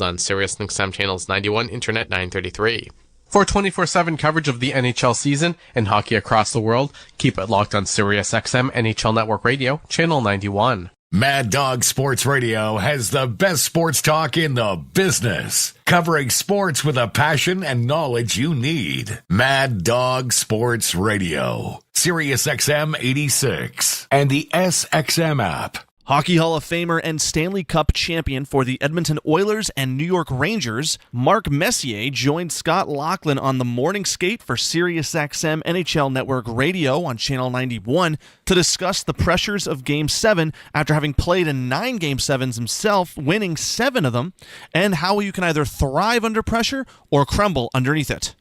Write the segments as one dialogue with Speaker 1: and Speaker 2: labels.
Speaker 1: on SiriusXM channels 91, Internet 933.
Speaker 2: For 24/7 coverage of the NHL season and hockey across the world, keep it locked on SiriusXM NHL Network Radio, channel 91.
Speaker 3: Mad Dog Sports Radio has the best sports talk in the business, covering sports with a passion and knowledge you need. Mad Dog Sports Radio, SiriusXM 86, and the SXM app.
Speaker 4: Hockey Hall of Famer and Stanley Cup champion for the Edmonton Oilers and New York Rangers, Mark Messier joined Scott Laughlin on the morning skate for SiriusXM NHL Network Radio on Channel 91 to discuss the pressures of Game 7 after having played in 9 Game 7s himself, winning 7 of them, and how you can either thrive under pressure or crumble underneath it.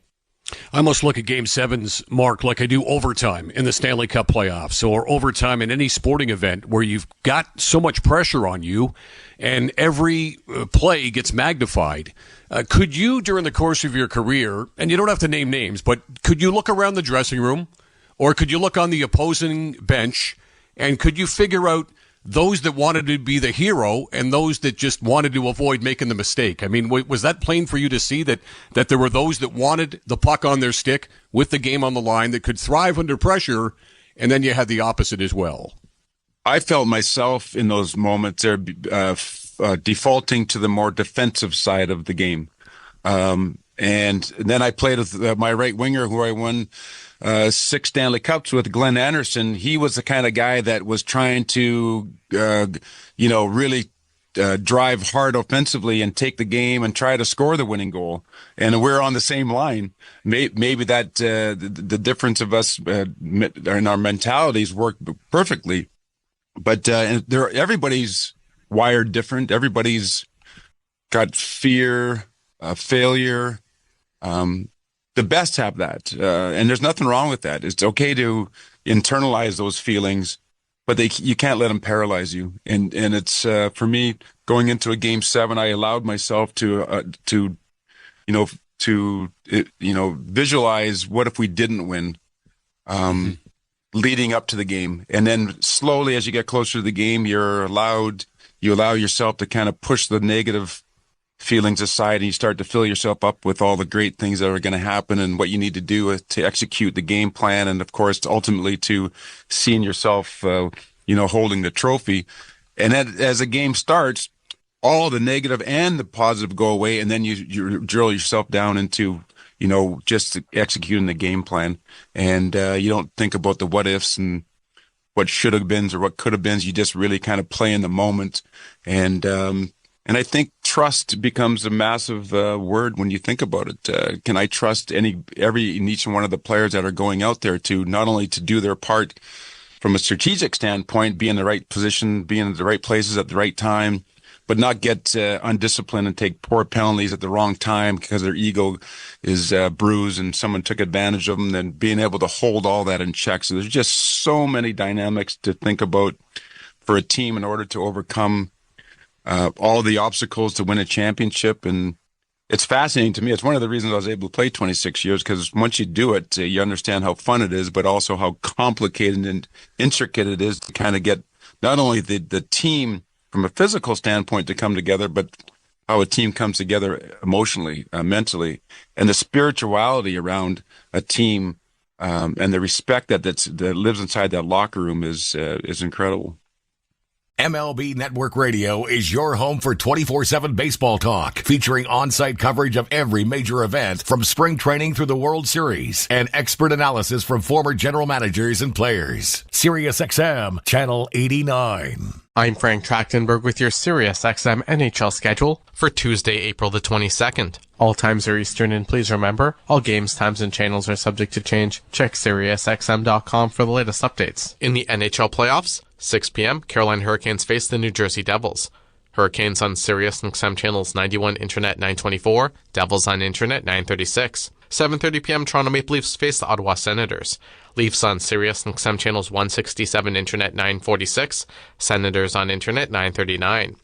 Speaker 5: I must look at Game 7s, Mark, like I do overtime in the Stanley Cup playoffs or overtime in any sporting event where you've got so much pressure on you and every play gets magnified. Could you, during the course of your career, and you don't have to name names, but could you look around the dressing room or could you look on the opposing bench and could you figure out those that wanted to be the hero and those that just wanted to avoid making the mistake? I mean, was that plain for you to see that there were those that wanted the puck on their stick with the game on the line that could thrive under pressure, and then you had the opposite as well?
Speaker 6: I felt myself in those moments there defaulting to the more defensive side of the game. And then I played with my right winger who I won 6 Stanley Cups with, Glenn Anderson. He was the kind of guy that was trying to, really drive hard offensively and take the game and try to score the winning goal. And we're on the same line. Maybe that the difference of us in our mentalities work perfectly. But everybody's wired different. Everybody's got fear, failure. The best have that, and there's nothing wrong with that. It's okay to internalize those feelings, but you can't let them paralyze you. And it's for me, going into a Game 7, I allowed myself to visualize what if we didn't win, leading up to the game, and then slowly as you get closer to the game, you allow yourself to kind of push the negative feelings aside and you start to fill yourself up with all the great things that are going to happen and what you need to do to execute the game plan. And of course, ultimately to seeing yourself, holding the trophy. And then as the game starts, all the negative and the positive go away. And then you drill yourself down into, just executing the game plan. And, you don't think about the what ifs and what should have been or what could have been. You just really kind of play in the moment. And I think trust becomes a massive word when you think about it. Can I trust each one of the players that are going out there to not only to do their part from a strategic standpoint, be in the right position, be in the right places at the right time, but not get undisciplined and take poor penalties at the wrong time because their ego is bruised and someone took advantage of them, then being able to hold all that in check. So there's just so many dynamics to think about for a team in order to overcome all the obstacles to win a championship. And it's fascinating to me. It's one of the reasons I was able to play 26 years, because once you do it, you understand how fun it is, but also how complicated and intricate it is to kind of get not only the team from a physical standpoint to come together, but how a team comes together emotionally, mentally, and the spirituality around a team and the respect that lives inside that locker room is incredible.
Speaker 3: MLB Network Radio is your home for 24/7 baseball talk, featuring on-site coverage of every major event from spring training through the World Series and expert analysis from former general managers and players. SiriusXM, Channel 89.
Speaker 2: I'm Frank Trachtenberg with your SiriusXM NHL schedule for Tuesday, April the 22nd. All times are Eastern, and please remember, all games, times, and channels are subject to change. Check SiriusXM.com for the latest updates.
Speaker 1: In the NHL playoffs, 6 p.m., Carolina Hurricanes face the New Jersey Devils. Hurricanes on SiriusXM channels 91, Internet 924, Devils on Internet 936. 7:30 p.m., Toronto Maple Leafs face the Ottawa Senators. Leafs on SiriusXM channels 167, Internet 946, Senators on Internet 939.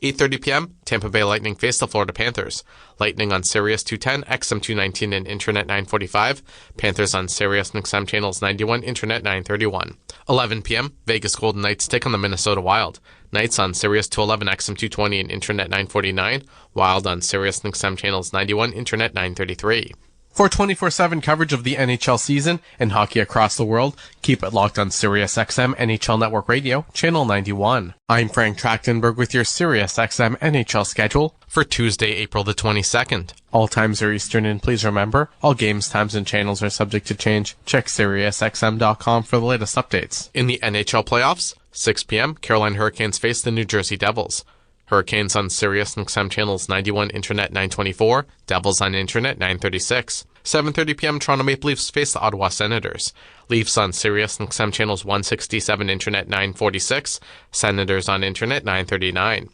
Speaker 1: 8:30 p.m., Tampa Bay Lightning face the Florida Panthers. Lightning on Sirius 210, XM 219, and Internet 945. Panthers on SiriusXM channels 91, Internet 931. 11 p.m., Vegas Golden Knights take on the Minnesota Wild. Knights on Sirius 211 XM 220 and Internet 949. Wild on SiriusXM channels 91, Internet 933.
Speaker 2: For 24/7 coverage of the NHL season and hockey across the world, keep it locked on SiriusXM NHL Network Radio, Channel 91. I'm Frank Trachtenberg with your SiriusXM NHL schedule
Speaker 1: for Tuesday, April the 22nd.
Speaker 2: All times are Eastern, and please remember, all games, times, and channels are subject to change. Check SiriusXM.com for the latest updates.
Speaker 1: In the NHL playoffs, 6 p.m., Carolina Hurricanes face the New Jersey Devils. Hurricanes on SiriusXM channels 91, Internet 924, Devils on Internet 936. 7:30 p.m. Toronto Maple Leafs face the Ottawa Senators. Leafs on SiriusXM channels 167, Internet 946, Senators on Internet 939.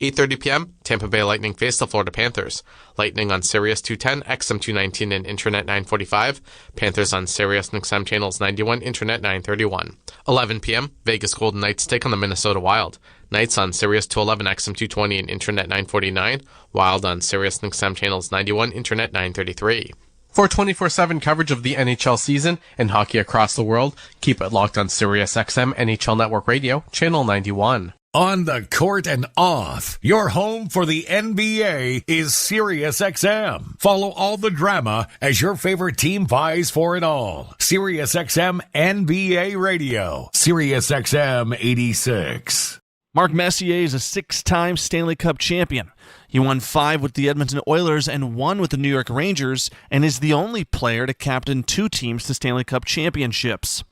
Speaker 1: 8:30 p.m., Tampa Bay Lightning face the Florida Panthers. Lightning on Sirius 210, XM 219, and Internet 945. Panthers on SiriusXM channels 91, Internet 931. 11 p.m., Vegas Golden Knights take on the Minnesota Wild. Knights on Sirius 211, XM 220, and Internet 949. Wild on SiriusXM channels 91, Internet 933.
Speaker 2: For 24/7 coverage of the NHL season and hockey across the world, keep it locked on SiriusXM NHL Network Radio, Channel 91.
Speaker 3: On the court and off, your home for the NBA is SiriusXM. Follow all the drama as your favorite team vies for it all. SiriusXM NBA Radio, SiriusXM 86.
Speaker 4: Mark Messier is a 6-time Stanley Cup champion. He won 5 with the Edmonton Oilers and 1 with the New York Rangers, and is the only player to captain 2 teams to Stanley Cup championships.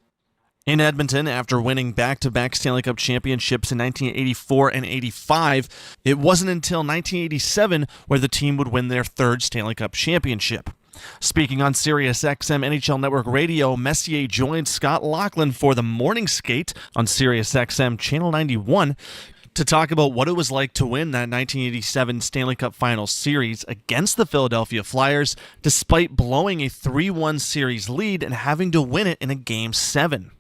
Speaker 4: In Edmonton, after winning back-to-back Stanley Cup championships in 1984 and 85, it wasn't until 1987 where the team would win their 3rd Stanley Cup championship. Speaking on SiriusXM NHL Network Radio, Messier joined Scott Laughlin for the morning skate on SiriusXM Channel 91 to talk about what it was like to win that 1987 Stanley Cup Finals series against the Philadelphia Flyers, despite blowing a 3-1 series lead and having to win it in a Game 7.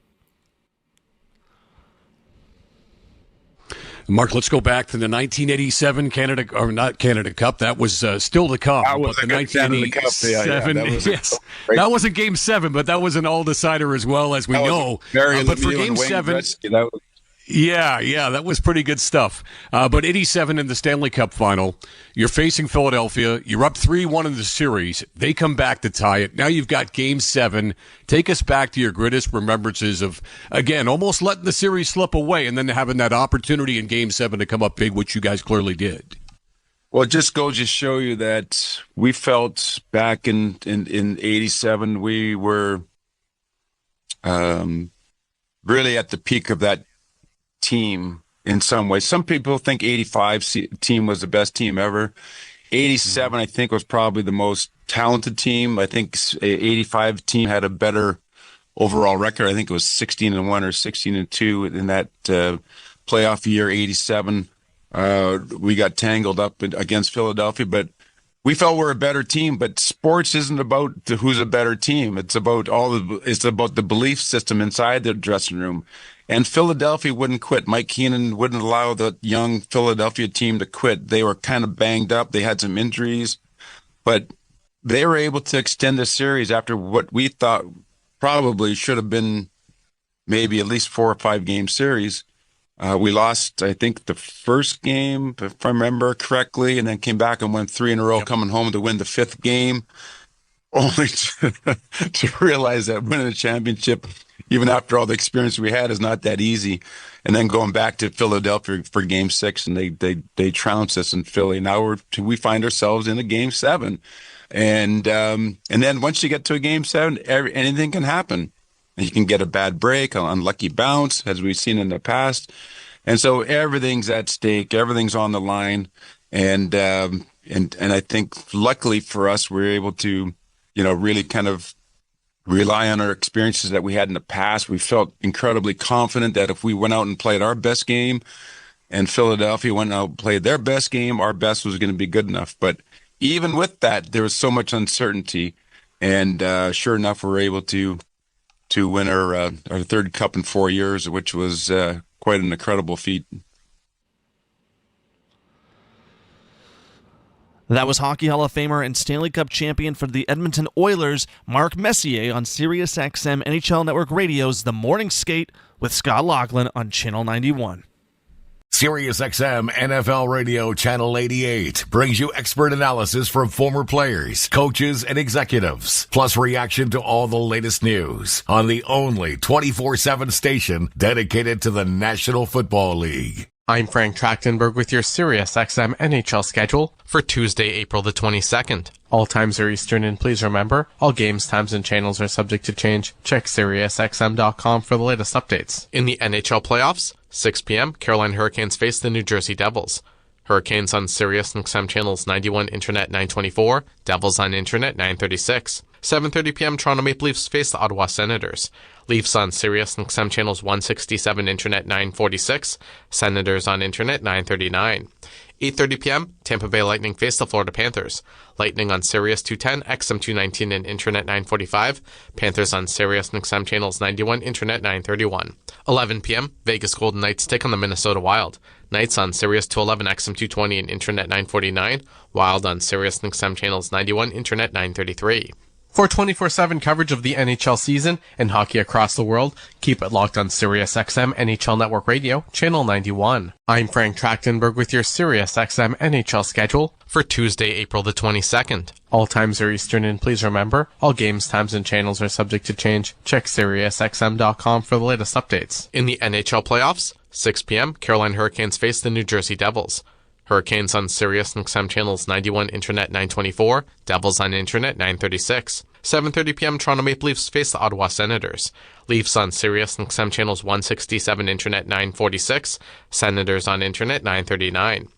Speaker 5: Mark, let's go back to the 1987 Canada, or not Canada Cup. That was still to come.
Speaker 6: That was
Speaker 5: but the
Speaker 6: 1987.
Speaker 5: That wasn't Game 7, but that was an all-decider as well, as we know. But for Game 7, that was pretty good stuff. But 87 in the Stanley Cup Final, you're facing Philadelphia. You're up 3-1 in the series. They come back to tie it. Now you've got Game 7. Take us back to your greatest remembrances of, again, almost letting the series slip away and then having that opportunity in Game 7 to come up big, which you guys clearly did.
Speaker 6: Well, it just goes to show you that we felt back in 87, we were really at the peak of that team in some ways. Some people think 85 team was the best team ever. 87, I think, was probably the most talented team. I think 85 team had a better overall record. I think it was 16-1 or 16-2 in that playoff year. 87, we got tangled up against Philadelphia, but we felt we're a better team. But sports isn't about who's a better team. It's about the belief system inside the dressing room. And Philadelphia wouldn't quit. Mike Keenan wouldn't allow the young Philadelphia team to quit. They were kind of banged up. They had some injuries, but they were able to extend the series after what we thought probably should have been maybe at least 4 or 5 game series. We lost, I think, the first game, if I remember correctly, and then came back and won 3 in a row, coming home to win the 5th game, only to realize that winning a championship, even after all the experience we had, is not that easy. And then going back to Philadelphia for Game 6, and they trounced us in Philly. Now we find ourselves in a Game 7, and then once you get to a Game 7, anything can happen. You can get a bad break, an unlucky bounce, as we've seen in the past, and so everything's at stake, everything's on the line, and I think luckily for us, we're able to, really kind of rely on our experiences that we had in the past. We felt incredibly confident that if we went out and played our best game and Philadelphia went out and played their best game, our best was going to be good enough. But even with that, there was so much uncertainty. And sure enough, we were able to win our 3rd cup in 4 years, which was quite an incredible feat.
Speaker 4: That was Hockey Hall of Famer and Stanley Cup champion for the Edmonton Oilers, Mark Messier, on SiriusXM NHL Network Radio's The Morning Skate with Scott Laughlin on Channel 91.
Speaker 3: SiriusXM NFL Radio Channel 88 brings you expert analysis from former players, coaches, and executives, plus reaction to all the latest news on the only 24/7 station dedicated to the National Football League.
Speaker 2: I'm Frank Trachtenberg with your SiriusXM NHL schedule
Speaker 1: for Tuesday, April the 22nd.
Speaker 2: All times are Eastern, and please remember, all games, times, and channels are subject to change. Check SiriusXM.com for the latest updates.
Speaker 1: In the NHL playoffs, 6 p.m., Carolina Hurricanes face the New Jersey Devils. Hurricanes on SiriusXM channels 91 Internet 924, Devils on Internet 936. 7:30 p.m., Toronto Maple Leafs face the Ottawa Senators. Leafs on SiriusXM channels 167 Internet 946, Senators on Internet 939. 8:30 p.m., Tampa Bay Lightning face the Florida Panthers. Lightning on Sirius 210, XM 219, and Internet 945. Panthers on SiriusXM channels 91, Internet 931. 11 p.m., Vegas Golden Knights take on the Minnesota Wild. Knights on Sirius 211, XM 220, and Internet 949. Wild on SiriusXM channels 91, Internet 933.
Speaker 2: For 24/7 coverage of the NHL season and hockey across the world, keep it locked on SiriusXM NHL Network Radio, Channel 91. I'm Frank Trachtenberg with your SiriusXM NHL schedule
Speaker 1: for Tuesday, April the 22nd.
Speaker 2: All times are Eastern, and please remember, all games, times, and channels are subject to change. Check SiriusXM.com for the latest updates.
Speaker 1: In the NHL playoffs, 6 p.m., Carolina Hurricanes face the New Jersey Devils. Hurricanes on SiriusXM channels 91 Internet 924, Devils on Internet 936. 7:30 p.m., Toronto Maple Leafs face the Ottawa Senators. Leafs on SiriusXM channels 167 Internet 946, Senators on Internet 939.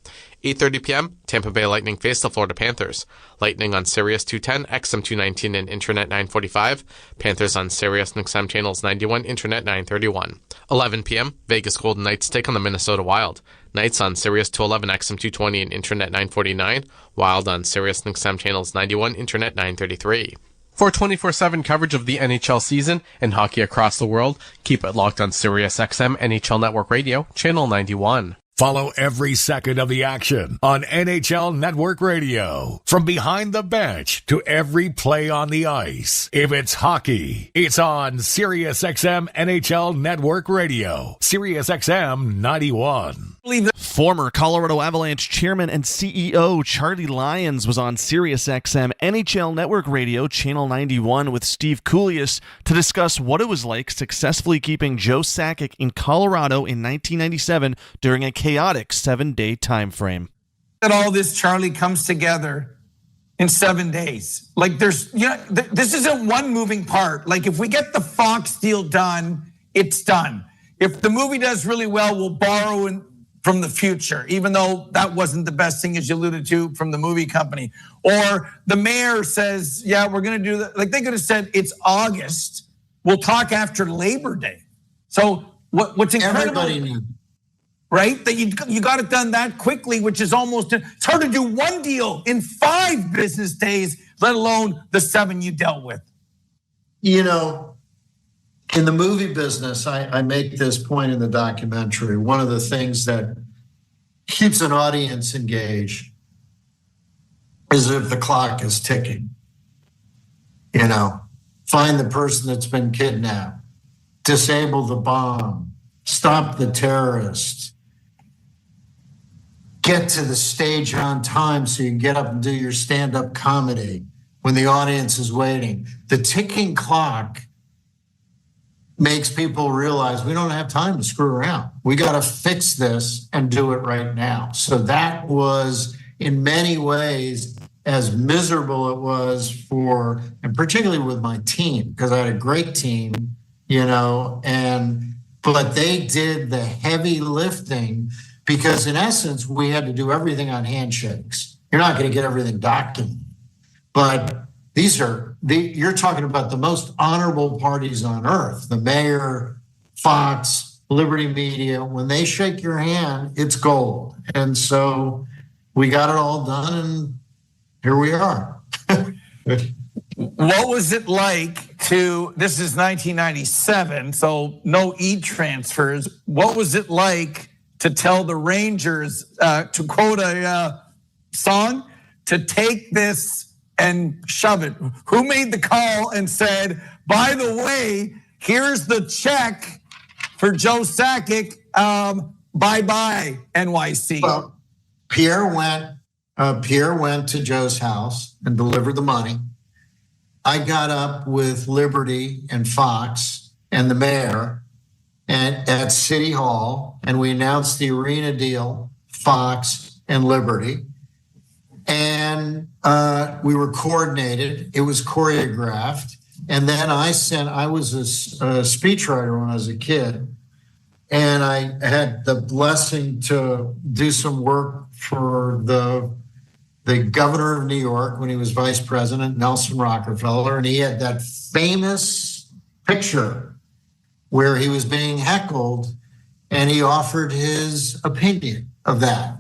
Speaker 1: 8:30 p.m., Tampa Bay Lightning face the Florida Panthers. Lightning on Sirius 210, XM 219, and Internet 945. Panthers on SiriusXM channels 91, Internet 931. 11 p.m., Vegas Golden Knights take on the Minnesota Wild. Knights on Sirius 211, XM 220, and Internet 949. Wild on SiriusXM channels 91, Internet 933.
Speaker 2: For 24/7 coverage of the NHL season and hockey across the world, keep it locked on SiriusXM NHL Network Radio, Channel 91.
Speaker 3: Follow every second of the action on NHL Network Radio. From behind the bench to every play on the ice. If it's hockey, it's on SiriusXM NHL Network Radio. SiriusXM 91.
Speaker 4: Former Colorado Avalanche chairman and CEO Charlie Lyons was on SiriusXM NHL Network Radio Channel 91 with Steve Kouleas to discuss what it was like successfully keeping Joe Sackic in Colorado in 1997 during a chaotic 7-day time frame.
Speaker 7: That all this, Charlie, comes together in 7 days. Like this isn't one moving part. Like if we get the Fox deal done, it's done. If the movie does really well, we'll borrow from the future, even though that wasn't the best thing, as you alluded to, from the movie company. Or the mayor says, yeah, we're gonna do that. Like they could have said, it's August. We'll talk after Labor Day. So what's incredible,
Speaker 8: everybody knew,
Speaker 7: right? That you got it done that quickly, which is almost, it's hard to do one deal in 5 business days, let alone the 7 you dealt with.
Speaker 8: You know, in the movie business, I make this point in the documentary. One of the things that keeps an audience engaged is if the clock is ticking. You know, find the person that's been kidnapped, disable the bomb, stop the terrorists, get to the stage on time so you can get up and do your stand-up comedy when the audience is waiting. The ticking clock makes people realize we don't have time to screw around. We got to fix this and do it right now. So that was, in many ways, as miserable it was for, and particularly with my team, because I had a great team, you know, but they did the heavy lifting because in essence, we had to do everything on handshakes. You're not going to get everything documented, but you're talking about the most honorable parties on earth, the mayor, Fox, Liberty Media. When they shake your hand, it's gold. And so we got it all done and here we are.
Speaker 7: What was it like this is 1997, so no e-transfers. What was it like to tell the Rangers, to quote a song, to take this and shove it? Who made the call and said, by the way, here's the check for Joe Sackic, bye-bye, NYC.
Speaker 8: Well, Pierre went to Joe's house and delivered the money. I got up with Liberty and Fox and the mayor and at City Hall, and we announced the arena deal, Fox and Liberty. And we were coordinated. It was choreographed. And then I was a speechwriter when I was a kid. And I had the blessing to do some work for the governor of New York when he was vice president, Nelson Rockefeller. And he had that famous picture where he was being heckled and he offered his opinion of that.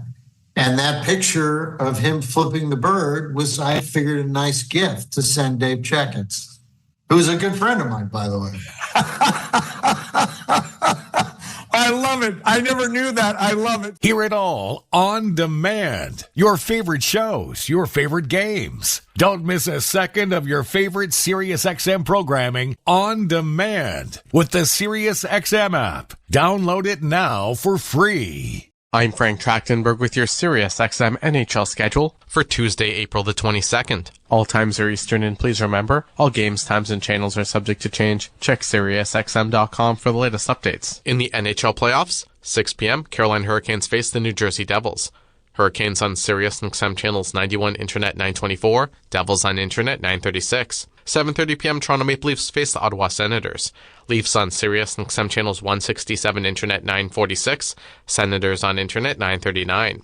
Speaker 8: And that picture of him flipping the bird was, I figured, a nice gift to send Dave Checketts, who's a good friend of mine, by the way.
Speaker 7: I love it. I never knew that. I love it.
Speaker 3: Hear it all on demand. Your favorite shows, your favorite games. Don't miss a second of your favorite SiriusXM programming on demand with the SiriusXM app. Download it now for free.
Speaker 2: I'm Frank Trachtenberg with your SiriusXM NHL schedule
Speaker 1: for Tuesday, April the 22nd.
Speaker 2: All times are Eastern, and please remember, all games, times, and channels are subject to change. Check SiriusXM.com for the latest updates.
Speaker 1: In the NHL playoffs, 6 p.m., Carolina Hurricanes face the New Jersey Devils. Hurricanes on SiriusXM channels 91, Internet 924, Devils on Internet 936. 7:30 p.m., Toronto Maple Leafs face the Ottawa Senators. Leafs on SiriusXM channels 167, Internet 946, Senators on Internet 939.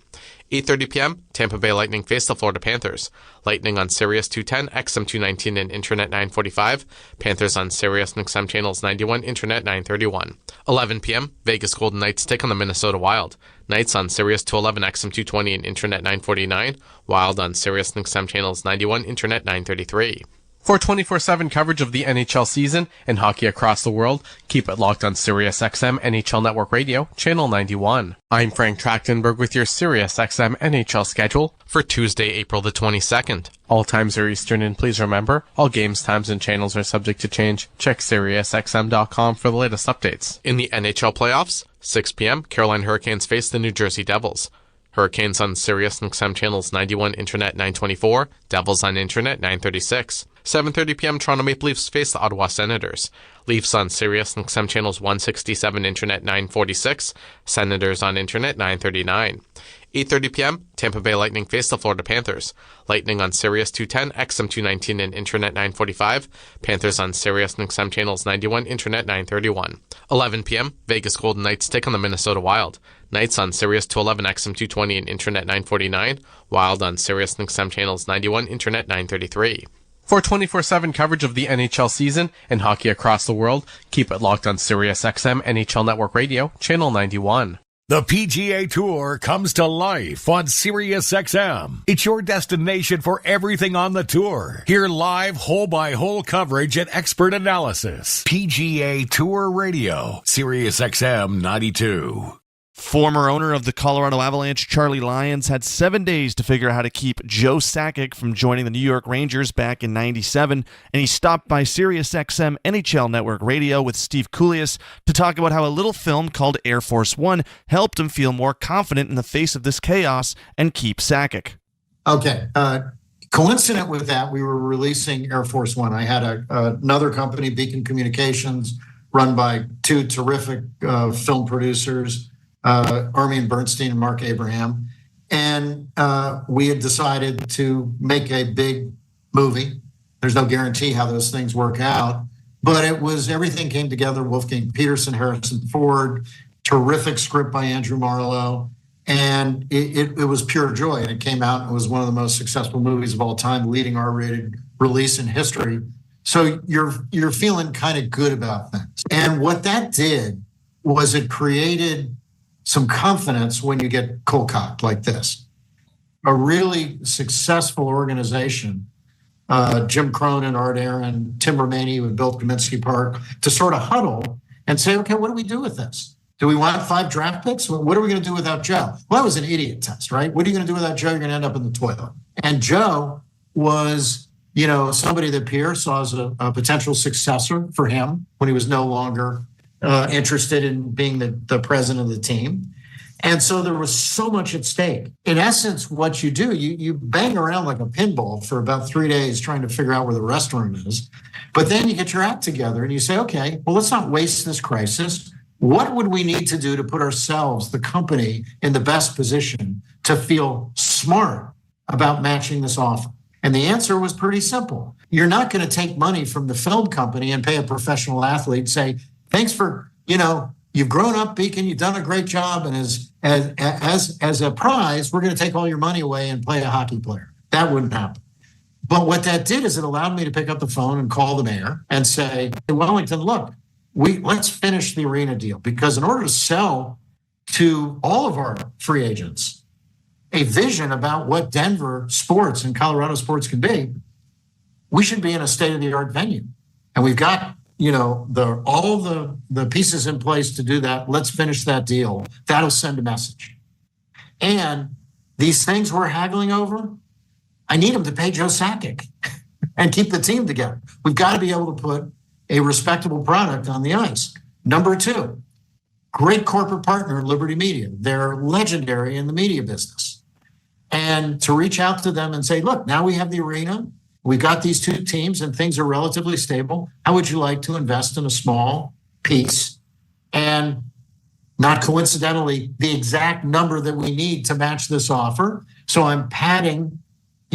Speaker 1: 8:30 p.m., Tampa Bay Lightning face the Florida Panthers. Lightning on Sirius 210, XM 219, and Internet 945. Panthers on SiriusXM channels 91, Internet 931. 11 p.m., Vegas Golden Knights take on the Minnesota Wild. Knights on Sirius 211, XM 220, and Internet 949. Wild on SiriusXM channels 91, Internet 933.
Speaker 2: For 24/7 coverage of the NHL season and hockey across the world, keep it locked on SiriusXM NHL Network Radio, Channel 91. I'm Frank Trachtenberg with your SiriusXM NHL schedule
Speaker 1: for Tuesday, April the 22nd.
Speaker 2: All times are Eastern, and please remember, all games, times, and channels are subject to change. Check SiriusXM.com for the latest updates.
Speaker 1: In the NHL playoffs, 6 p.m., Carolina Hurricanes face the New Jersey Devils. Hurricanes on SiriusXM channels 91, Internet 924, Devils on Internet 936. 7:30 p.m., Toronto Maple Leafs face the Ottawa Senators. Leafs on SiriusXM channels 167, Internet 946, Senators on Internet 939. 8:30 p.m., Tampa Bay Lightning face the Florida Panthers. Lightning on Sirius 210, XM 219, and Internet 945. Panthers on SiriusXM channels 91, Internet 931. 11 p.m., Vegas Golden Knights take on the Minnesota Wild. Knights on Sirius 211, XM 220, and Internet 949. Wild on SiriusXM channels 91, Internet 933.
Speaker 2: For 24/7 coverage of the NHL season and hockey across the world, keep it locked on SiriusXM NHL Network Radio, Channel 91.
Speaker 3: The PGA Tour comes to life on SiriusXM. It's your destination for everything on the tour. Hear live hole-by-hole coverage and expert analysis. PGA Tour Radio, SiriusXM 92.
Speaker 4: Former owner of the Colorado Avalanche, Charlie Lyons, had 7 days to figure out how to keep Joe Sackic from joining the New York Rangers back in '97, and he stopped by SiriusXM NHL Network Radio with Steve Koulias to talk about how a little film called Air Force One helped him feel more confident in the face of this chaos and keep Sackic.
Speaker 8: Okay. Coincident with that, we were releasing Air Force One. I had another company, Beacon Communications, run by two terrific film producers, Armin Bernstein and Mark Abraham. And we had decided to make a big movie. There's no guarantee how those things work out, but everything came together. Wolfgang Peterson, Harrison Ford, terrific script by Andrew Marlowe. And it was pure joy. And it came out and it was one of the most successful movies of all time, leading R-rated release in history. So you're feeling kind of good about things. And what that did was it created some confidence when you get cold-cocked like this. A really successful organization, Jim Cronin, Art Aaron, Tim Romani, who built Kaminsky Park, to sort of huddle and say, okay, what do we do with this? Do we want 5 draft picks? What are we going to do without Joe? Well, that was an idiot test, right? What are you going to do without Joe? You're going to end up in the toilet. And Joe was, somebody that Pierre saw as a potential successor for him when he was no longer interested in being the president of the team. And so there was so much at stake. In essence, what you do, you bang around like a pinball for about 3 days trying to figure out where the restroom is. But then you get your act together and you say, okay, well, let's not waste this crisis. What would we need to do to put ourselves, the company, in the best position to feel smart about matching this offer? And the answer was pretty simple. You're not going to take money from the film company and pay a professional athlete and say, thanks for, you've grown up, Beacon, you've done a great job, and as a prize, we're going to take all your money away and play a hockey player. That wouldn't happen. But what that did is it allowed me to pick up the phone and call the mayor and say, hey, Wellington, look, let's finish the arena deal, because in order to sell to all of our free agents a vision about what Denver sports and Colorado sports can be, we should be in a state-of-the-art venue. And we've got all the pieces in place to do that. Let's finish that deal. That'll send a message. And these things we're haggling over, I need them to pay Joe Sackic and keep the team together. We've got to be able to put a respectable product on the ice. Number two, great corporate partner, Liberty Media. They're legendary in the media business. And to reach out to them and say, look, now we have the arena. We've got these two teams and things are relatively stable. How would you like to invest in a small piece? And not coincidentally, the exact number that we need to match this offer. So I'm padding,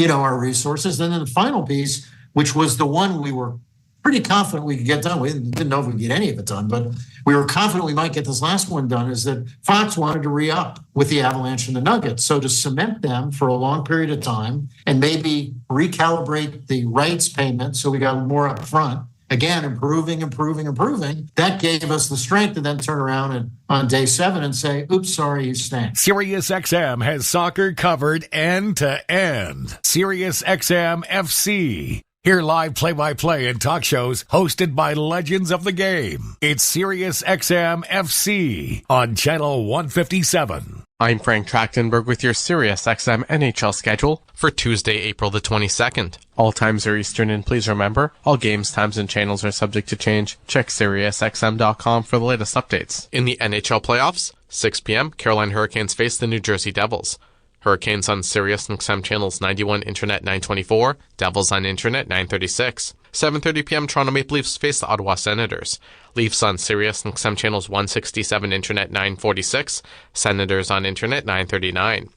Speaker 8: our resources. And then the final piece, which was the one we were pretty confident we could get done. We didn't know if we'd get any of it done, but we were confident we might get this last one done, is that Fox wanted to re-up with the Avalanche and the Nuggets. So to cement them for a long period of time and maybe recalibrate the rights payment so we got more up front, again, improving, that gave us the strength to then turn around and on day 7 and say, oops, sorry, you stank.
Speaker 9: SiriusXM has soccer covered end to end. SiriusXM FC. Hear live play-by-play and talk shows hosted by legends of the game. It's SiriusXM FC on Channel 157.
Speaker 2: I'm Frank Trachtenberg with your SiriusXM NHL schedule
Speaker 1: for Tuesday, April the 22nd.
Speaker 2: All times are Eastern, and please remember, all games, times, and channels are subject to change. Check SiriusXM.com for the latest updates.
Speaker 1: In the NHL playoffs, 6 p.m., Carolina Hurricanes face the New Jersey Devils. Hurricanes on SiriusXM channels 91 Internet 924, Devils on Internet 936. 7:30 p.m. Toronto Maple Leafs face the Ottawa Senators. Leafs on SiriusXM channels 167 Internet 946, Senators on Internet 939.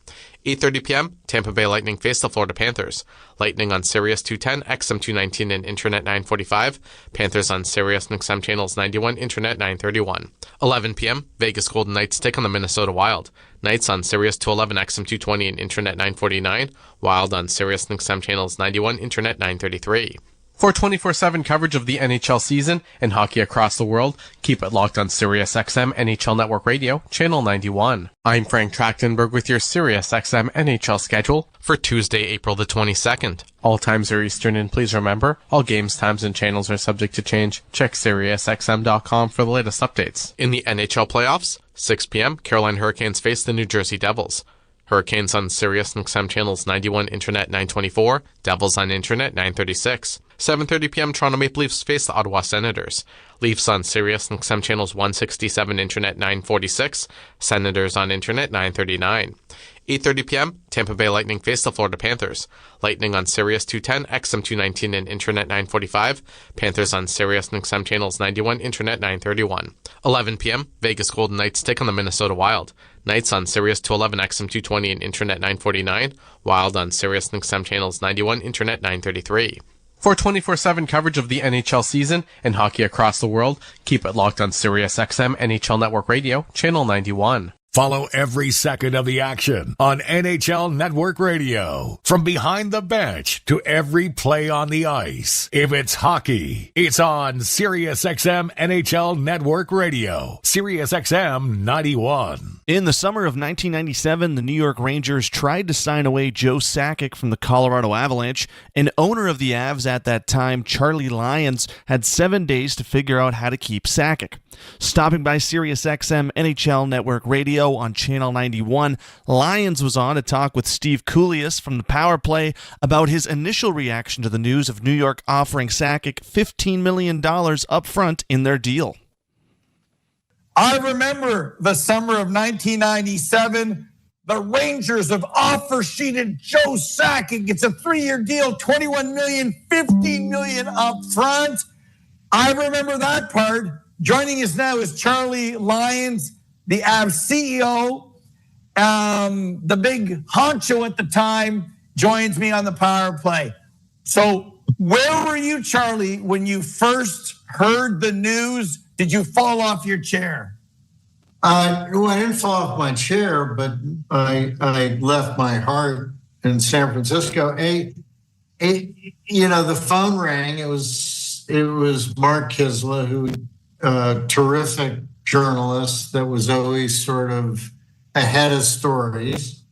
Speaker 1: 8:30 p.m., Tampa Bay Lightning face the Florida Panthers. Lightning on Sirius 210, XM 219, and Internet 945. Panthers on SiriusXM channels 91, Internet 931. 11 p.m., Vegas Golden Knights take on the Minnesota Wild. Knights on Sirius 211, XM 220, and Internet 949. Wild on SiriusXM channels 91, Internet 933.
Speaker 2: For 24/7 coverage of the NHL season and hockey across the world, keep it locked on SiriusXM NHL Network Radio, Channel 91. I'm Frank Trachtenberg with your SiriusXM NHL schedule
Speaker 1: for Tuesday, April the 22nd.
Speaker 2: All times are Eastern, and please remember, all games, times, and channels are subject to change. Check SiriusXM.com for the latest updates.
Speaker 1: In the NHL playoffs, 6 p.m., Carolina Hurricanes face the New Jersey Devils. Hurricanes on SiriusXM channels 91 Internet 924, Devils on Internet 936. 7:30 p.m. Toronto Maple Leafs face the Ottawa Senators. Leafs on SiriusXM channels 167 Internet 946, Senators on Internet 939. 8:30 p.m., Tampa Bay Lightning face the Florida Panthers. Lightning on Sirius 210, XM 219, and Internet 945. Panthers on SiriusXM channels 91, Internet 931. 11 p.m., Vegas Golden Knights take on the Minnesota Wild. Knights on Sirius 211, XM 220, and Internet 949. Wild on SiriusXM channels 91, Internet 933.
Speaker 2: For 24/7 coverage of the NHL season and hockey across the world, keep it locked on SiriusXM NHL Network Radio, Channel 91.
Speaker 9: Follow every second of the action on NHL Network Radio. From behind the bench to every play on the ice. If it's hockey, it's on SiriusXM NHL Network Radio. SiriusXM 91.
Speaker 4: In the summer of 1997, the New York Rangers tried to sign away Joe Sackic from the Colorado Avalanche, and owner of the Avs at that time, Charlie Lyons, had 7 days to figure out how to keep Sackic. Stopping by SiriusXM NHL Network Radio on Channel 91, Lyons was on to talk with Steve Kouleas from the Power Play about his initial reaction to the news of New York offering Sackic $15 million up front in their deal.
Speaker 7: I remember the summer of 1997. The Rangers have offer-sheeted Joe Sackic. It's a 3-year deal, $21 million, $15 million up front. I remember that part. Joining us now is Charlie Lyons, the Avs CEO. The big honcho at the time joins me on the power play. So where were you, Charlie, when you first heard the news? Did you fall off your chair?
Speaker 8: Well, I didn't fall off my chair, but I left my heart in San Francisco. The phone rang. It was Mark Kisla, who terrific journalist that was always sort of ahead of stories.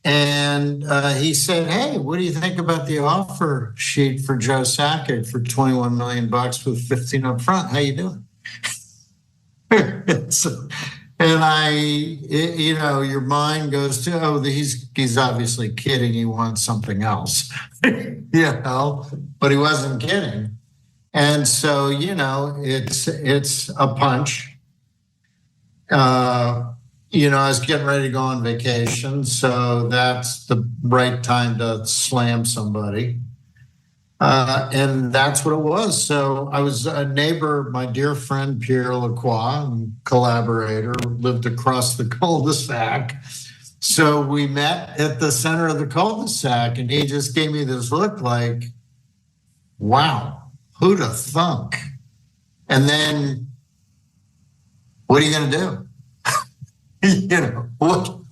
Speaker 8: And he said, "Hey, what do you think about the offer sheet for Joe Sackic for $21 million with 15 up front? How you doing?" Your mind goes to, oh, he's obviously kidding. He wants something else, but he wasn't kidding. And so, it's a punch. I was getting ready to go on vacation, so that's the right time to slam somebody. And that's what it was. So I was a neighbor, my dear friend Pierre Lacroix, collaborator, lived across the cul-de-sac. So we met at the center of the cul-de-sac, and he just gave me this look like, wow, who'd have thunk? And then, what are you going to do?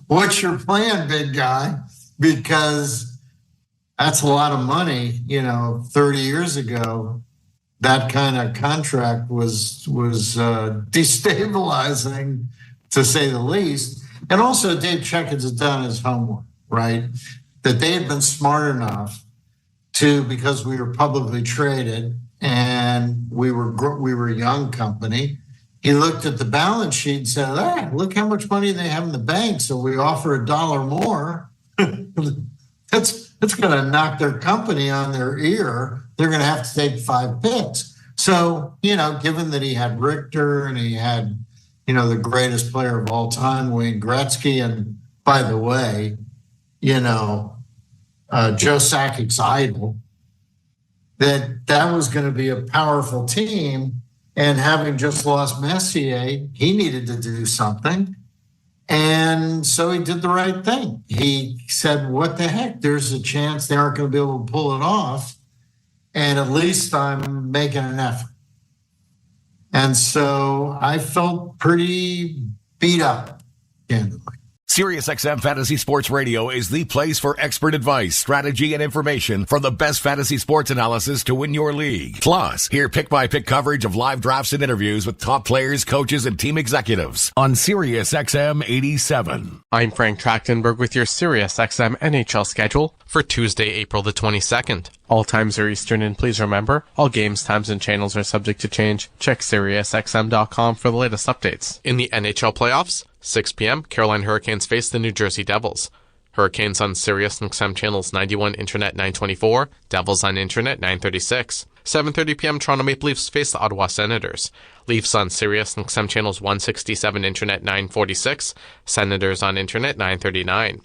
Speaker 8: What's your plan, big guy? Because that's a lot of money. 30 years ago, that kind of contract was destabilizing, to say the least. And also, Dave Checkins had done his homework, right? That they had been smart enough to, because we were publicly traded and we were a young company. He looked at the balance sheet and said, "Hey, look how much money they have in the bank. So we offer $1 more." That's going to knock their company on their ear. They're going to have to take 5 picks. So, given that he had Richter and he had, the greatest player of all time, Wayne Gretzky, and by the way, Joe Sackic's idol, that was going to be a powerful team. And having just lost Messier, he needed to do something. And so he did the right thing. He said, what the heck? There's a chance they aren't going to be able to pull it off. And at least I'm making an effort. And so I felt pretty beat up, candidly.
Speaker 9: SiriusXM Fantasy Sports Radio is the place for expert advice, strategy, and information from the best fantasy sports analysis to win your league. Plus, hear pick-by-pick coverage of live drafts and interviews with top players, coaches, and team executives on SiriusXM 87.
Speaker 2: I'm Frank Trachtenberg with your SiriusXM NHL schedule
Speaker 1: for Tuesday, April the 22nd.
Speaker 2: All times are Eastern, and please remember, all games, times, and channels are subject to change. Check SiriusXM.com for the latest updates.
Speaker 1: In the NHL playoffs, 6 p.m., Carolina Hurricanes face the New Jersey Devils. Hurricanes on SiriusXM channels 91, Internet 924, Devils on Internet 936. 7:30 p.m., Toronto Maple Leafs face the Ottawa Senators. Leafs on SiriusXM channels 167, Internet 946, Senators on Internet 939.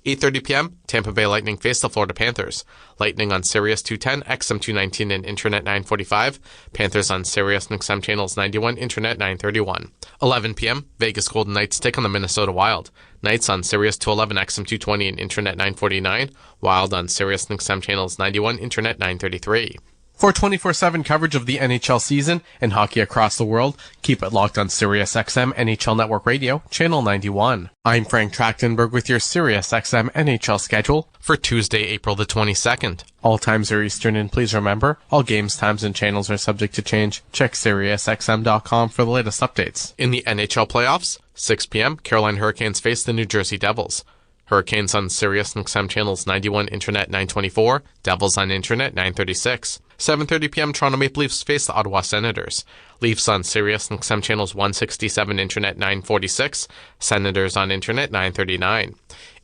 Speaker 1: 8:30 p.m., Tampa Bay Lightning face the Florida Panthers. Lightning on Sirius 210, XM 219, and Internet 945. Panthers on SiriusXM channels 91, Internet 931. 11 p.m., Vegas Golden Knights take on the Minnesota Wild. Knights on Sirius 211, XM 220, and Internet 949. Wild on SiriusXM channels 91, Internet 933.
Speaker 2: For 24/7 coverage of the NHL season and hockey across the world, keep it locked on SiriusXM NHL Network Radio, Channel 91. I'm Frank Trachtenberg with your SiriusXM NHL schedule
Speaker 1: for Tuesday, April the 22nd.
Speaker 2: All times are Eastern, and please remember, all games, times, and channels are subject to change. Check SiriusXM.com for the latest updates.
Speaker 1: In the NHL playoffs, 6 p.m., Carolina Hurricanes face the New Jersey Devils. Hurricanes on SiriusXM channels 91, Internet 924, Devils on Internet 936. 7:30 p.m. Toronto Maple Leafs face the Ottawa Senators. Leafs on SiriusXM channels 167, Internet 946, Senators on Internet 939.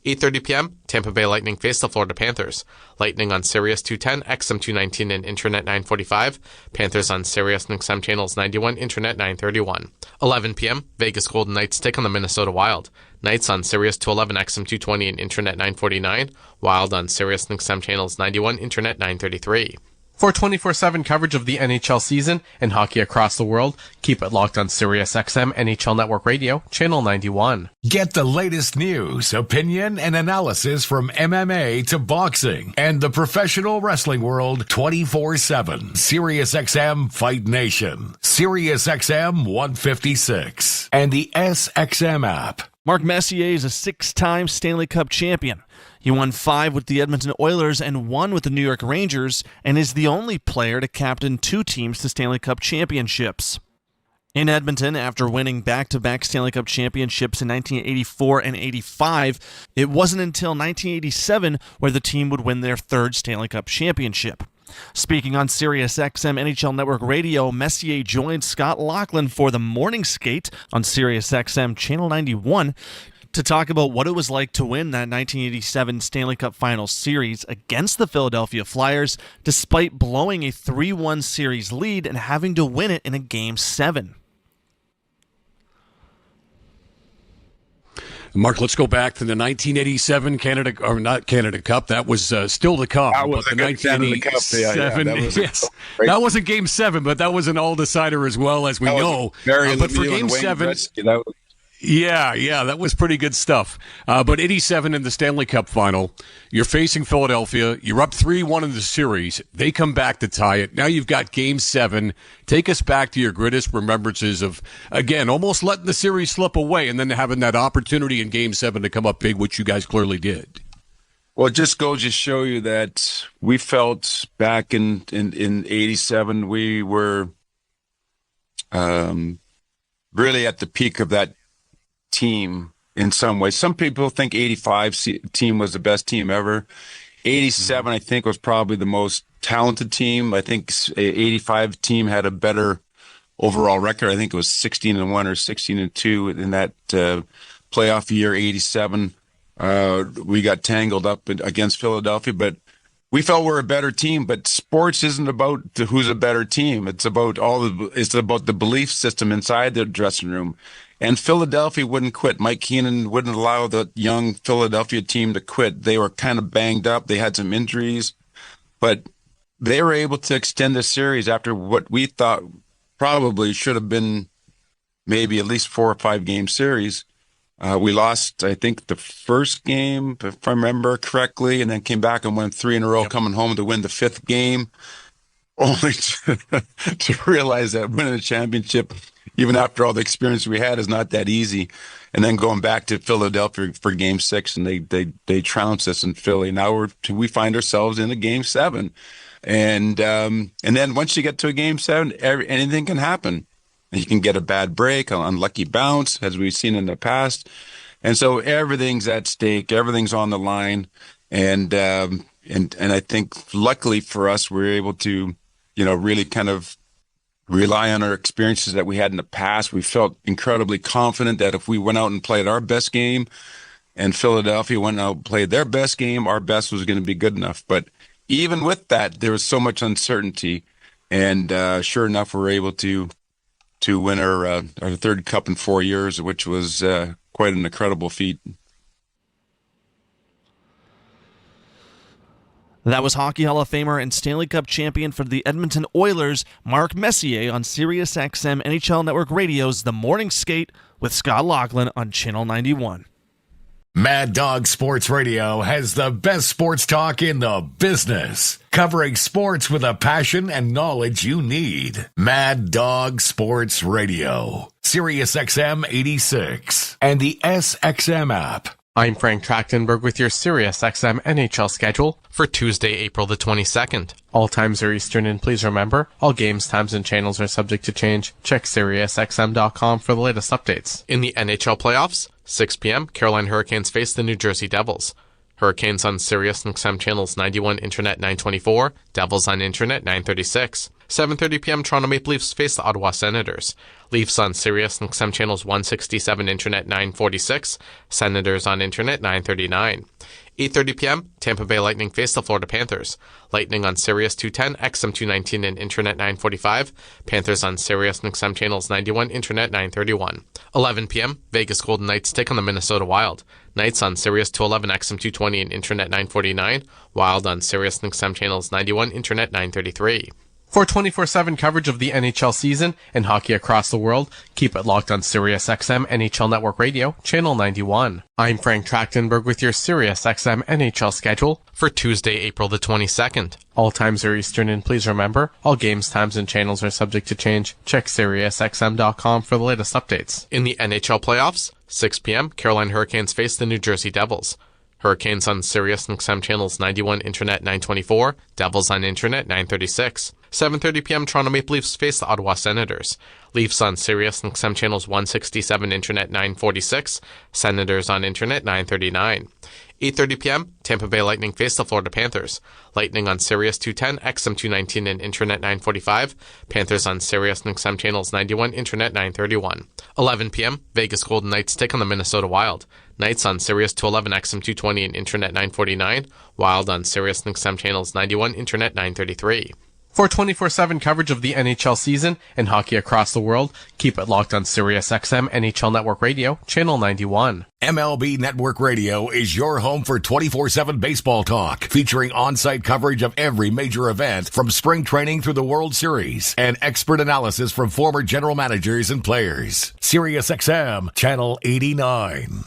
Speaker 1: 8:30 p.m., Tampa Bay Lightning face the Florida Panthers. Lightning on Sirius 210, XM 219, and Internet 945. Panthers on Sirius and XM channels 91, Internet 931. 11 p.m., Vegas Golden Knights take on the Minnesota Wild. Knights on Sirius 211, XM 220, and Internet 949. Wild on Sirius and XM channels 91, Internet 933.
Speaker 2: For 24/7 coverage of the NHL season and hockey across the world, keep it locked on SiriusXM NHL Network Radio, Channel 91.
Speaker 9: Get the latest news, opinion, and analysis from MMA to boxing and the professional wrestling world 24/7. SiriusXM Fight Nation, SiriusXM 156, and the SXM app.
Speaker 4: Mark Messier is a 6-time Stanley Cup champion. He won 5 with the Edmonton Oilers and 1 with the New York Rangers, and is the only player to captain 2 teams to Stanley Cup championships. In Edmonton, after winning back-to-back Stanley Cup championships in 1984 and 85, it wasn't until 1987 where the team would win their 3rd Stanley Cup championship. Speaking on SiriusXM NHL Network Radio, Messier joined Scott Laughlin for the morning skate on SiriusXM Channel 91 to talk about what it was like to win that 1987 Stanley Cup Finals series against the Philadelphia Flyers, despite blowing a 3-1 series lead and having to win it in a Game 7.
Speaker 5: Mark, let's go back to the 1987 Canada, or not Canada Cup. That was still to come.
Speaker 6: That was
Speaker 5: but
Speaker 6: a
Speaker 5: the
Speaker 6: good Canada Cup.
Speaker 5: That was a Game 7, but that was an all-decider as well, as we know. But for Game 7... Yeah, that was pretty good stuff. But 87 in the Stanley Cup final, you're facing Philadelphia. You're up 3-1 in the series. They come back to tie it. Now you've got Game 7. Take us back to your greatest remembrances of, again, almost letting the series slip away and then having that opportunity in Game 7 to come up big, which you guys clearly did.
Speaker 6: Well, it just goes to show you that we felt back in 87, we were really at the peak of that team in some ways. Some people think 85 team was the best team ever. 87, I think, was probably the most talented team. I think 85 team had a better overall record. I think it was 16-1 or 16-2 in that playoff year, 87. We got tangled up against Philadelphia, but we felt we're a better team. But sports isn't about who's a better team. It's about it's about the belief system inside the dressing room. And Philadelphia wouldn't quit. Mike Keenan wouldn't allow the young Philadelphia team to quit. They were kind of banged up. They had some injuries, but they were able to extend the series after what we thought probably should have been maybe at least 4 or 5 game series. We lost, I think, the first game, if I remember correctly, and then came back and won 3 in a row, coming home to win the 5th game, only to realize that winning a championship, even after all the experience we had, is not that easy. And then going back to Philadelphia for Game 6, and they trounced us in Philly. Now we find ourselves in a Game 7, and then once you get to a Game 7, anything can happen. You can get a bad break, an unlucky bounce, as we've seen in the past, and so everything's at stake, everything's on the line, and I think luckily for us, we're able to, really kind of rely on our experiences that we had in the past. We felt incredibly confident that if we went out and played our best game and Philadelphia went out and played their best game, our best was going to be good enough. But even with that, there was so much uncertainty. And sure enough, we were able to win our 3rd cup in 4 years, which was quite an incredible feat.
Speaker 4: That was Hockey Hall of Famer and Stanley Cup champion for the Edmonton Oilers, Mark Messier, on SiriusXM NHL Network Radio's The Morning Skate with Scott Laughlin on Channel 91.
Speaker 9: Mad Dog Sports Radio has the best sports talk in the business, covering sports with a passion and knowledge you need. Mad Dog Sports Radio, SiriusXM 86, and the SXM app.
Speaker 2: I'm Frank Trachtenberg with your SiriusXM NHL schedule
Speaker 1: for Tuesday, April the 22nd.
Speaker 2: All times are Eastern, and please remember, all games, times, and channels are subject to change. Check SiriusXM.com for the latest updates.
Speaker 1: In the NHL playoffs, 6 p.m., Carolina Hurricanes face the New Jersey Devils. Hurricanes on Sirius and XM channels 91 Internet 924, Devils on Internet 936. 7:30 p.m. Toronto Maple Leafs face the Ottawa Senators. Leafs on Sirius and XM channels 167 Internet 946, Senators on Internet 939. 8:30 p.m. Tampa Bay Lightning face the Florida Panthers. Lightning on Sirius 210, XM 219 and Internet 945. Panthers on Sirius and XM channels 91, Internet 931. 11 p.m. Vegas Golden Knights take on the Minnesota Wild. Knights on Sirius 211, XM 220 and Internet 949. Wild on Sirius and XM channels 91, Internet 933.
Speaker 2: For 24/7 coverage of the NHL season and hockey across the world, keep it locked on SiriusXM NHL Network Radio, Channel 91. I'm Frank Trachtenberg with your SiriusXM NHL schedule
Speaker 1: for Tuesday, April the 22nd.
Speaker 2: All times are Eastern, and please remember, all games, times, and channels are subject to change. Check SiriusXM.com for the latest updates.
Speaker 1: In the NHL playoffs, 6 p.m., Carolina Hurricanes face the New Jersey Devils. Hurricanes on Sirius and XM channels 91, Internet 924, Devils on Internet 936. 7:30 p.m. Toronto Maple Leafs face the Ottawa Senators. Leafs on Sirius and XM channels 167, Internet 946, Senators on Internet 939. 8:30 p.m. Tampa Bay Lightning face the Florida Panthers. Lightning on Sirius 210, XM 219 and Internet 945. Panthers on Sirius and XM channels 91, Internet 931. 11 p.m. Vegas Golden Knights take on the Minnesota Wild. Knights on Sirius 211, XM 220 and Internet 949. Wild on Sirius and XM channels 91, Internet 933.
Speaker 2: For 24/7 coverage of the NHL season and hockey across the world, keep it locked on SiriusXM NHL Network Radio, Channel 91.
Speaker 3: MLB Network Radio is your home for 24/7 baseball talk, featuring on-site coverage of every major event from spring training through the World Series and expert analysis from former general managers and players.
Speaker 9: SiriusXM Channel 89.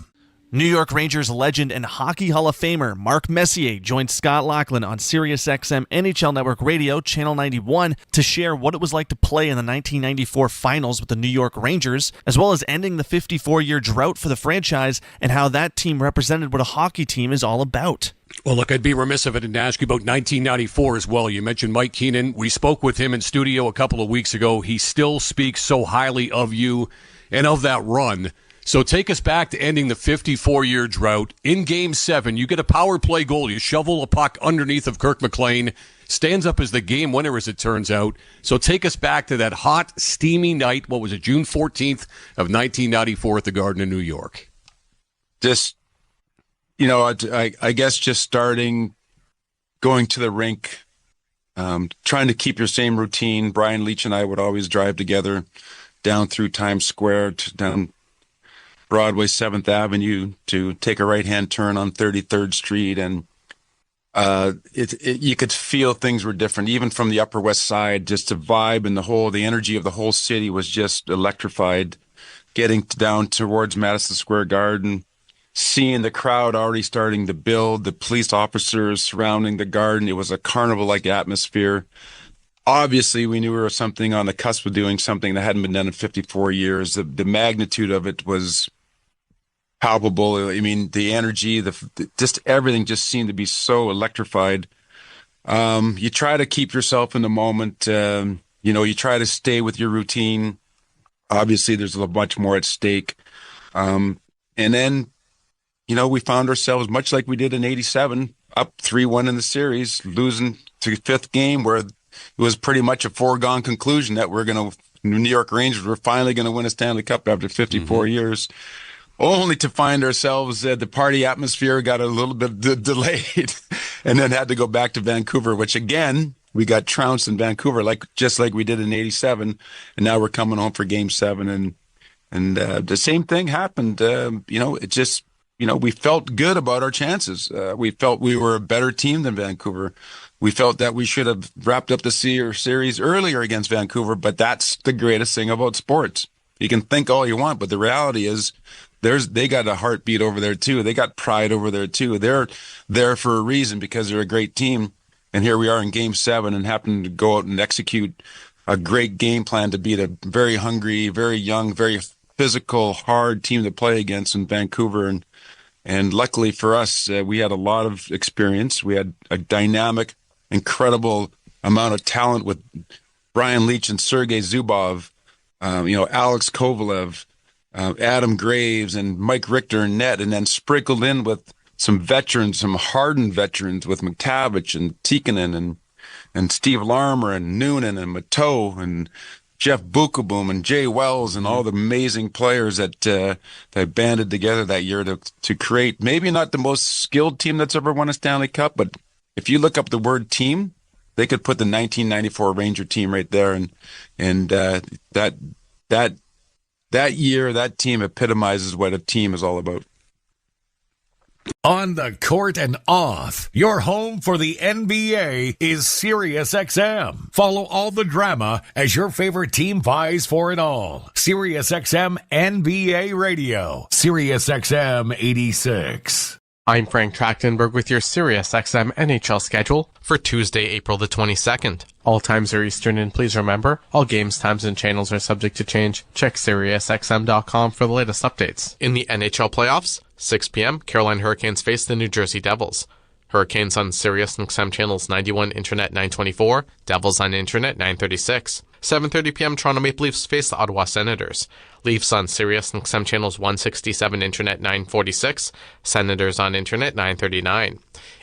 Speaker 4: New York Rangers legend and Hockey Hall of Famer Mark Messier joined Scott Laughlin on SiriusXM NHL Network Radio, Channel 91, to share what it was like to play in the 1994 finals with the New York Rangers, as well as ending the 54-year drought for the franchise and how that team represented what a hockey team is all about.
Speaker 5: Well, look, I'd be remiss if I didn't ask you about 1994 as well. You mentioned Mike Keenan. We spoke with him in studio a couple of weeks ago. He still speaks so highly of you and of that run. So take us back to ending the 54-year drought. In Game 7, you get a power play goal. You shovel a puck underneath of Kirk McLean. Stands up as the game winner, as it turns out. So take us back to that hot, steamy night. What was it, June 14th of 1994 at the Garden in New York?
Speaker 6: Just, I guess just starting, going to the rink, trying to keep your same routine. Brian Leach and I would always drive together down through Times Square, down Broadway 7th Avenue to take a right-hand turn on 33rd Street. And you could feel things were different, even from the Upper West Side. Just the vibe and the energy of the whole city was just electrified. Getting down towards Madison Square Garden, seeing the crowd already starting to build, the police officers surrounding the garden. It was a carnival-like atmosphere. Obviously, we knew we were something on the cusp of doing something that hadn't been done in 54 years. The magnitude of it was palpable. I mean, the energy, just everything just seemed to be so electrified. You try to keep yourself in the moment. You try to stay with your routine. Obviously, there's a much more at stake. And then, we found ourselves, much like we did in 87, up 3-1 in the series, losing to fifth game, where it was pretty much a foregone conclusion that New York Rangers were finally going to win a Stanley Cup after 54 years. Only to find ourselves, the party atmosphere got a little bit delayed and then had to go back to Vancouver, which again, we got trounced in Vancouver, just like we did in 87. And now we're coming home for Game 7. And the same thing happened. We felt good about our chances. We felt we were a better team than Vancouver. We felt that we should have wrapped up the series earlier against Vancouver, but that's the greatest thing about sports. You can think all you want, but the reality is they got a heartbeat over there too. They got pride over there too. They're there for a reason because they're a great team. And here we are in Game 7 and happen to go out and execute a great game plan to beat a very hungry, very young, very physical, hard team to play against in Vancouver. And luckily for us, we had a lot of experience. We had a dynamic, incredible amount of talent with Brian Leach and Sergei Zubov, Alex Kovalev, Adam Graves, and Mike Richter and net, and then sprinkled in with some veterans, some hardened veterans with McTavish and Tikkanen and Steve Larmer and Noonan and Mateau and Jeff Bukaboom and Jay Wells and all the amazing players that that banded together that year to create maybe not the most skilled team that's ever won a Stanley Cup, but if you look up the word team, they could put the 1994 Ranger team right there, and that year, that team epitomizes what a team is all about.
Speaker 9: On the court and off, your home for the NBA is SiriusXM. Follow all the drama as your favorite team vies for it all. SiriusXM NBA Radio, SiriusXM 86.
Speaker 2: I'm Frank Trachtenberg with your SiriusXM NHL schedule
Speaker 1: for Tuesday, April the 22nd.
Speaker 2: All times are Eastern, and please remember, all games, times, and channels are subject to change. Check SiriusXM.com for the latest updates.
Speaker 1: In the NHL playoffs, 6 p.m., Carolina Hurricanes face the New Jersey Devils. Hurricanes on SiriusXM channels 91, Internet 924, Devils on Internet 936. 7:30 p.m., Toronto Maple Leafs face the Ottawa Senators. Leafs on SiriusXM channels 167, Internet 946, Senators on Internet 939.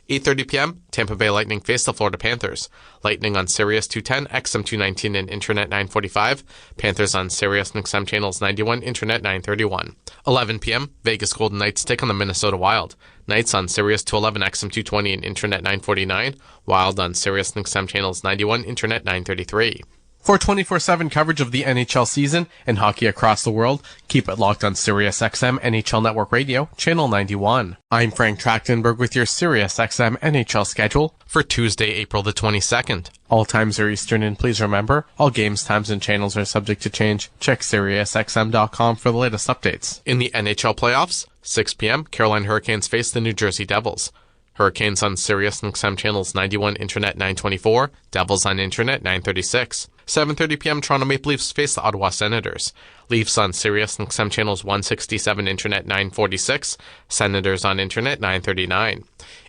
Speaker 1: 8:30 p.m., Tampa Bay Lightning face the Florida Panthers. Lightning on Sirius 210, XM 219, and Internet 945. Panthers on SiriusXM channels 91, Internet 931. 11 p.m., Vegas Golden Knights take on the Minnesota Wild. Knights on Sirius 211, XM 220, and Internet 949. Wild on SiriusXM channels 91, Internet 933.
Speaker 2: For 24/7 coverage of the NHL season and hockey across the world, keep it locked on SiriusXM NHL Network Radio, Channel 91. I'm Frank Trachtenberg with your SiriusXM NHL schedule
Speaker 1: for Tuesday, April the 22nd.
Speaker 2: All times are Eastern, and please remember, all games, times, and channels are subject to change. Check SiriusXM.com for the latest updates.
Speaker 1: In the NHL playoffs, 6 p.m., Carolina Hurricanes face the New Jersey Devils. Hurricanes on SiriusXM channels 91, Internet 924, Devils on Internet 936. 7:30 p.m., Toronto Maple Leafs face the Ottawa Senators. Leafs on SiriusXM channels 167, Internet 946, Senators on Internet 939.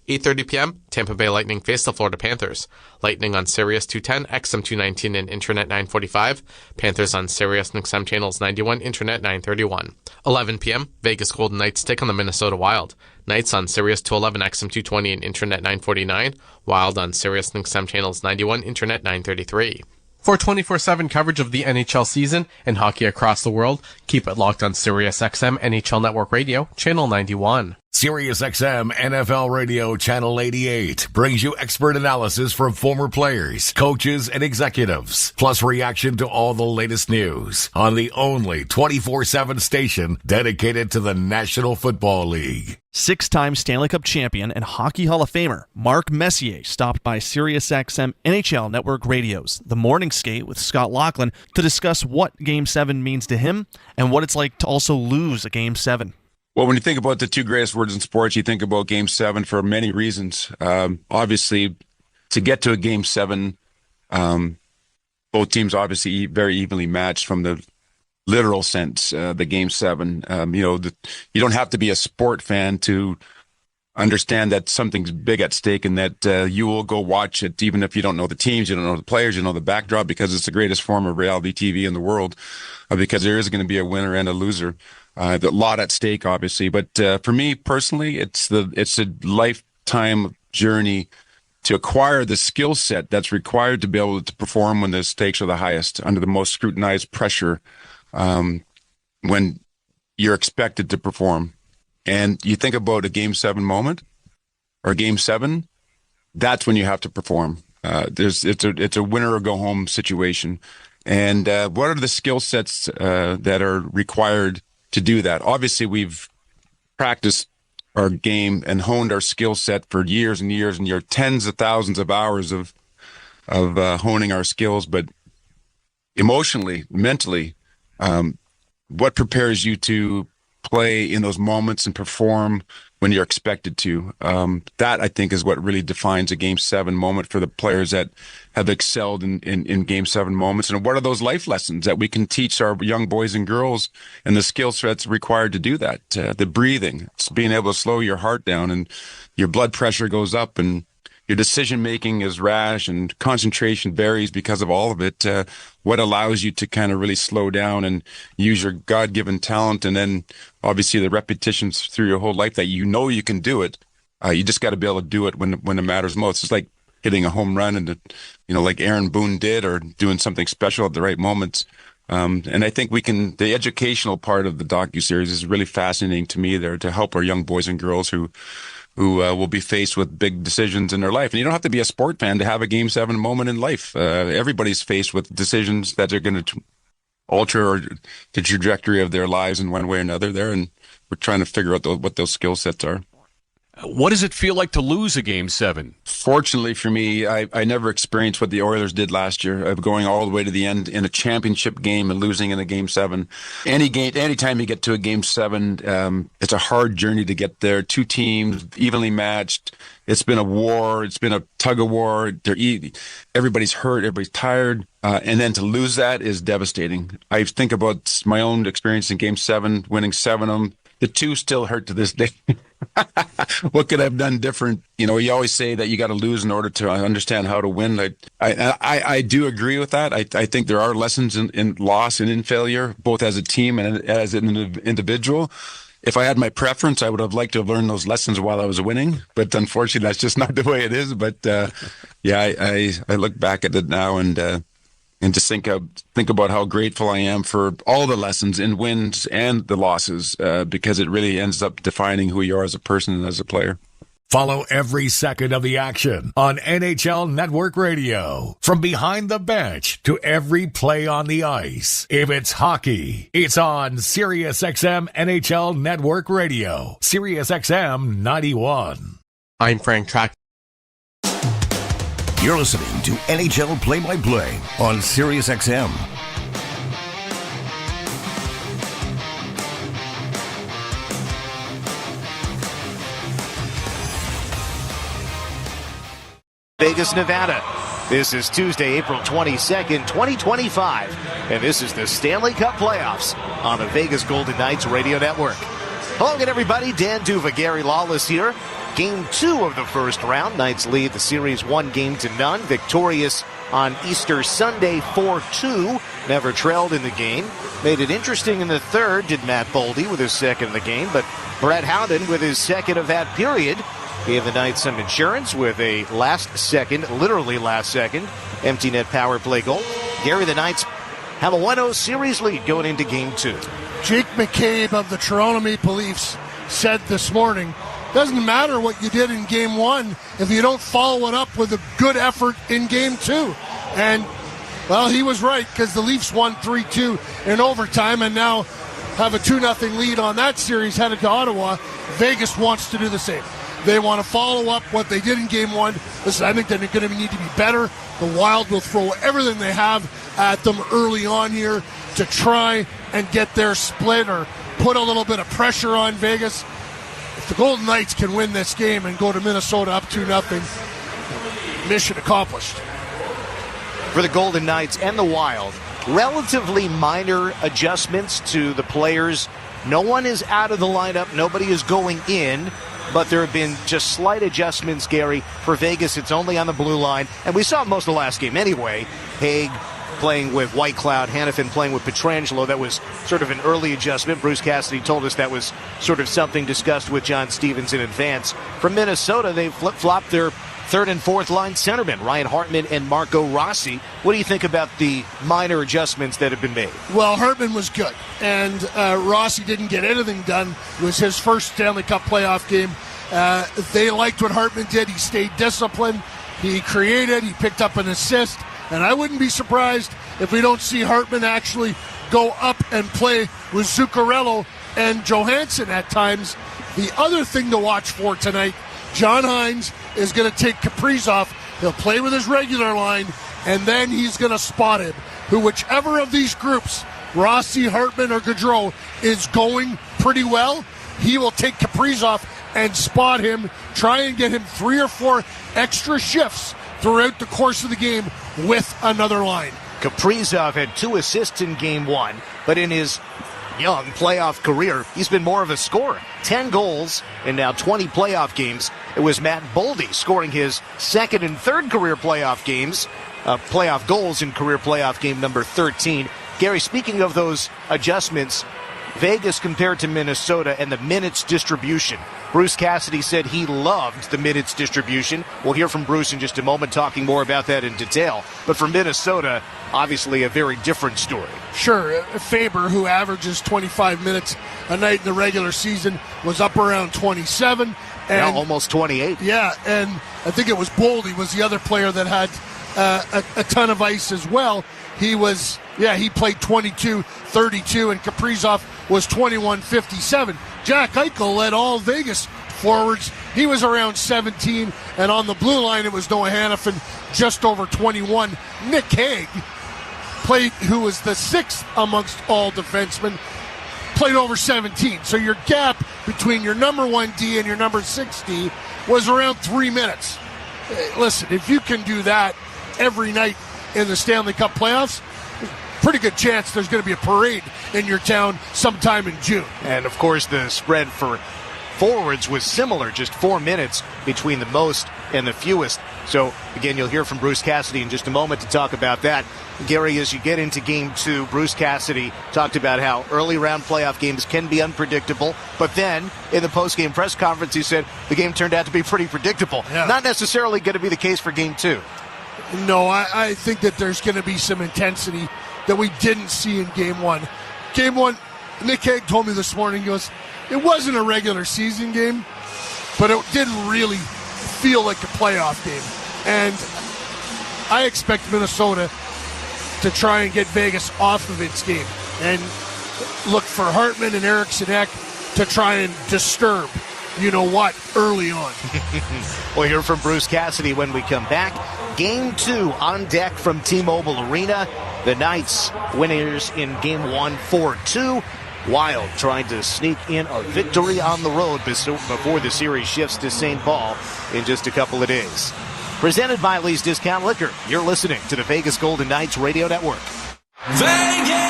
Speaker 1: 8:30 p.m., Tampa Bay Lightning face the Florida Panthers. Lightning on Sirius 210, XM 219, and Internet 945. Panthers on SiriusXM channels 91, Internet 931. 11 p.m., Vegas Golden Knights take on the Minnesota Wild. Knights on Sirius 211, XM 220, and Internet 949. Wild on SiriusXM channels 91, Internet 933.
Speaker 2: For 24/7 coverage of the NHL season and hockey across the world, keep it locked on SiriusXM NHL Network Radio, Channel 91.
Speaker 9: SiriusXM NFL Radio Channel 88 brings you expert analysis from former players, coaches, and executives, plus reaction to all the latest news on the only 24/7 station dedicated to the National Football League.
Speaker 4: Six-time Stanley Cup champion and Hockey Hall of Famer Mark Messier stopped by SiriusXM NHL Network Radio's The Morning Skate with Scott Laughlin to discuss what Game 7 means to him and what it's like to also lose a Game 7.
Speaker 6: Well, when you think about the two greatest words in sports, you think about Game 7 for many reasons. Obviously, to get to a Game 7, both teams obviously very evenly matched from the literal sense, the Game 7. You don't have to be a sport fan to understand that something's big at stake and that you will go watch it, even if you don't know the teams, you don't know the players, you know the backdrop, because it's the greatest form of reality TV in the world, because there is going to be a winner and a loser. A lot at stake, obviously. But for me personally, it's a lifetime journey to acquire the skill set that's required to be able to perform when the stakes are the highest, under the most scrutinized pressure, when you're expected to perform. And you think about a Game 7 moment or Game 7, that's when you have to perform. It's a winner or go home situation. And what are the skill sets that are required to do that? Obviously, we've practiced our game and honed our skill set for years and years and years, tens of thousands of hours of honing our skills. But emotionally, mentally, what prepares you to play in those moments and perform when you're expected to? That, I think, is what really defines a Game 7 moment for the players that have excelled in Game 7 moments. And what are those life lessons that we can teach our young boys and girls, and the skill sets required to do that? The breathing, it's being able to slow your heart down, and your blood pressure goes up, and your decision-making is rash, and concentration varies because of all of it. What allows you to kind of really slow down and use your God-given talent, and then obviously the repetitions through your whole life that you know you can do it, You just got to be able to do it when it matters most. It's like hitting a home run and, like Aaron Boone did, or doing something special at the right moments. And I think the educational part of the docuseries is really fascinating to me there, to help our young boys and girls who will be faced with big decisions in their life. And you don't have to be a sport fan to have a Game 7 moment in life. Everybody's faced with decisions that are going to alter the trajectory of their lives in one way or another there. And we're trying to figure out what those skill sets are.
Speaker 5: What does it feel like to lose a Game 7?
Speaker 6: Fortunately for me, I never experienced what the Oilers did last year, of going all the way to the end in a championship game and losing in a Game 7. Anytime you get to a Game 7, it's a hard journey to get there. Two teams, evenly matched. It's been a war. It's been a tug of war. Everybody's hurt. Everybody's tired. And then to lose that is devastating. I think about my own experience in Game 7, winning 7 of them. The 2 still hurt to this day. What could I have done different? You always say that you got to lose in order to understand how to win. I do agree with that. I think there are lessons in loss and in failure, both as a team and as an individual. If I had my preference, I would have liked to have learned those lessons while I was winning. But unfortunately, that's just not the way it is. But I look back at it now and just think about how grateful I am for all the lessons in wins and the losses, because it really ends up defining who you are as a person and as a player.
Speaker 9: Follow every second of the action on NHL Network Radio. From behind the bench to every play on the ice. If it's hockey, it's on SiriusXM NHL Network Radio. SiriusXM 91.
Speaker 2: I'm Frank Track.
Speaker 3: You're listening to NHL Play-by-Play on SiriusXM.
Speaker 10: Vegas, Nevada. This is Tuesday, April 22nd, 2025, and this is the Stanley Cup Playoffs on the Vegas Golden Knights Radio Network. Hello again, everybody. Dan Duva, Gary Lawless here. Game 2 of the first round. Knights lead the series 1-0, victorious on Easter Sunday 4-2. Never trailed in the game. Made it interesting in the third, did Matt Boldy with his second of the game, but Brett Howden with his second of that period gave the Knights some insurance with a literally last second, empty net power play goal. Gary, the Knights have a 1-0 series lead going into Game 2.
Speaker 11: Jake McCabe of the Toronto Maple Leafs said this morning, doesn't matter what you did in Game 1 if you don't follow it up with a good effort in Game 2. And, well, he was right, because the Leafs won 3-2 in overtime and now have a 2-0 lead on that series headed to Ottawa. Vegas wants to do the same. They want to follow up what they did in Game 1. Listen, I think they're going to need to be better. The Wild will throw everything they have at them early on here to try and get their split or put a little bit of pressure on Vegas. If the Golden Knights can win this game and go to Minnesota up 2-0, mission accomplished.
Speaker 10: For the Golden Knights and the Wild, relatively minor adjustments to the players. No one is out of the lineup. Nobody is going in. But there have been just slight adjustments, Gary. For Vegas, it's only on the blue line. And we saw most of the last game anyway. Haig playing with Whitecloud, Hanifin playing with Pietrangelo. That was sort of an early adjustment. Bruce Cassidy told us that was sort of something discussed with John Stevens in advance. From Minnesota, they flip-flopped their third and fourth line centermen, Ryan Hartman and Marco Rossi. What do you think about the minor adjustments that have been made?
Speaker 11: Well, Hartman was good, and Rossi didn't get anything done. It was his first Stanley Cup playoff game. They liked what Hartman did. He stayed disciplined. He created. He picked up an assist. And I wouldn't be surprised if we don't see Hartman actually go up and play with Zuccarello and Johansson at times. The other thing to watch for tonight, John Hines is going to take Kaprizov. He'll play with his regular line, and then he's going to spot him. Whichever of these groups, Rossi, Hartman, or Gaudreau, is going pretty well, he will take Kaprizov and spot him, try and get him 3 or 4 extra shifts throughout the course of the game with another line.
Speaker 10: Kaprizov had 2 assists in Game 1, but in his young playoff career, he's been more of a scorer. 10 goals in now 20 playoff games. It was Matt Boldy scoring his second and third career playoff goals in career playoff game number 13. Gary, speaking of those adjustments, Vegas compared to Minnesota and the minutes distribution. Bruce Cassidy said he loved the minutes distribution. We'll hear from Bruce in just a moment, talking more about that in detail. But for Minnesota, obviously a very different story.
Speaker 11: Sure, Faber, who averages 25 minutes a night in the regular season, was up around 27.
Speaker 10: And almost 28.
Speaker 11: Yeah, and I think it was Boldy was the other player that had a ton of ice as well. He played 22-32, and Kaprizov was 21-57. Jack Eichel led all Vegas forwards. He was around 17, and on the blue line it was Noah Hannafin, just over 21. Nick Hague who was the sixth amongst all defensemen, played over 17. So your gap between your number 1 D and your number 6 D was around 3 minutes. Listen, if you can do that every night in the Stanley Cup playoffs, pretty good chance there's going to be a parade in your town sometime in June.
Speaker 10: And, of course, the spread for forwards was similar, just 4 minutes between the most and the fewest. So, again, you'll hear from Bruce Cassidy in just a moment to talk about that. Gary, as you get into Game 2, Bruce Cassidy talked about how early round playoff games can be unpredictable, but then in the post-game press conference he said the game turned out to be pretty predictable.
Speaker 11: Yeah.
Speaker 10: Not necessarily going to be the case for Game 2.
Speaker 11: No, I think that there's going to be some intensity that we didn't see in Game 1. Game 1, Nick Hague told me this morning, he goes, it wasn't a regular season game, but it didn't really feel like a playoff game. And I expect Minnesota to try and get Vegas off of its game and look for Hartman and Eriksson Ek to try and disturb you-know-what early on.
Speaker 10: We'll hear from Bruce Cassidy when we come back. Game 2 on deck from T-Mobile Arena. The Knights winners in Game 1 4-2. Wild trying to sneak in a victory on the road before the series shifts to St. Paul in just a couple of days. Presented by Lee's Discount Liquor. You're listening to the Vegas Golden Knights Radio Network.
Speaker 12: Vegas!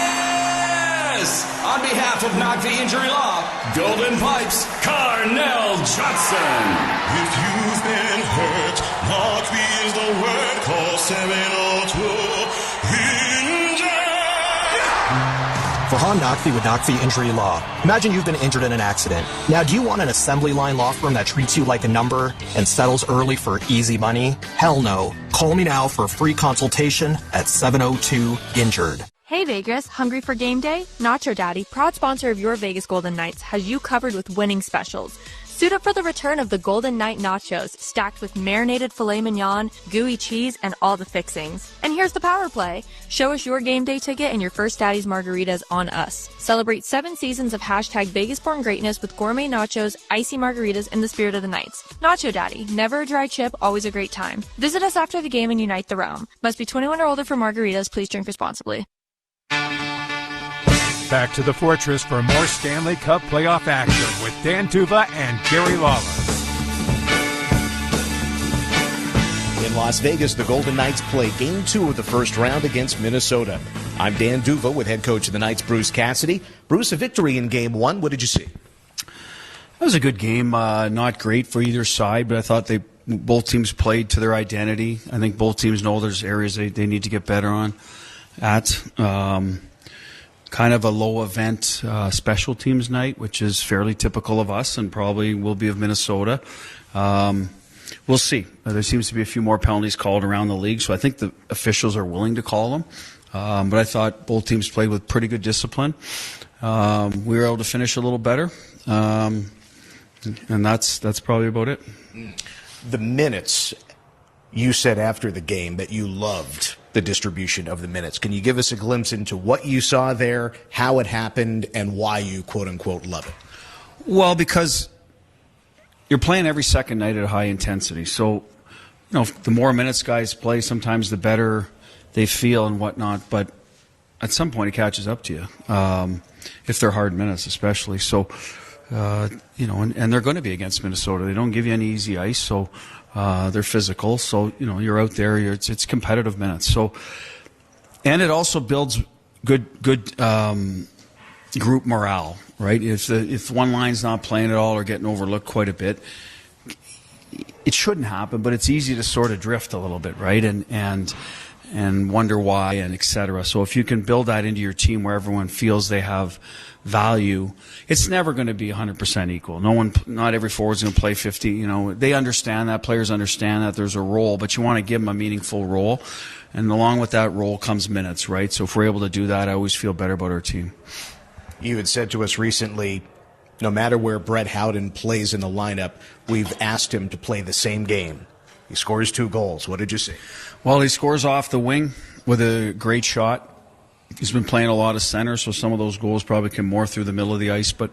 Speaker 12: On behalf of Knock the Injury Law, Golden Pipes, Carnell Johnson.
Speaker 13: If you've been hurt, Knock the is the word. Call 702-INJURED.
Speaker 14: For Han Nakvi with Nakvi Injury Law. Imagine you've been injured in an accident. Now, do you want an assembly line law firm that treats you like a number and settles early for easy money? Hell no. Call me now for a free consultation at 702-INJURED.
Speaker 15: Hey Vegas, hungry for game day? Nacho Daddy, proud sponsor of your Vegas Golden Knights, has you covered with winning specials. Suit up for the return of the Golden Knight Nachos, stacked with marinated filet mignon, gooey cheese, and all the fixings. And here's the power play. Show us your game day ticket and your first Daddy's margaritas on us. Celebrate 7 seasons of hashtag Vegas-born greatness with gourmet nachos, icy margaritas, in the spirit of the Knights. Nacho Daddy, never a dry chip, always a great time. Visit us after the game and unite the realm. Must be 21 or older for margaritas. Please drink responsibly.
Speaker 16: Back to the Fortress for more Stanley Cup playoff action with Dan Tuva and Jerry Lawler.
Speaker 10: In Las Vegas, the Golden Knights play Game 2 of the first round against Minnesota. I'm Dan Duva with head coach of the Knights, Bruce Cassidy. Bruce, a victory in Game 1. What did you see?
Speaker 17: That was a good game. Not great for either side, but I thought both teams played to their identity. I think both teams know there's areas they need to get better on at. Kind of a low event special teams night, which is fairly typical of us and probably will be of Minnesota. We'll see. There seems to be a few more penalties called around the league, so I think the officials are willing to call them. But I thought both teams played with pretty good discipline. We were able to finish a little better, and that's probably about it.
Speaker 10: The minutes, you said after the game that you loved the distribution of the minutes. Can you give us a glimpse into what you saw there, how it happened, and why you, quote-unquote, love it?
Speaker 17: Well, because you're playing every second night at a high intensity. So, the more minutes guys play, sometimes the better they feel and whatnot. But at some point, it catches up to you, if they're hard minutes especially. So, and they're going to be against Minnesota. They don't give you any easy ice, so they're physical. So, you're out there. It's competitive minutes. So, and it also builds good group morale, right? If one line's not playing at all or getting overlooked quite a bit, it shouldn't happen, but it's easy to sort of drift a little bit, right? And and wonder why and etc. So if you can build that into your team where everyone feels they have value, it's never going to be 100% equal. Not every forward's going to play 50. You know, they understand that. Players understand that there's a role, but you want to give them a meaningful role. And along with that role comes minutes, right? So if we're able to do that, I always feel better about our team.
Speaker 18: You had said to us recently, no matter where Brett Howden plays in the lineup, we've asked him to play the same game. He scores 2 goals. What did you see?
Speaker 17: Well, he scores off the wing with a great shot. He's been playing a lot of center, so some of those goals probably come more through the middle of the ice. But,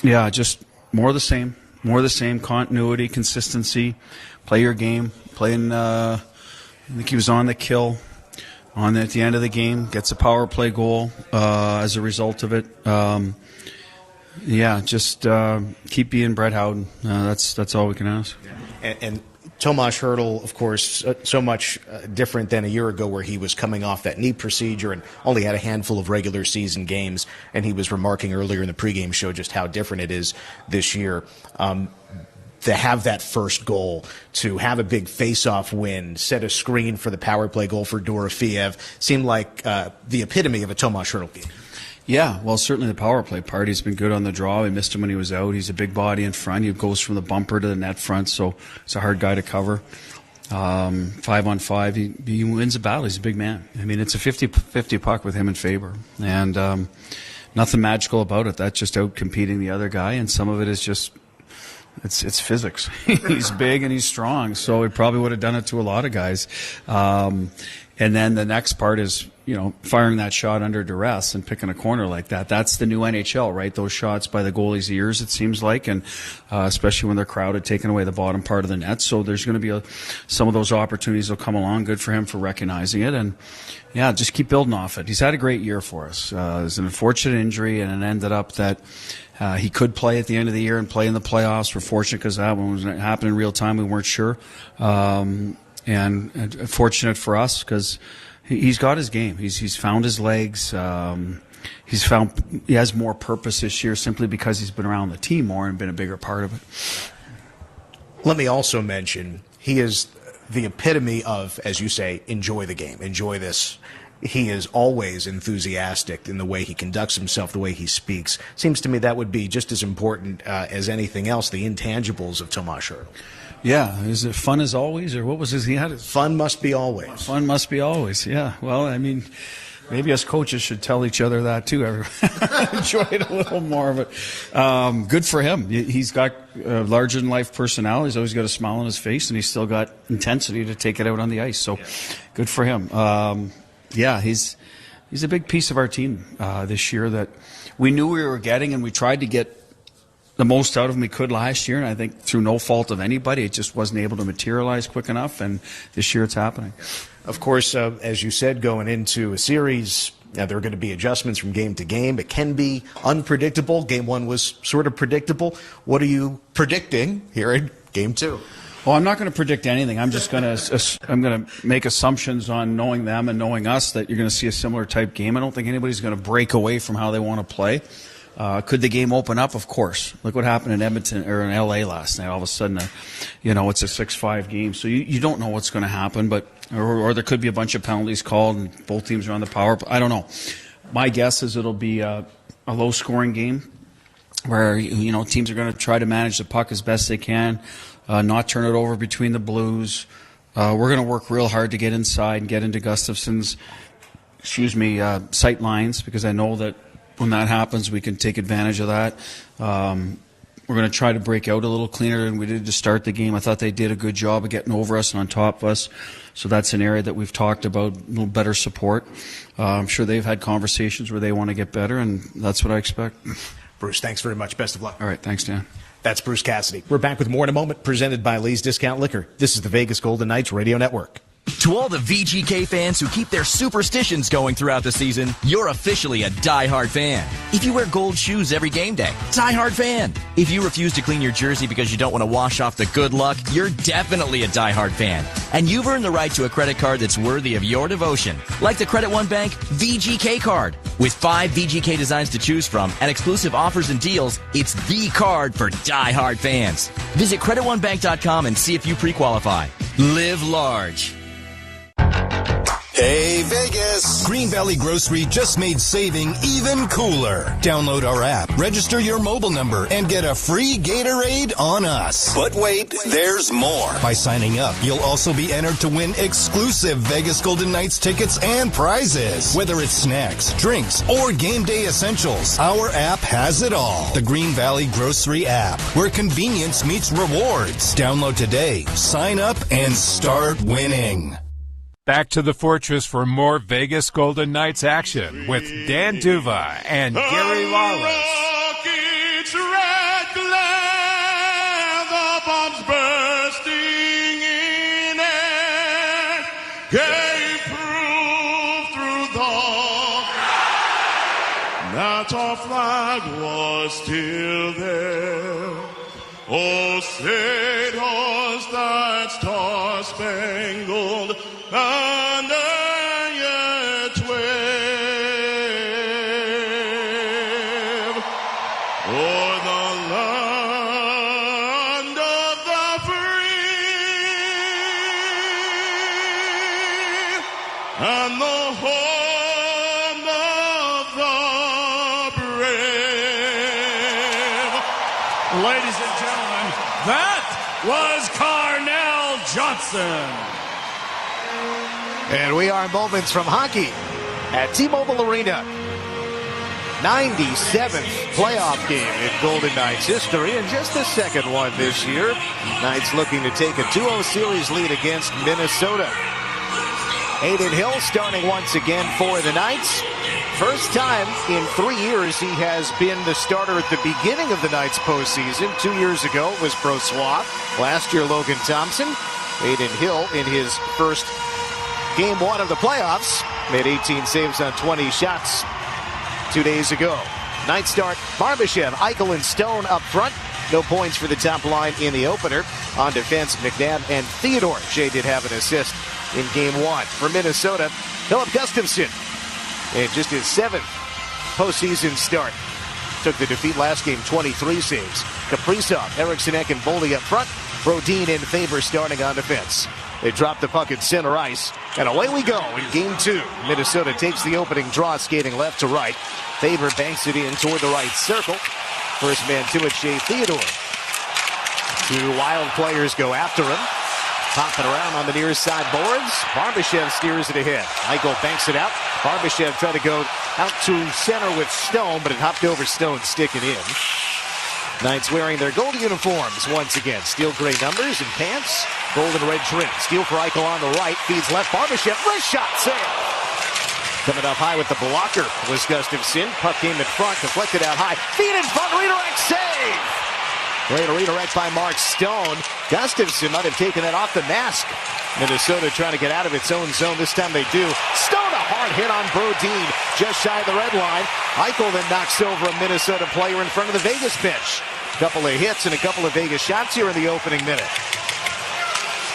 Speaker 17: yeah, just more of the same. More of the same, continuity, consistency. Play your game. I think he was on the kill at the end of the game. Gets a power play goal as a result of it. Just keep being Brett Howden. That's all we can ask.
Speaker 18: And Tomas Hertl, of course, so much different than a year ago where he was coming off that knee procedure and only had a handful of regular season games. And he was remarking earlier in the pregame show just how different it is this year. To have that first goal, to have a big face-off win, set a screen for the power play goal for Dorofeev, seemed like the epitome of a Tomas Hertl game.
Speaker 17: Yeah, well, certainly the power play part. He's been good on the draw. We missed him when he was out. He's a big body in front. He goes from the bumper to the net front, so it's a hard guy to cover. 5-on-5, he wins a battle. He's a big man. I mean, it's a 50-50 puck with him in favor. And nothing magical about it. That's just out competing the other guy, and some of it is just it's physics. He's big and he's strong, so he probably would have done it to a lot of guys. And then the next part is, firing that shot under duress and picking a corner like that. That's the new NHL, right? Those shots by the goalie's ears, it seems like, and especially when they're crowded, taking away the bottom part of the net. So there's going to be some of those opportunities will come along. Good for him for recognizing it. And, yeah, just keep building off it. He's had a great year for us. It was an unfortunate injury, and it ended up that he could play at the end of the year and play in the playoffs. We're fortunate because that one was happening in real time. We weren't sure. And fortunate for us because he's got his game. He's found his legs. He has more purpose this year simply because he's been around the team more and been a bigger part of it.
Speaker 18: Let me also mention he is the epitome of, as you say, enjoy the game, enjoy this. He is always enthusiastic in the way he conducts himself, the way he speaks. Seems to me that would be just as important as anything else, the intangibles of Tomas Hertl.
Speaker 17: Yeah, is it fun as always, or what was his? He had it.
Speaker 18: Fun must be always.
Speaker 17: Fun must be always. Yeah. Well, I mean, maybe us coaches should tell each other that too. Enjoy it a little more, but good for him. He's got a larger than life personality. He's always got a smile on his face, and he's still got intensity to take it out on the ice. So, good for him. He's a big piece of our team this year that we knew we were getting, and we tried to get the most out of him we could last year, and I think through no fault of anybody, it just wasn't able to materialize quick enough, and this year it's happening.
Speaker 18: Of course, as you said, going into a series, there are going to be adjustments from game to game. It can be unpredictable. Game 1 was sort of predictable. What are you predicting here in Game 2?
Speaker 17: Well, I'm not going to predict anything. I'm just going to make assumptions on knowing them and knowing us that you're going to see a similar type game. I don't think anybody's going to break away from how they want to play. Could the game open up? Of course. Look what happened in Edmonton or in LA last night. All of a sudden, it's a 6-5 game. So you don't know what's going to happen, but or there could be a bunch of penalties called and both teams are on the power play. I don't know. My guess is it'll be a low-scoring game where teams are going to try to manage the puck as best they can, not turn it over between the Blues. We're going to work real hard to get inside and get into Gustafson's, sight lines, because I know that when that happens, we can take advantage of that. We're going to try to break out a little cleaner than we did to start the game. I thought they did a good job of getting over us and on top of us. So that's an area that we've talked about, a little better support. I'm sure they've had conversations where they want to get better, and that's what I expect.
Speaker 18: Bruce, thanks very much. Best of luck.
Speaker 17: All right, thanks, Dan.
Speaker 18: That's Bruce Cassidy. We're back with more in a moment, presented by Lee's Discount Liquor. This is the Vegas Golden Knights Radio Network.
Speaker 19: To all the VGK fans who keep their superstitions going throughout the season, you're officially a diehard fan. If you wear gold shoes every game day, diehard fan. If you refuse to clean your jersey because you don't want to wash off the good luck, you're definitely a diehard fan. And you've earned the right to a credit card that's worthy of your devotion, like the Credit One Bank VGK card. With 5 VGK designs to choose from and exclusive offers and deals, it's the card for diehard fans. Visit CreditOneBank.com and see if you pre-qualify. Live large.
Speaker 20: Hey, Vegas! Green Valley Grocery just made saving even cooler. Download our app, register your mobile number, and get a free Gatorade on us. But wait, there's more. By signing up, you'll also be entered to win exclusive Vegas Golden Knights tickets and prizes. Whether it's snacks, drinks, or game day essentials, our app has it all. The Green Valley Grocery app, where convenience meets rewards. Download today, sign up, and start winning.
Speaker 16: Back to the Fortress for more Vegas Golden Knights action with Dan Duva and Gary Lawless.
Speaker 13: It's red glare, the bombs bursting in and gave proof through that our flag was still there. Oh, St. Horse, that star-spangled banner yet wave o'er the land of the free and the home of the brave.
Speaker 12: Ladies and gentlemen, that was Carnell Johnson.
Speaker 10: And we are moments from hockey at T-Mobile Arena. 97th playoff game in Golden Knights history, and just the second one this year. Knights looking to take a 2-0 series lead against Minnesota. Adin Hill starting once again for the Knights. First time in 3 years he has been the starter at the beginning of the Knights postseason. 2 years ago it was Brossoit. Last year Logan Thompson. Adin Hill in his first Game 1 of the playoffs made 18 saves on 20 shots 2 days ago. Knights start Barbashev, Eichel, and Stone up front. No points for the top line in the opener. On defense, McNabb and Theodore. Shea did have an assist in Game 1. For Minnesota, Philip Gustafsson in just his 7th postseason start. Took the defeat last game, 23 saves. Kaprizov, Eriksson Ek, and Boldy up front. Brodin and Faber starting on defense. They drop the puck at center ice, and away we go in Game 2. Minnesota takes the opening draw, skating left to right. Faber banks it in toward the right circle. First man to it, Shea Theodore. Two wild players go after him. Hopping around on the near side boards. Barbashev steers it ahead. Eichel banks it out. Barbashev tried to go out to center with Stone, but it hopped over Stone, sticking in. Knights wearing their gold uniforms once again. Steel gray numbers and pants. Gold and red trim. Steal for Eichel on the right. Feeds left. Barbashev. Wrist shot. Save. Coming up high with the blocker was Gustafsson. Puck came in front. Deflected out high. Feed in front. Redirect. Save. Great redirect by Mark Stone. Gustafsson might have taken that off the mask. Minnesota trying to get out of its own zone. This time they do. Stone, a hard hit on Brodin. Just shy of the red line. Eichel then knocks over a Minnesota player in front of the Vegas bench. Couple of hits and a couple of Vegas shots here in the opening minute.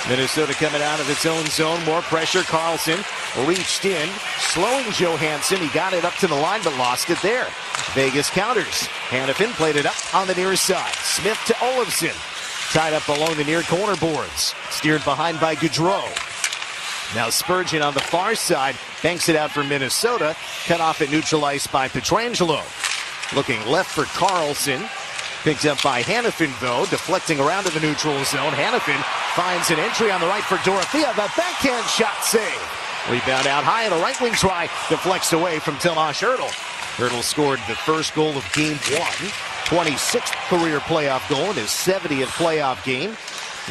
Speaker 10: Minnesota coming out of its own zone. More pressure. Carlson reached in, slowing Johansson. He got it up to the line, but lost it there. Vegas counters. Hanifin played it up on the near side. Smith to Olofsson. Tied up along the near corner boards. Steered behind by Gaudreau. Now Spurgeon on the far side. Banks it out for Minnesota. Cut off at neutral ice by Pietrangelo. Looking left for Carlson. Picked up by Hanifin, though. Deflecting around to the neutral zone. Hanifin finds an entry on the right for Dorothea. The backhand shot save. Rebound out high and a right wing try. Deflects away from Tomas Hertl. Hertl scored the first goal of Game 1. 26th career playoff goal in his 70th playoff game.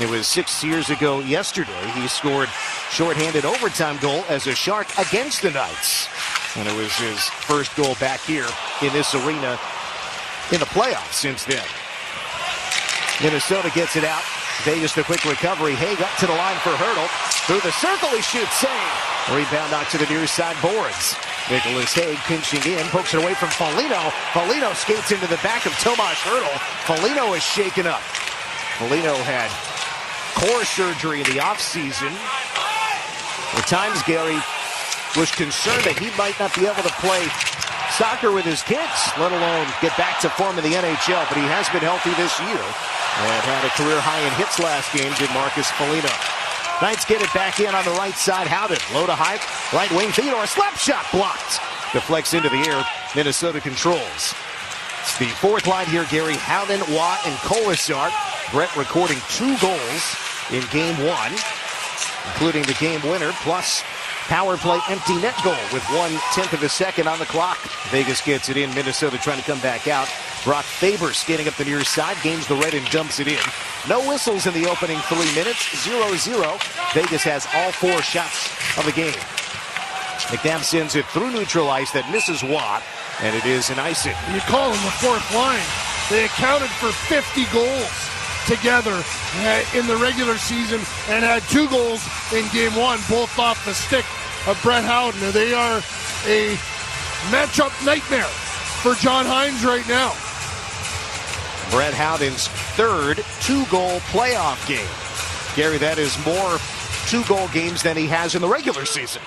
Speaker 10: It was 6 years ago yesterday. He scored shorthanded overtime goal as a Shark against the Knights. And it was his first goal back here in this arena in the playoffs since then. Minnesota gets it out. Vegas the quick recovery. Haig up to the line for Hertl. Through the circle he shoots. Save. Rebound knocked to the near side boards. Nicholas Haig pinching in. Pokes it away from Foligno. Foligno skates into the back of Tomas Hertl. Foligno is shaken up. Foligno had core surgery in the offseason. At times, Gary was concerned that he might not be able to play soccer with his kids, let alone get back to form in the NHL, but he has been healthy this year and had a career high in hits last game, did Marcus Foligno. Knights get it back in on the right side. Howden, low to high, right wing. Theodore, slap shot blocked. Deflects into the air. Minnesota controls. It's the fourth line here, Gary. Howden, Watt, and Kolasar. Brett recording 2 goals in game 1, including the game winner, plus power play empty net goal with 1/10 of a second on the clock. Vegas gets it in. Minnesota trying to come back out. Brock Faber skating up the near side, gains the red and dumps it in. No whistles in the opening 3 minutes. 0-0. Vegas has all 4 shots of the game. McNabb sends it through neutral ice that misses Watt, and it is an icing.
Speaker 11: You call them the fourth line. They accounted for 50 goals together in the regular season and had 2 goals in game 1, both off the stick of Brett Howden. They are a matchup nightmare for John Hines right now.
Speaker 10: Brett Howden's 3rd 2-goal playoff game. Gary, that is more 2-goal games than he has in the regular season.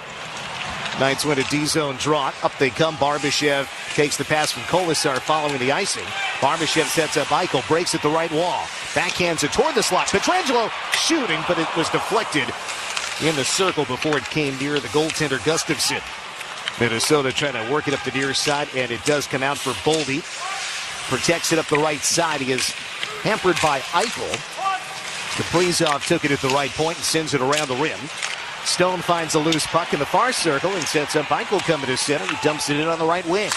Speaker 10: Knights win a D-zone draw. Up they come. Barbashev takes the pass from Kolasar following the icing. Barbashev sets up Eichel, breaks at the right wall. Backhands it toward the slot. Pietrangelo shooting, but it was deflected in the circle before it came near the goaltender Gustafsson. Minnesota trying to work it up the near side, and it does come out for Boldy. Protects it up the right side. He is hampered by Eichel. Kaprizov took it at the right point and sends it around the rim. Stone finds a loose puck in the far circle and sets up Eichel coming to center. He dumps it in on the right wing.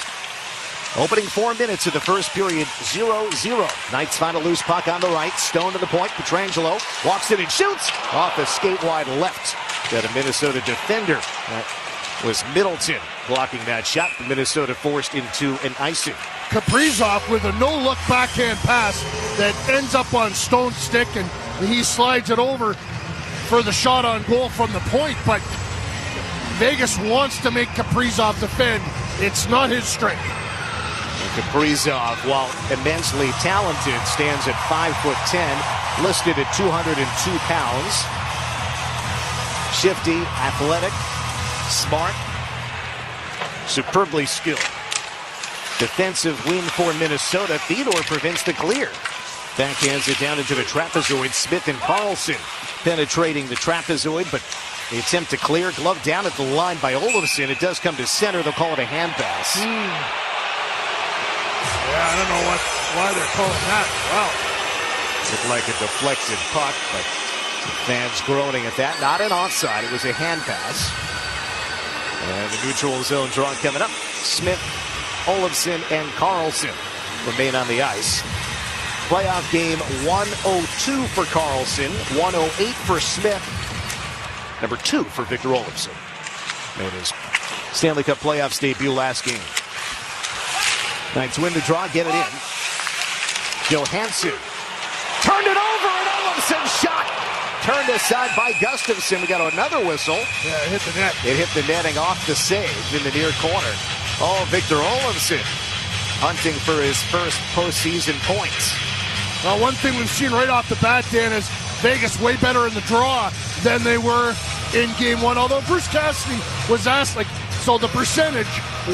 Speaker 10: Opening 4 minutes of the first period, 0-0. Knights find a loose puck on the right. Stone to the point. Pietrangelo walks in and shoots off the skate wide left. Got a Minnesota defender. That was Middleton blocking that shot. Minnesota forced into an icing.
Speaker 11: Kaprizov with a no-look backhand pass that ends up on Stone's stick, and he slides it over for the shot on goal from the point, but Vegas wants to make Kaprizov defend. It's not his strength.
Speaker 10: And Kaprizov, while immensely talented, stands at 5'10", listed at 202 pounds. Shifty, athletic, smart, superbly skilled. Defensive win for Minnesota. Theodore prevents the clear. Backhands it down into the trapezoid. Smith and Carlson penetrating the trapezoid, but the attempt to clear, glove down at the line by Olofsson. It does come to center. They'll call it a hand pass.
Speaker 11: Yeah, I don't know why they're calling that. Wow.
Speaker 10: Looked like a deflected puck, but fans groaning at that. Not an offside. It was a hand pass. And the neutral zone draw coming up. Smith, Olofsson, and Carlson remain on the ice. Playoff game 102 for Carlson, 108 for Smith, number 2 for Victor Olofsson. Made his Stanley Cup playoffs debut last game. Knights win the draw, get it in. Johansson turned it over, and Olofsson shot. Turned aside by Gustafsson. We got another whistle.
Speaker 11: Yeah, it hit the net.
Speaker 10: It hit the netting off the save in the near corner. Oh, Victor Olofsson hunting for his first postseason points.
Speaker 11: Well, one thing we've seen right off the bat, Dan, is Vegas way better in the draw than they were in game 1. Although Bruce Cassidy was asked, so the percentage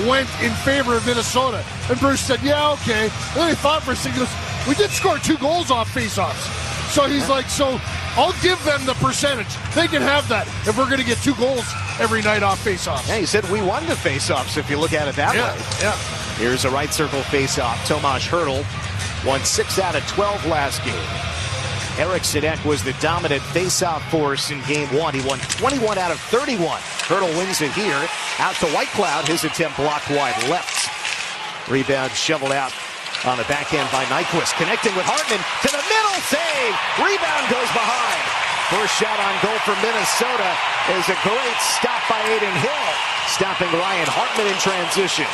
Speaker 11: went in favor of Minnesota. And Bruce said, yeah, okay. And then he thought for a second, he goes, we did score 2 goals off faceoffs. So he's like, so I'll give them the percentage. They can have that if we're going to get 2 goals every night off faceoffs.
Speaker 10: Yeah, he said we won the faceoffs if you look at it that way.
Speaker 11: Yeah.
Speaker 10: Here's a right circle faceoff. Tomas Hertl won 6 out of 12 last game. Eric Sakic was the dominant faceoff force in game 1. He won 21 out of 31. Hertl wins it here. Out to Whitecloud. His attempt blocked wide left. Rebound shoveled out on the backhand by Nyquist. Connecting with Hartman to the middle. Save. Rebound goes behind. First shot on goal for Minnesota is a great stop by Aiden Hill. Stopping Ryan Hartman in transition.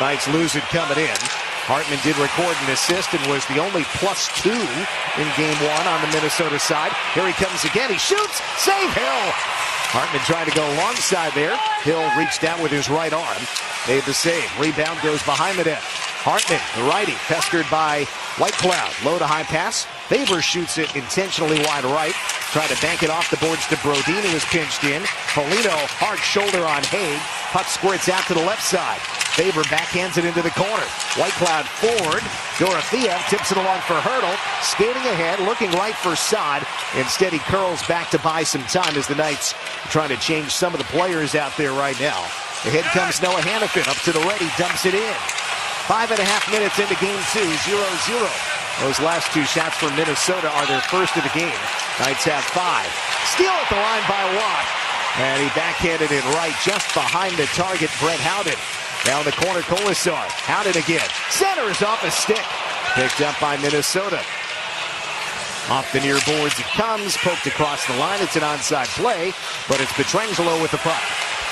Speaker 10: Knights lose it coming in. Hartman did record an assist and was the only +2 in game 1 on the Minnesota side. Here he comes again. He shoots. Save Hill. Hartman trying to go alongside there. Hill reached out with his right arm. Made the save. Rebound goes behind the net. Hartman, the righty, pestered by Whitecloud. Low to high pass. Faber shoots it intentionally wide right. Tried to bank it off the boards to Brodin, who was pinched in. Polino, hard shoulder on Haig. Puck squirts out to the left side. Faber backhands it into the corner. Whitecloud forward. Dorofeev tips it along for Hurdle. Skating ahead, looking right for Saad. Instead, he curls back to buy some time as the Knights trying to change some of the players out there right now. Ahead comes Noah Hannafin. Up to the ready, dumps it in. 5.5 minutes into game 2, 0-0. Those last 2 shots from Minnesota are their first of the game. Knights have 5. Steal at the line by Watt. And he backhanded it right just behind the target, Brett Howden. Down the corner, Colasar. Howden again. Centers off a stick. Picked up by Minnesota. Off the near boards it comes. Poked across the line. It's an onside play, but it's Pietrangelo with the puck.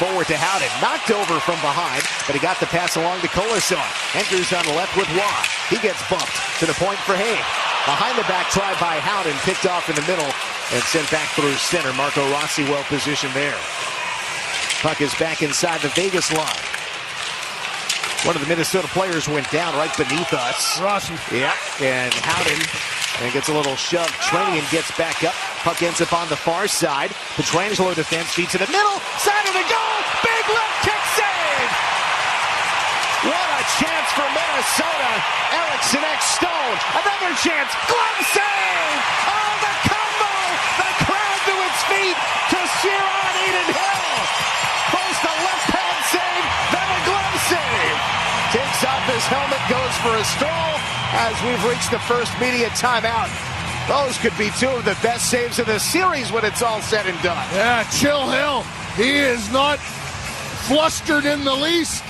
Speaker 10: Forward to Howden. Knocked over from behind, but he got the pass along to Colasar. Enters on the left with Watt. He gets bumped to the point for Haig. Behind the back try by Howden. Picked off in the middle and sent back through center. Marco Rossi well positioned there. Puck is back inside the Vegas line. One of the Minnesota players went down right beneath us.
Speaker 11: Rossi.
Speaker 10: Yeah, and Howden gets a little shove. Trenian gets back up. Puck ends up on the far side. Pietrangelo defense feeds to the middle. Side of the goal. Big left kick save. What a chance for Minnesota. Eriksson Stone. Another chance. Glove save. Oh, the combo. The crowd to its feet to cheer on Eden Hill. Post a left pad save. Then a glove save. Takes off his helmet, goes for a stroll as we've reached the first media timeout. Those could be 2 of the best saves of the series when it's all said and done.
Speaker 11: Yeah, Chill Hill. He is not flustered in the least.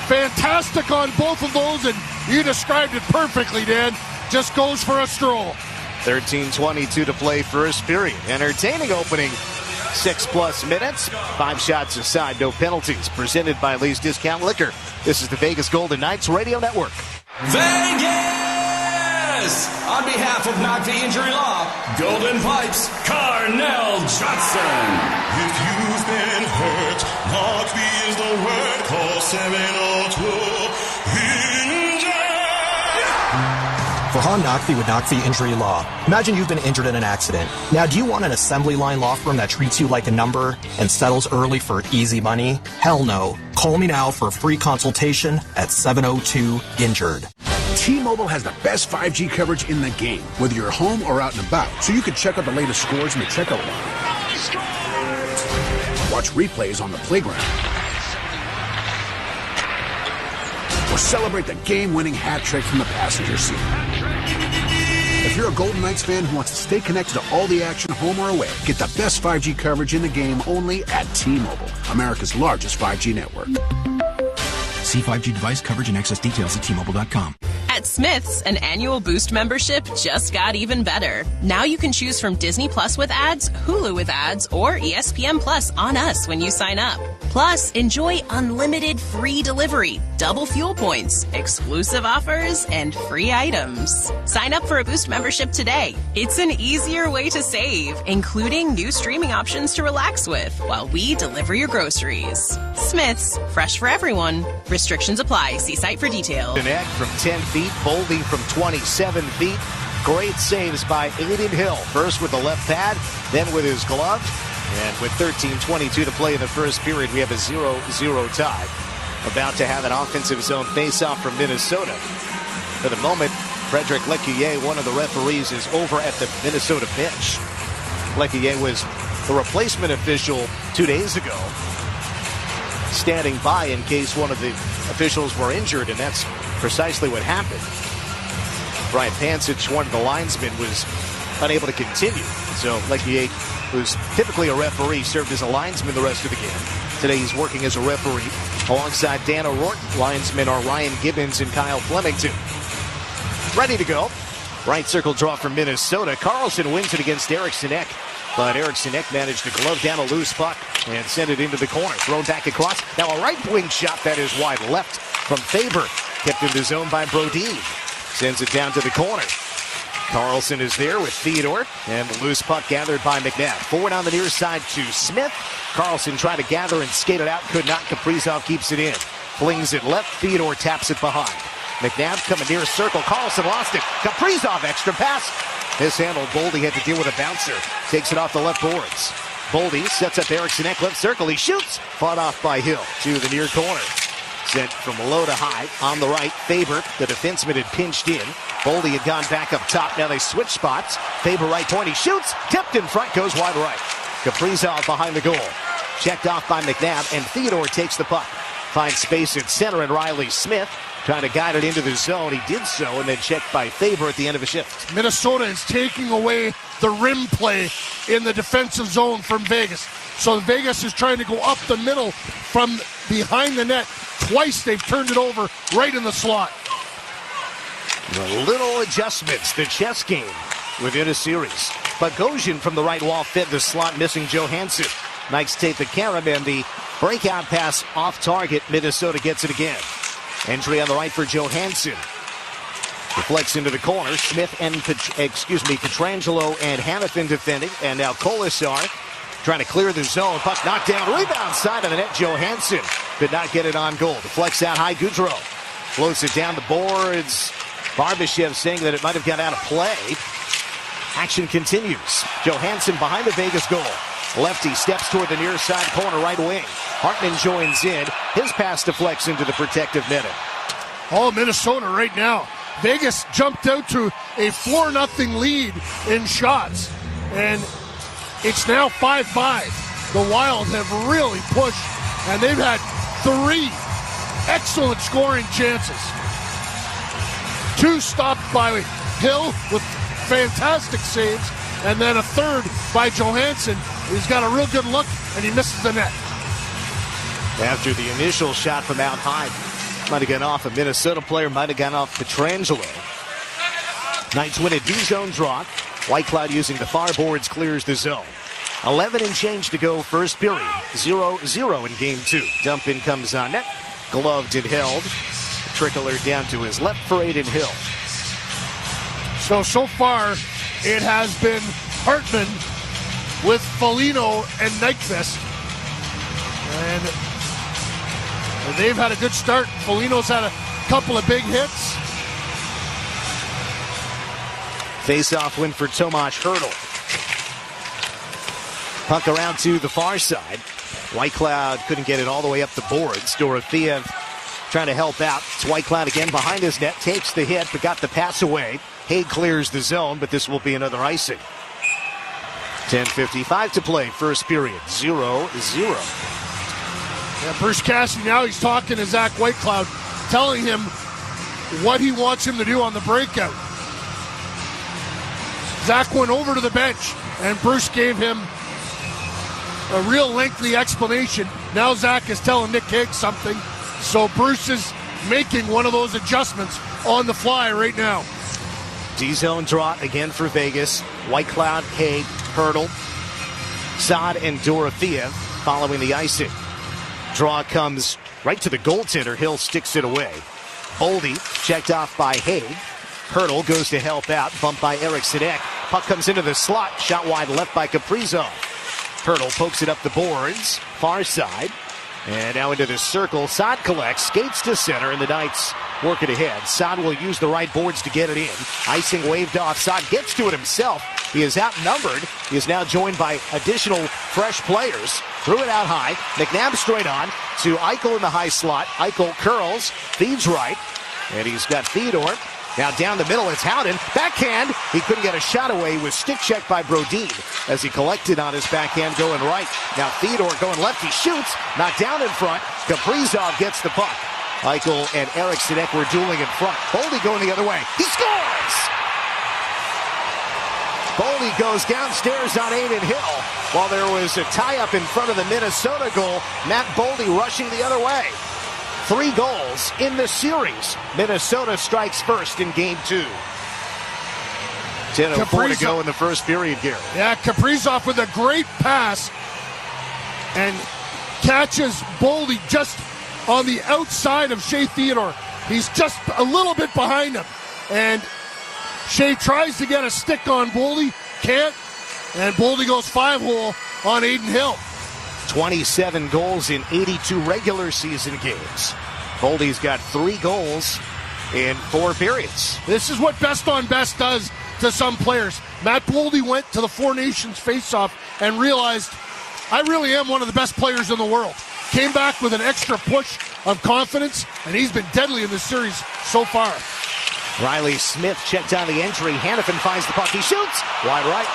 Speaker 11: Fantastic on both of those, and you described it perfectly, Dan. Just goes for a stroll.
Speaker 10: 13:22 to play first period. Entertaining opening 6+ minutes. 5 shots aside, no penalties. Presented by Lee's Discount Liquor. This is the Vegas Golden Knights Radio Network.
Speaker 12: Vegas! On behalf of Knock the Injury Law, Golden Pipes, Carnell Johnson.
Speaker 13: If you've been hurt, Knock the is the word. Call 702-INJURY.
Speaker 14: For Han Nakvi with Nakvi Injury Law. Imagine you've been injured in an accident. Now, do you want an assembly line law firm that treats you like a number and settles early for easy money? Hell no. Call me now for a free consultation at 702-INJURED.
Speaker 21: T-Mobile has the best 5G coverage in the game, whether you're home or out and about, so you can check out the latest scores in the checkout line. Watch replays on the playground. Or celebrate the game-winning hat trick from the passenger seat. If you're a Golden Knights fan who wants to stay connected to all the action home or away, get the best 5G coverage in the game only at T-Mobile, America's largest 5G network.
Speaker 22: See 5G device coverage and access details at T-Mobile.com.
Speaker 23: At Smith's, an annual Boost membership just got even better. Now you can choose from Disney Plus with ads, Hulu with ads, or ESPN Plus on us when you sign up. Plus, enjoy unlimited free delivery, double fuel points, exclusive offers, and free items. Sign up for a Boost membership today. It's an easier way to save, including new streaming options to relax with while we deliver your groceries. Smith's, fresh for everyone. Restrictions apply. See site for details.
Speaker 10: Net from 10 feet, Boldy from 27 feet. Great saves by Aiden Hill. First with the left pad, then with his glove. And with 13:22 to play in the first period, we have a 0-0 tie. About to have an offensive zone face-off from Minnesota. For the moment, Frederick Lecuyer, one of the referees, is over at the Minnesota bench. Lecuyer was the replacement official 2 days ago, standing by in case one of the officials were injured, and that's precisely what happened. Brian Pansich, one of the linesmen, was unable to continue. So Lecuyer, who's typically a referee, served as a linesman the rest of the game. Today he's working as a referee alongside Dan O'Rourke. Linesmen are Ryan Gibbons and Kyle Flemington. Ready to go. Right circle draw from Minnesota. Carlson wins it against Eriksson Ek. But Eriksson Ek managed to glove down a loose puck and send it into the corner. Thrown back across. Now a right wing shot that is wide left from Faber. Kept in the zone by Brodin. Sends it down to the corner. Carlson is there with Theodore, and the loose puck gathered by McNabb. Forward on the near side to Smith. Carlson tried to gather and skate it out, could not. Kaprizov keeps it in. Flings it left, Theodore taps it behind. McNabb coming near circle, Carlson lost it. Kaprizov extra pass. Mishandled, Boldy had to deal with a bouncer. Takes it off the left boards. Boldy sets up Erickson at left circle. He shoots. Fought off by Hill to the near corner. Sent from low to high. On the right, Faber, the defenseman, had pinched in. Boldy had gone back up top. Now they switch spots. Faber right point. He shoots. Tipped in front. Goes wide right. Kaprizov behind the goal. Checked off by McNabb. And Theodore takes the puck. Finds space in center, and Riley Smith trying to guide it into the zone. He did so, and then checked by Faber at the end of a shift.
Speaker 11: Minnesota is taking away the rim play in the defensive zone from Vegas. So Vegas is trying to go up the middle from behind the net. Twice they've turned it over right in the slot.
Speaker 10: The little adjustments, the chess game within a series. Bogosian from the right wall fed the slot, missing Johansson. Knights take the carom, and the breakout pass off target. Minnesota gets it again. Entry on the right for Johansson. Deflects into the corner. Smith and Pietrangelo and Hanifin defending. And now Colasar trying to clear the zone. Puck knocked down. Rebound side of the net. Johansson could not get it on goal. Deflects out high. Goudreau floats it down the boards. Barbashev saying that it might have got out of play. Action continues. Johansson behind the Vegas goal. Lefty steps toward the near side corner right wing. Hartman joins in. His pass deflects into the protective netting.
Speaker 11: Oh, Minnesota right now. Vegas jumped out to a 4-0 lead in shots. And it's now 5-5. The Wild have really pushed, and they've had 3 excellent scoring chances. 2 stopped by Hill with fantastic saves, and then a third by Johansson. He's got a real good look, and he misses the net.
Speaker 10: After the initial shot from out high, might have gone off a Minnesota player, might have gone off Pietrangelo. Knights win a D-zone draw. White Cloud using the far boards clears the zone. 11 and change to go first period. 0-0 in game 2. Dump in comes on net. Gloved and held. Trickler down to his left for Aiden Hill.
Speaker 11: So far, it has been Hartman with Foligno and Nyquist. And they've had a good start. Foligno's had a couple of big hits.
Speaker 10: Face-off win for Tomas Hertl. Puck around to the far side. White Cloud couldn't get it all the way up the boards. Dorofeev trying to help out. It's White Cloud again behind his net. Takes the hit, but got the pass away. Haig clears the zone, but this will be another icing. 10:55 to play, first period. 0-0.
Speaker 11: Yeah, Bruce Cassidy now he's talking to Zach Whitecloud, telling him what he wants him to do on the breakout. Zach went over to the bench, and Bruce gave him a real lengthy explanation. Now Zach is telling Nick Haig something, so Bruce is making one of those adjustments on the fly right now.
Speaker 10: D-zone draw again for Vegas. White Cloud, Haig, Hertl, Saad, and Dorofeev following the icing. Draw comes right to the goaltender. Hill sticks it away. Boldy checked off by Haig. Hertl goes to help out. Bumped by Erickson. Puck comes into the slot. Shot wide left by Kaprizov. Hertl pokes it up the boards. Far side. And now into the circle. Saad collects. Skates to center. And the Knights work it ahead. Saad will use the right boards to get it in. Icing waved off. Saad gets to it himself. He is outnumbered. He is now joined by additional fresh players. Threw it out high. McNabb straight on to Eichel in the high slot. Eichel curls. Feeds right. And he's got Theodore. Now down the middle, it's Howden. Backhand. He couldn't get a shot away. Was stick checked by Brodin as he collected on his backhand going right. Now Theodore going left. He shoots. Knocked down in front. Kaprizov gets the puck. Eichel and Erickson were dueling in front. Boldy going the other way. He scores! Boldy goes downstairs on Aiden Hill while there was a tie-up in front of the Minnesota goal. Matt Boldy rushing the other way. 3 goals in the series. Minnesota strikes first in game 2. 10:04 to go in the first period, Gary.
Speaker 11: Yeah, Kaprizov with a great pass and catches Boldy just on the outside of Shea Theodore. He's just a little bit behind him. And Shea tries to get a stick on Boldy. Can't. And Boldy goes 5-hole on Aiden Hill.
Speaker 10: 27 goals in 82 regular season games. Boldy's got 3 goals in 4 periods.
Speaker 11: This is what best on best does to some players. Matt Boldy went to the Four Nations faceoff and realized I really am one of the best players in the world. Came back with an extra push of confidence, and he's been deadly in this series so far.
Speaker 10: Riley Smith checked on the entry. Hannafin finds the puck. He shoots. Wide right.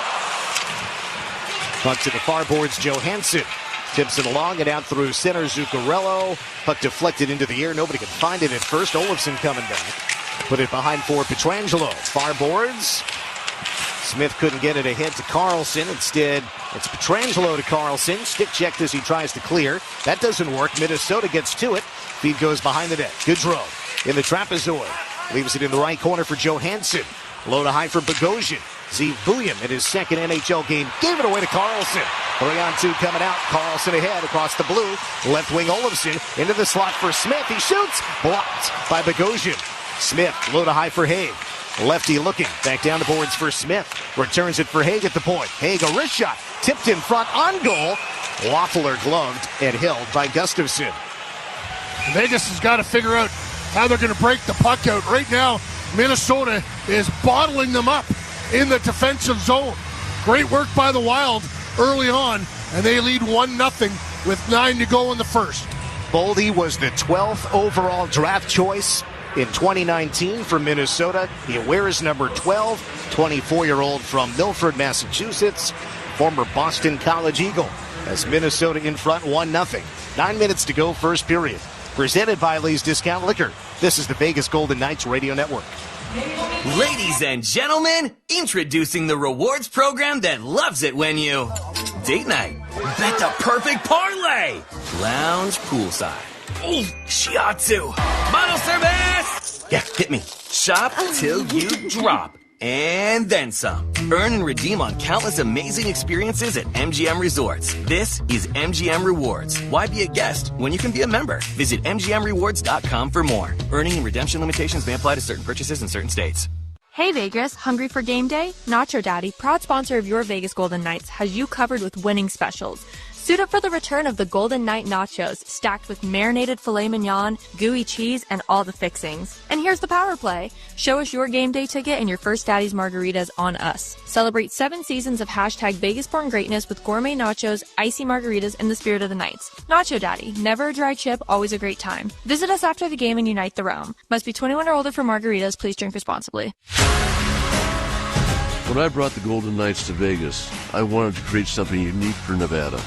Speaker 10: Puck to the far boards. Johansson tips it along and out through center. Zuccarello. Puck deflected into the air. Nobody could find it at first. Olofsson coming back. Put it behind for Pietrangelo. Far boards. Smith couldn't get it ahead to Carlson. Instead, it's Pietrangelo to Carlson. Stick checked as he tries to clear. That doesn't work. Minnesota gets to it. Feed goes behind the net. Goodrow in the trapezoid. Leaves it in the right corner for Johansson. Low to high for Bogosian. Zeev Buium in his second NHL game gave it away to Carlson. 3-on-2 coming out. Carlson ahead across the blue. Left wing Olofsson into the slot for Smith. He shoots. Blocked by Bogosian. Smith low to high for Haig. Lefty looking. Back down the boards for Smith. Returns it for Haig at the point. Haig, a wrist shot. Tipped in front on goal. Waffler gloved and held by Gustafsson.
Speaker 11: Vegas has got to figure out how they're going to break the puck out. Right now, Minnesota is bottling them up in the defensive zone. Great work by the Wild early on, and they lead 1-0 with 9 to go in the first.
Speaker 10: Boldy was the 12th overall draft choice in 2019 for Minnesota. He wears number 12, 24-year-old from Milford, Massachusetts, former Boston College Eagle. As Minnesota in front 1-0. 9 minutes to go, first period. Presented by Lee's Discount Liquor. This is the Vegas Golden Knights Radio Network.
Speaker 1: Ladies and gentlemen, introducing the rewards program that loves it when you date night, bet the perfect parlay, lounge poolside, shiatsu, bottle service. Yeah, hit me. Shop till you drop. And then some. Earn and redeem on countless amazing experiences at MGM Resorts. This is MGM Rewards. Why be a guest when you can be a member? Visit MGMRewards.com for more. Earning and redemption limitations may apply to certain purchases in certain states.
Speaker 15: Hey Vegas, hungry for game day? Nacho Daddy, proud sponsor of your Vegas Golden Knights, has you covered with winning specials. Suit up for the return of the Golden Knight Nachos, stacked with marinated filet mignon, gooey cheese, and all the fixings. And here's the power play. Show us your game day ticket and your first Daddy's margaritas on us. Celebrate 7 seasons of hashtag Vegas-born greatness with gourmet nachos, icy margaritas, and the spirit of the Knights. Nacho Daddy, never a dry chip, always a great time. Visit us after the game and unite the realm. Must be 21 or older for margaritas. Please drink responsibly.
Speaker 7: When I brought the Golden Knights to Vegas, I wanted to create something unique for Nevada.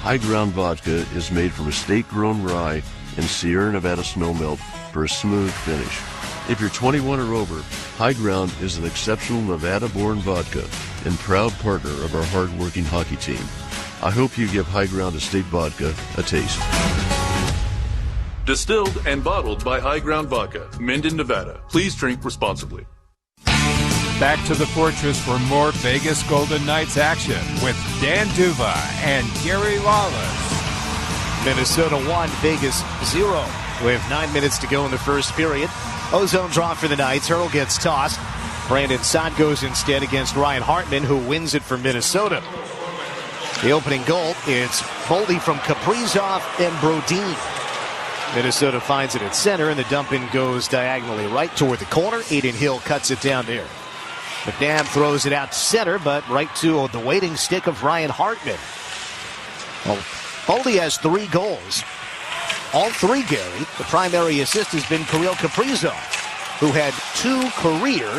Speaker 7: High Ground Vodka is made from estate-grown rye and Sierra Nevada snowmelt for a smooth finish. If you're 21 or over, High Ground is an exceptional Nevada-born vodka and proud partner of our hard-working hockey team. I hope you give High Ground Estate Vodka a taste.
Speaker 8: Distilled and bottled by High Ground Vodka, Minden, Nevada. Please drink responsibly.
Speaker 16: Back to the Fortress for more Vegas Golden Knights action with Dan Duva and Gary Lawless.
Speaker 10: Minnesota 1, Vegas 0 with 9 minutes to go in the first period. Ozone draw for the Knights. Hurdle gets tossed. Brandon Saad goes instead against Ryan Hartman, who wins it for Minnesota. The opening goal, it's Boldy from Kaprizov and Brodin. Minnesota finds it at center, and the dump-in goes diagonally right toward the corner. Aiden Hill cuts it down there. McNabb throws it out to center, but right to the waiting stick of Ryan Hartman. Well, Boldy has 3 goals. All 3, Gary. The primary assist has been Kirill Kaprizov, who had 2 career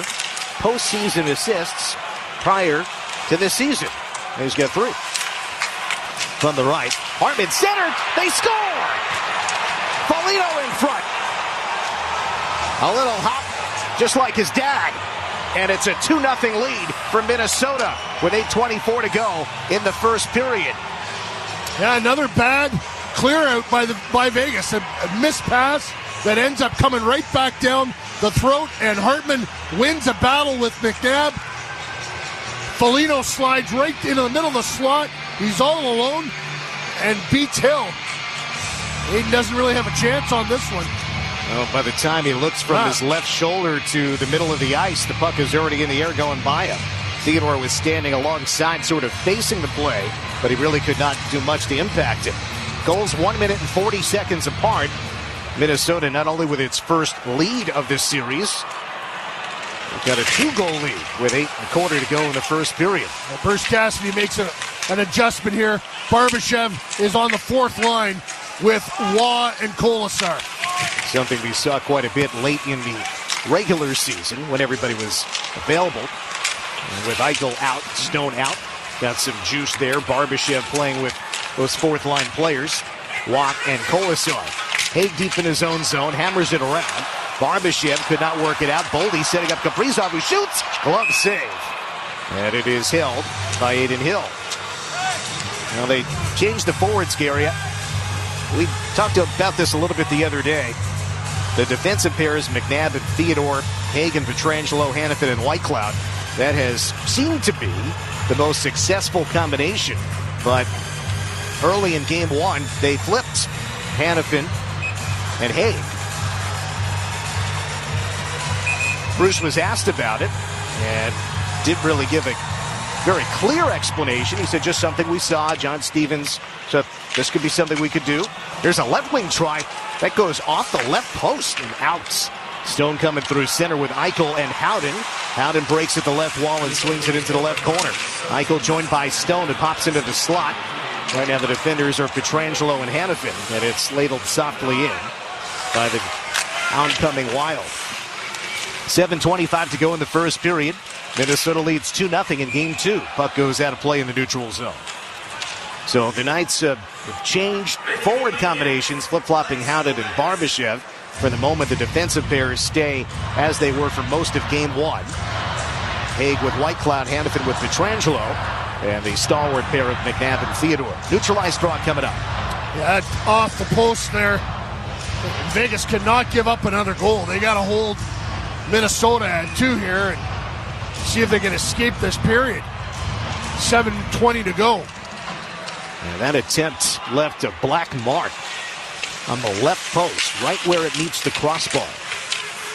Speaker 10: postseason assists prior to this season. And he's got 3. From the right, Hartman centered. They score! Foligno in front. A little hop, just like his dad. And it's a 2-0 lead for Minnesota with 8:24 to go in the first period.
Speaker 11: Yeah, another bad clear out by Vegas. A missed pass that ends up coming right back down the throat, and Hartman wins a battle with McNabb. Foligno slides right into the middle of the slot. He's all alone and beats Hill. Aiden doesn't really have a chance on this one.
Speaker 10: Well, by the time he looks from his left shoulder to the middle of the ice, the puck is already in the air going by him. Theodore was standing alongside, sort of facing the play, but he really could not do much to impact it. Goals 1 minute and 40 seconds apart. Minnesota not only with its first lead of this series, they've got a 2-goal lead with 8:25 to go in the first period.
Speaker 11: Well, Bruce Cassidy makes a an adjustment here. Barbashev is on the fourth line with Waugh and Colasar.
Speaker 10: Something we saw quite a bit late in the regular season when everybody was available. And with Eichel out, Stone out, got some juice there. Barbashev playing with those fourth line players, Waugh and Colasar. Haig deep in his own zone, hammers it around. Barbashev could not work it out. Boldy setting up Kaprizov, who shoots. Glove save. And it is held by Aiden Hill. Now they changed the forwards, Gary. We talked about this a little bit the other day. The defensive pairs, McNabb and Theodore, Haig and Pietrangelo, Hanifin and Whitecloud, that has seemed to be the most successful combination. But early in game one, they flipped Hanifin and Haig. Bruce was asked about it and didn't really give a very clear explanation. He said just something we saw. John Stevens said this could be something we could do. There's a left wing try that goes off the left post and out. Stone coming through center with Eichel and Howden. Howden breaks at the left wall and swings it into the left corner. Eichel joined by Stone and pops into the slot. Right now the defenders are Pietrangelo and Hanifin, and it's ladled softly in by the oncoming Wild. 7:25 to go in the first period. Minnesota leads 2-0 in game two. Puck goes out of play in the neutral zone. So the Knights have changed forward combinations, flip-flopping Howden and Barbashev. For the moment, the defensive pairs stay as they were for most of game one. Haig with Whitecloud, Hanifin with Pietrangelo, and the stalwart pair of McNabb and Theodore. Neutralized draw coming up.
Speaker 11: Yeah, off the post there. Vegas cannot give up another goal. They got to hold Minnesota at 2 here and see if they can escape this period. 7:20 to go.
Speaker 10: And that attempt left a black mark on the left post, right where it meets the crossbar.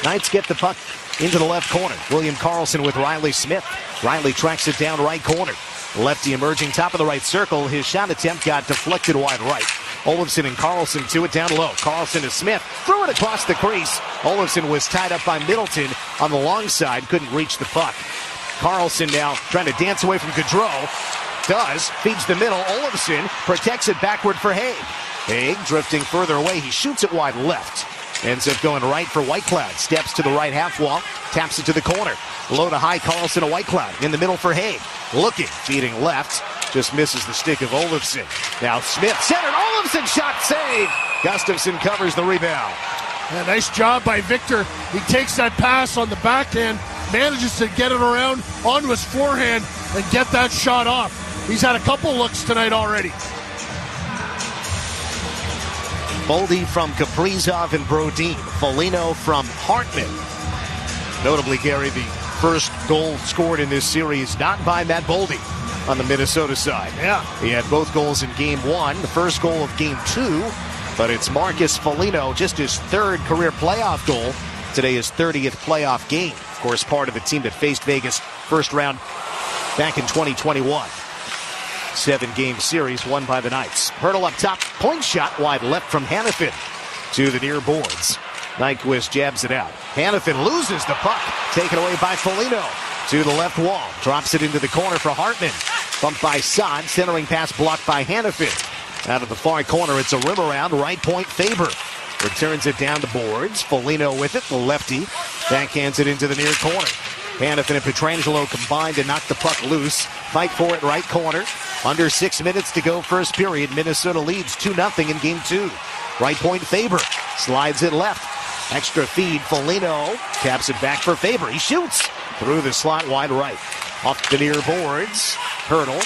Speaker 10: Knights get the puck into the left corner. William Karlsson with Riley Smith. Riley tracks it down right corner. Lefty emerging top of the right circle. His shot attempt got deflected wide right. Olofsson and Karlsson to it down low. Karlsson to Smith. Threw it across the crease. Olofsson was tied up by Middleton on the long side. Couldn't reach the puck. Karlsson now trying to dance away from Gaudreau. Does. Feeds the middle. Olofsson protects it backward for Haig. Haig drifting further away. He shoots it wide left. Ends up going right for Whitecloud. Steps to the right half wall. Taps it to the corner. Low to high. Karlsson to Whitecloud. In the middle for Haig. Looking. Feeding left. Just misses the stick of Olofsson. Now Smith centered. Olofsson shot save. Gustafsson covers the rebound.
Speaker 11: Yeah, nice job by Victor. He takes that pass on the backhand. Manages to get it around onto his forehand and get that shot off. He's had a couple looks tonight already.
Speaker 10: Boldy from Kaprizov and Brodin. Foligno from Hartman. Notably, Gary, the first goal scored in this series not by Matt Boldy on the Minnesota side.
Speaker 11: Yeah.
Speaker 10: He had both goals in game one, the first goal of game two, but it's Marcus Foligno, just his third career playoff goal. Today his 30th playoff game. Of course, part of the team that faced Vegas first round back in 2021. 7-game series won by the Knights. Hurdle up top, point shot wide left from Hanifin to the near boards. Nyquist jabs it out. Hanifin loses the puck, taken away by Foligno to the left wall. Drops it into the corner for Hartman. Bumped by Sod, centering pass blocked by Hanifin. Out of the far corner, it's a rim around, right point Faber. Returns it down the boards. Foligno with it, the lefty. Backhands it into the near corner. Hanifin and Pietrangelo combined to knock the puck loose. Fight for it right corner. Under 6 minutes to go first period. Minnesota leads 2-0 in game two. Right point Faber. Slides it left. Extra feed. Foligno taps it back for Faber. He shoots through the slot wide right. Off the near boards. Hurdle.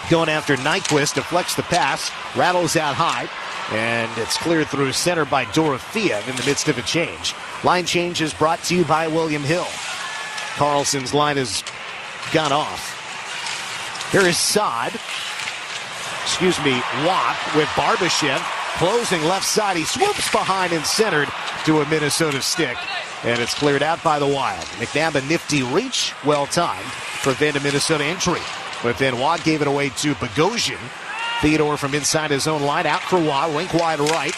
Speaker 10: Going after Nyquist. Deflects the pass. Rattles out high. And it's cleared through center by Dorothea in the midst of a change. Line change is brought to you by William Hill. Karlsson's line has gone off. Here is Watt with Barbashev closing left side. He swoops behind and centered to a Minnesota stick. And it's cleared out by the Wild. McNabb a nifty reach, well timed, prevented Minnesota entry. But then Watt gave it away to Bogosian. Theodore from inside his own line, out for Watt, rink wide right.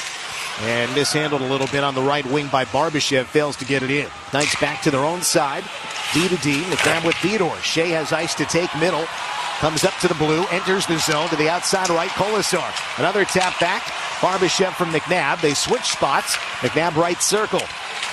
Speaker 10: And mishandled a little bit on the right wing by Barbashev, fails to get it in. Knights back to their own side. D to D, McNabb with Theodore. Shea has ice to take middle. Comes up to the blue, enters the zone to the outside right, Colasar. Another tap back. Barbashev from McNabb. They switch spots. McNabb right circle.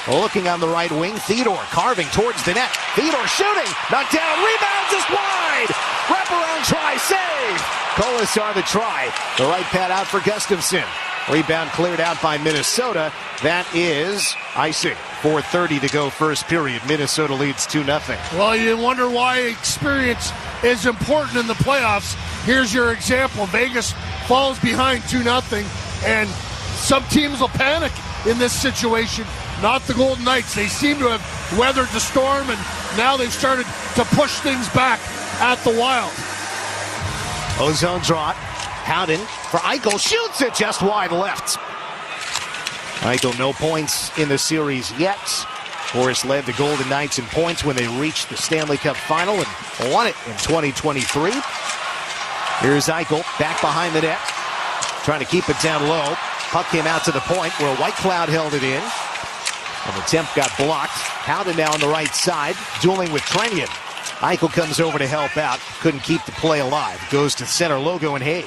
Speaker 10: Looking on the right wing, Theodore carving towards the net. Theodore shooting, knocked down, rebound just wide. Wraparound try, save. Colasar the try. The right pad out for Gustafson. Rebound cleared out by Minnesota. That is icing. 4:30 to go first period. Minnesota leads 2-0.
Speaker 11: Well, you wonder why experience is important in the playoffs. Here's your example. Vegas falls behind 2-0, and some teams will panic in this situation. Not the Golden Knights. They seem to have weathered the storm, and now they've started to push things back at the Wild.
Speaker 10: Ozone draw. Howden for Eichel. Shoots it just wide left. Eichel no points in the series yet. Forrest led the Golden Knights in points when they reached the Stanley Cup final and won it in 2023. Here's Eichel back behind the net. Trying to keep it down low. Puck came out to the point where Whitecloud held it in. And the attempt got blocked. Howden now on the right side, dueling with Trennion. Eichel comes over to help out. Couldn't keep the play alive. Goes to center, Logo and Hay.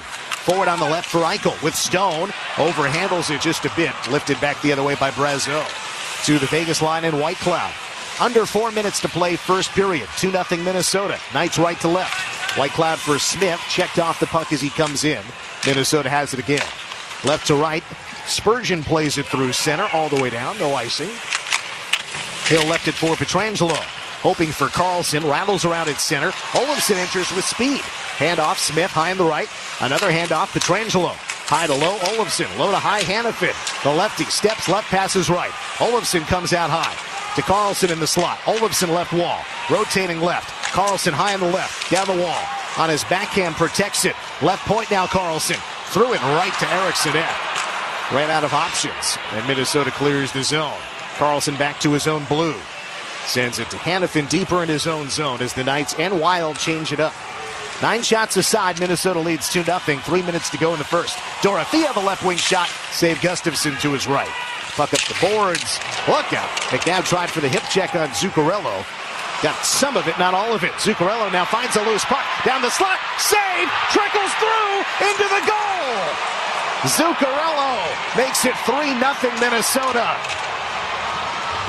Speaker 10: Forward on the left for Eichel with Stone. Overhandles it just a bit. Lifted back the other way by Brazeau. To the Vegas line in Whitecloud. Under 4 minutes to play first period. 2-0 Minnesota. Knights right to left. Whitecloud for Smith. Checked off the puck as he comes in. Minnesota has it again. Left to right. Spurgeon plays it through center all the way down. No icing. Hill left it for Pietrangelo. Hoping for Carlson. Rattles around at center. Olofsson enters with speed. Handoff. Smith high on the right. Another handoff. Pietrangelo. High to low. Olofsson. Low to high. Hannafin. The lefty steps left. Passes right. Olofsson comes out high. To Carlson in the slot. Olofsson left wall. Rotating left. Carlson high on the left. Down the wall. On his backhand protects it. Left point now Carlson. Threw it right to Eriksson. Ran out of options, and Minnesota clears the zone. Carlson back to his own blue. Sends it to Hannafin deeper in his own zone as the Knights and Wild change it up. 9 shots aside, Minnesota leads 2-0. 3 minutes to go in the first. Dorothea, the left wing shot. Save Gustafson to his right. Puck up the boards. Look out. McNabb tried for the hip check on Zuccarello. Got some of it, not all of it. Zuccarello now finds a loose puck. Down the slot. Save. Trickles through into the goal. Zuccarello makes it 3-0 Minnesota.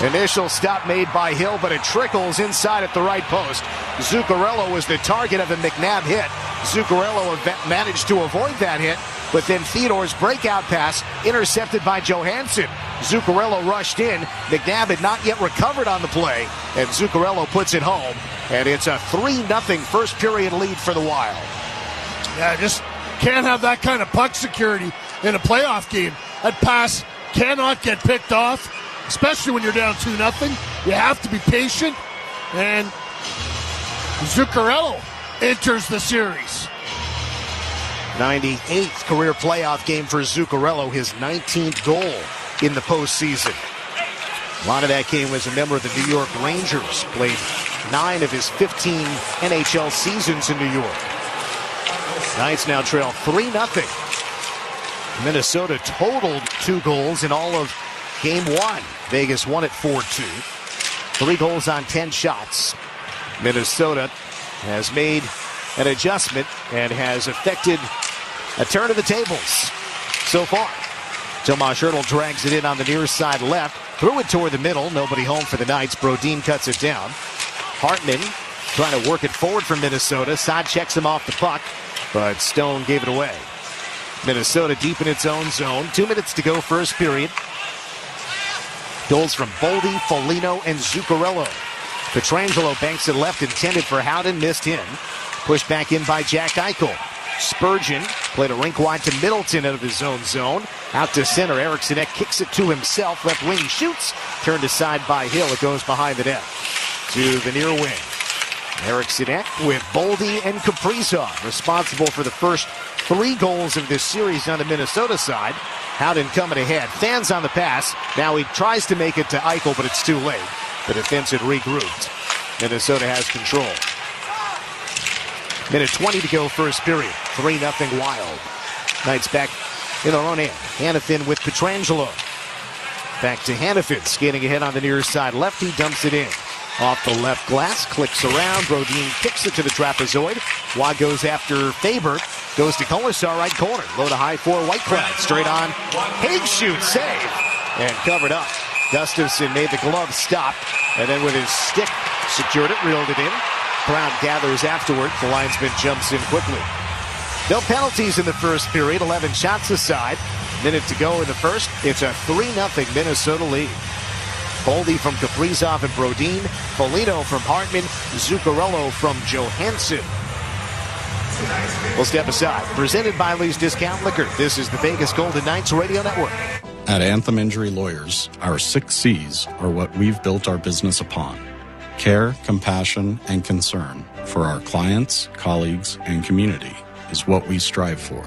Speaker 10: Initial stop made by Hill, but it trickles inside at the right post. Zuccarello was the target of a McNabb hit. Zuccarello managed to avoid that hit, but then Theodore's breakout pass intercepted by Johansson. Zuccarello rushed in. McNabb had not yet recovered on the play, and Zuccarello puts it home. And it's a 3-0 first period lead for the Wild.
Speaker 11: Yeah, just can't have that kind of puck security in a playoff game. That pass cannot get picked off, especially when you're down 2-0. You have to be patient, and Zuccarello enters the series.
Speaker 10: 98th career playoff game for Zuccarello, his 19th goal in the postseason. A lot of that game was a member of the New York Rangers. Played 9 of his 15 NHL seasons in New York. Knights now trail 3-0. Minnesota totaled 2 goals in all of Game 1. Vegas won it 4-2. 3 goals on 10 shots. Minnesota has made an adjustment and has affected a turn of the tables so far. Tomas Hertl drags it in on the near side left. Threw it toward the middle. Nobody home for the Knights. Brodin cuts it down. Hartman trying to work it forward for Minnesota. Side checks him off the puck, but Stone gave it away. Minnesota deep in its own zone. 2 minutes to go first period. Goals from Boldy, Foligno, and Zuccarello. Pietrangelo banks it left, intended for Howden, missed him. Pushed back in by Jack Eichel. Spurgeon played a rink wide to Middleton out of his own zone. Out to center, Eriksson kicks it to himself. Left wing shoots. Turned aside by Hill. It goes behind the net to the near wing. Eriksson with Boldy and Kaprizov responsible for the first 3 goals of this series on the Minnesota side. Howden coming ahead. Fans on the pass. Now he tries to make it to Eichel, but it's too late. The defense had regrouped. Minnesota has control. Minute 20 to go first period. 3-0 Wild. Knights back in their own end. Hannafin with Pietrangelo. Back to Hannafin. Skating ahead on the near side left. He dumps it in. Off the left glass, clicks around. Brodin kicks it to the trapezoid. Waugh goes after Faber. Goes to Colasar, right corner. Low to high for Whitecloud. Straight on. Haig shoots, save. And covered up. Gustafson made the glove stop. And then with his stick, secured it, reeled it in. Brown gathers afterward. The linesman jumps in quickly. No penalties in the first period. 11 shots aside. Minute to go in the first. It's a 3-0 Minnesota lead. Boldy from Kaprizov and Brodin. Foligno from Hartman. Zuccarello from Johansson. We'll step aside. Presented by Lee's Discount Liquor. This is the Vegas Golden Knights Radio Network.
Speaker 4: At Anthem Injury Lawyers, our 6 C's are what we've built our business upon. Care, compassion, and concern for our clients, colleagues, and community is what we strive for.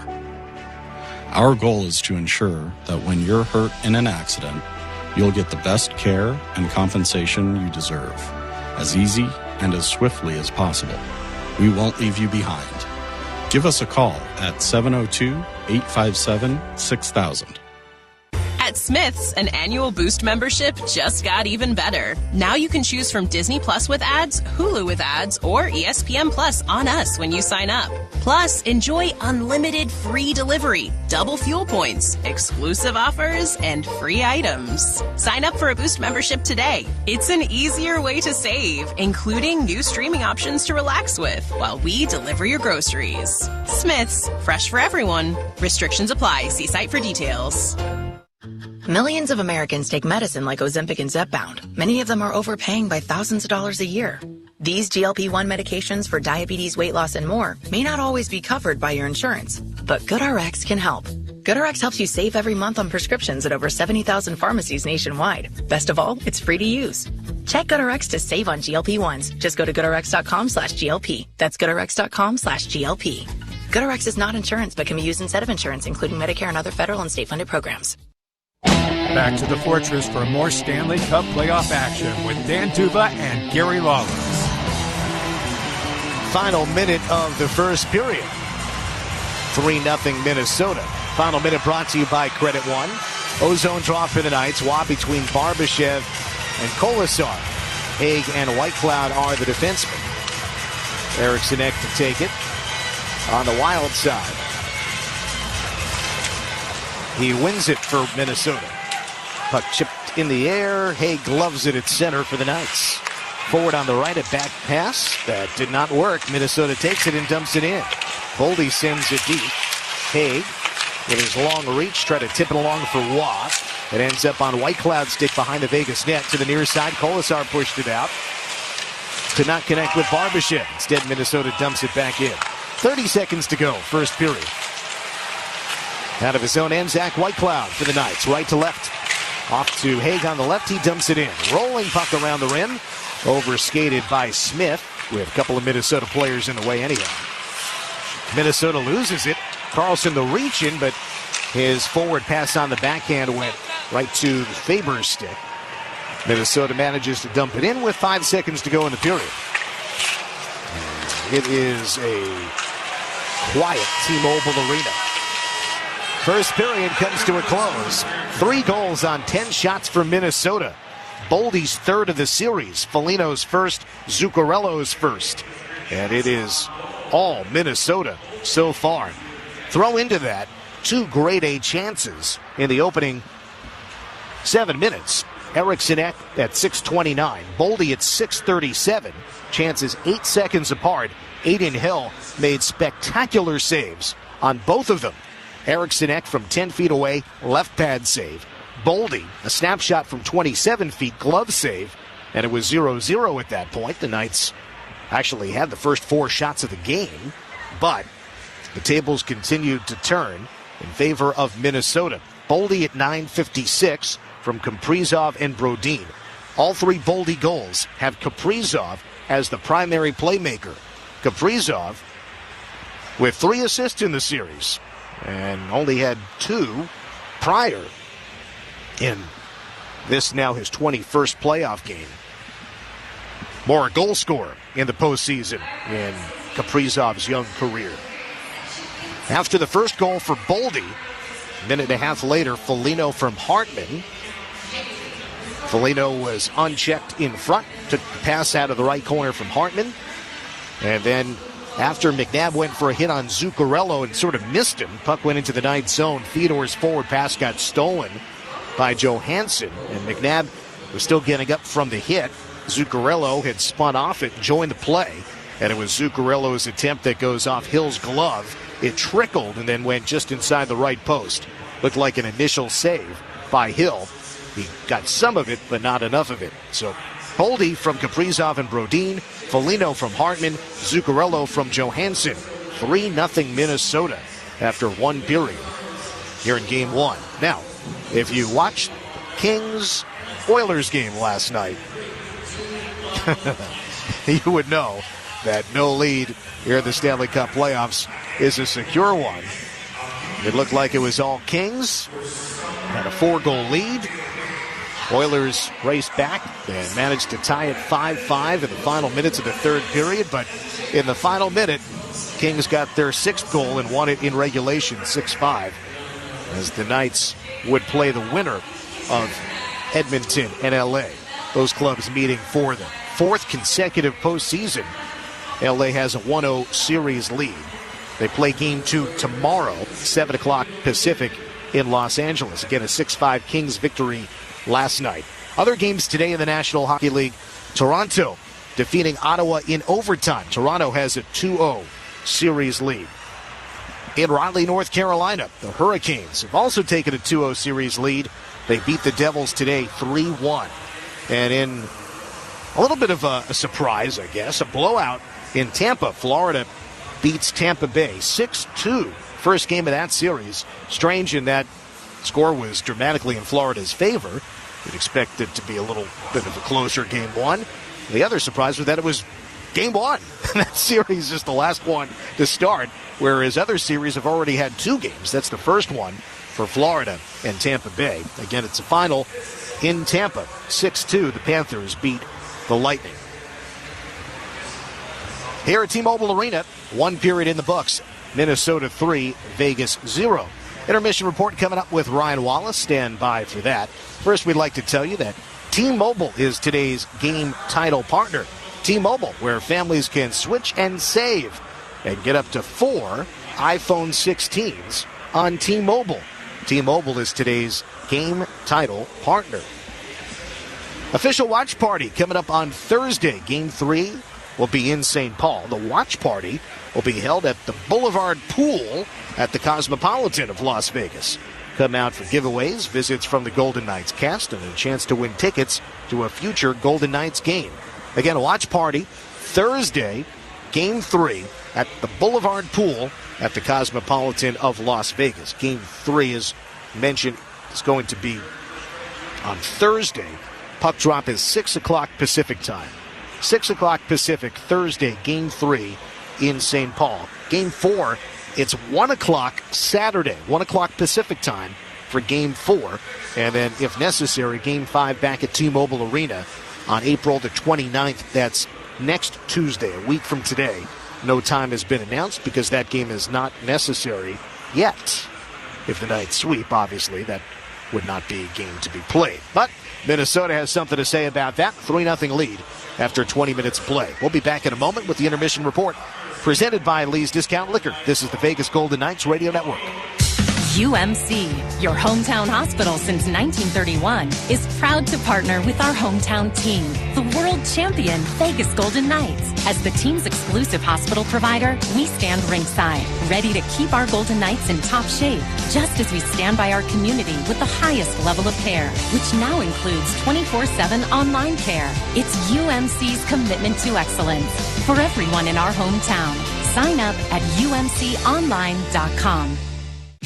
Speaker 4: Our goal is to ensure that when you're hurt in an accident, you'll get the best care and compensation you deserve, as easy and as swiftly as possible. We won't leave you behind. Give us a call at 702-857-6000.
Speaker 23: At Smith's, an annual Boost membership just got even better. Now you can choose from Disney Plus with ads, Hulu with ads, or ESPN Plus on us when you sign up. Plus, enjoy unlimited free delivery, double fuel points, exclusive offers, and free items. Sign up for a Boost membership today. It's an easier way to save, including new streaming options to relax with while we deliver your groceries. Smith's, fresh for everyone. Restrictions apply. See site for details.
Speaker 5: Millions of Americans take medicine like Ozempic and Zepbound. Many of them are overpaying by thousands of dollars a year. These GLP-1 medications for diabetes, weight loss, and more may not always be covered by your insurance, but GoodRx can help. GoodRx helps you save every month on prescriptions at over 70,000 pharmacies nationwide. Best of all, it's free to use. Check GoodRx to save on GLP-1s. Just go to GoodRx.com/GLP. That's GoodRx.com/GLP. GoodRx is not insurance, but can be used instead of insurance, including Medicare and other federal and state-funded programs.
Speaker 16: Back to the Fortress for more Stanley Cup playoff action with Dan Tuva and Gary Lawless.
Speaker 10: Final minute of the first period. 3-0 Minnesota. Final minute brought to you by Credit One. Ozone draw for the Knights. Waugh between Barbashev and Colasar. Haig and Whitecloud are the defensemen. Eriksson Ek to take it on the Wild side. He wins it for Minnesota. Puck chipped in the air. Haig gloves it at center for the Knights. Forward on the right, a back pass. That did not work. Minnesota takes it and dumps it in. Boldy sends it deep. Haig, with his long reach, try to tip it along for Waugh. It ends up on Whitecloud's stick behind the Vegas net to the near side. Colasar pushed it out. Could not connect with Barbashev. Instead, Minnesota dumps it back in. 30 seconds to go, first period. Out of his own end, Zach Whitecloud for the Knights. Right to left. Off to Haig on the left. He dumps it in. Rolling puck around the rim. Overskated by Smith, with a couple of Minnesota players in the way anyhow. Minnesota loses it. Carlson the reach in, but his forward pass on the backhand went right to Faber's stick. Minnesota manages to dump it in with 5 seconds to go in the period. It is a quiet T-Mobile Arena. First period comes to a close. 3 goals on 10 shots for Minnesota. Boldy's third of the series. Foligno's first. Zuccarello's first. And it is all Minnesota so far. Throw into that 2 grade A chances in the opening 7 minutes. Eriksson Ek at 6:29. Boldy at 6:37. Chances 8 seconds apart. Aiden Hill made spectacular saves on both of them. Eriksson Ek from 10 feet away, left pad save. Boldy, a snapshot from 27 feet, glove save. And it was 0-0 at that point. The Knights actually had the first 4 shots of the game, but the tables continued to turn in favor of Minnesota. Boldy at 9:56 from Kaprizov and Brodin. All 3 Boldy goals have Kaprizov as the primary playmaker. Kaprizov with 3 assists in the series and only had 2 prior in this now his 21st playoff game. More a goal scorer in the postseason in Kaprizov's young career. After the first goal for Boldy, a minute and a half later, Foligno from Hartman Foligno was unchecked in front, took the pass out of the right corner from Hartman. And then after McNabb went for a hit on Zuccarello and sort of missed him, puck went into the night zone. Theodore's forward pass got stolen by Johansson, and McNabb was still getting up from the hit. Zuccarello had spun off it, joined the play, and it was Zuccarello's attempt that goes off Hill's glove. It trickled and then went just inside the right post. Looked like an initial save by Hill. He got some of it, but not enough of it. So Holdy from Kaprizov and Brodin, Foligno from Hartman, Zuccarello from Johansson. 3-0 Minnesota after one period here in Game 1. Now, if you watched Kings-Oilers game last night, you would know that no lead here in the Stanley Cup playoffs is a secure one. It looked like it was all Kings. Had a 4-goal lead. Oilers raced back and managed to tie it 5-5 in the final minutes of the third period. But in the final minute, Kings got their 6th goal and won it in regulation 6-5. As the Knights would play the winner of Edmonton and LA. Those clubs meeting for the 4th consecutive postseason. LA has a 1-0 series lead. They play Game 2 tomorrow, 7 o'clock Pacific in Los Angeles. Again, a 6-5 Kings victory last night. Other games today in the National Hockey League. Toronto defeating Ottawa in overtime. Toronto has a 2-0 series lead. In Raleigh, North Carolina, the Hurricanes have also taken a 2-0 series lead. They beat the Devils today 3-1. And in a little bit of a surprise, I guess, a blowout in Tampa, Florida beats Tampa Bay 6-2. First game of that series. Strange in that score was dramatically in Florida's favor. You'd expect it to be a little bit of a closer Game 1. The other surprise was that it was Game 1. That series is the last one to start, whereas other series have already had 2 games. That's the first one for Florida and Tampa Bay. Again, it's a final in Tampa. 6-2, the Panthers beat the Lightning. Here at T-Mobile Arena, 1 period in the books. Minnesota 3, Vegas 0. Intermission report coming up with Ryan Wallace. Stand by for that. First, we'd like to tell you that T-Mobile is today's game title partner. T-Mobile, where families can switch and save and get up to 4 iPhone 16s on T-Mobile. T-Mobile is today's game title partner. Official watch party coming up on Thursday. Game 3 will be in St. Paul. The watch party will be held at the Boulevard Pool at the Cosmopolitan of Las Vegas. Come out for giveaways, visits from the Golden Knights cast, and a chance to win tickets to a future Golden Knights game. Again, a watch party Thursday, Game 3 at the Boulevard Pool at the Cosmopolitan of Las Vegas. Game 3, as mentioned, is going to be on Thursday. Puck drop is 6 o'clock Pacific time. 6 o'clock Pacific, Thursday, Game 3 in St. Paul. Game 4, it's 1 o'clock Saturday, 1 o'clock Pacific time for Game 4. And then, if necessary, Game 5 back at T-Mobile Arena on April the 29th. That's next Tuesday, a week from today. No time has been announced because that game is not necessary yet. If the Knights sweep, obviously, that would not be a game to be played. But Minnesota has something to say about that. 3-0 lead after 20 minutes of play. We'll be back in a moment with the Intermission Report, presented by Lee's Discount Liquor. This is the Vegas Golden Knights Radio Network.
Speaker 23: UMC, your hometown hospital since 1931, is proud to partner with our hometown team, the world champion Vegas Golden Knights. As the team's exclusive hospital provider, we stand ringside, ready to keep our Golden Knights in top shape, just as we stand by our community with the highest level of care, which now includes 24/7 online care. It's UMC's commitment to excellence for everyone in our hometown. Sign up at umconline.com.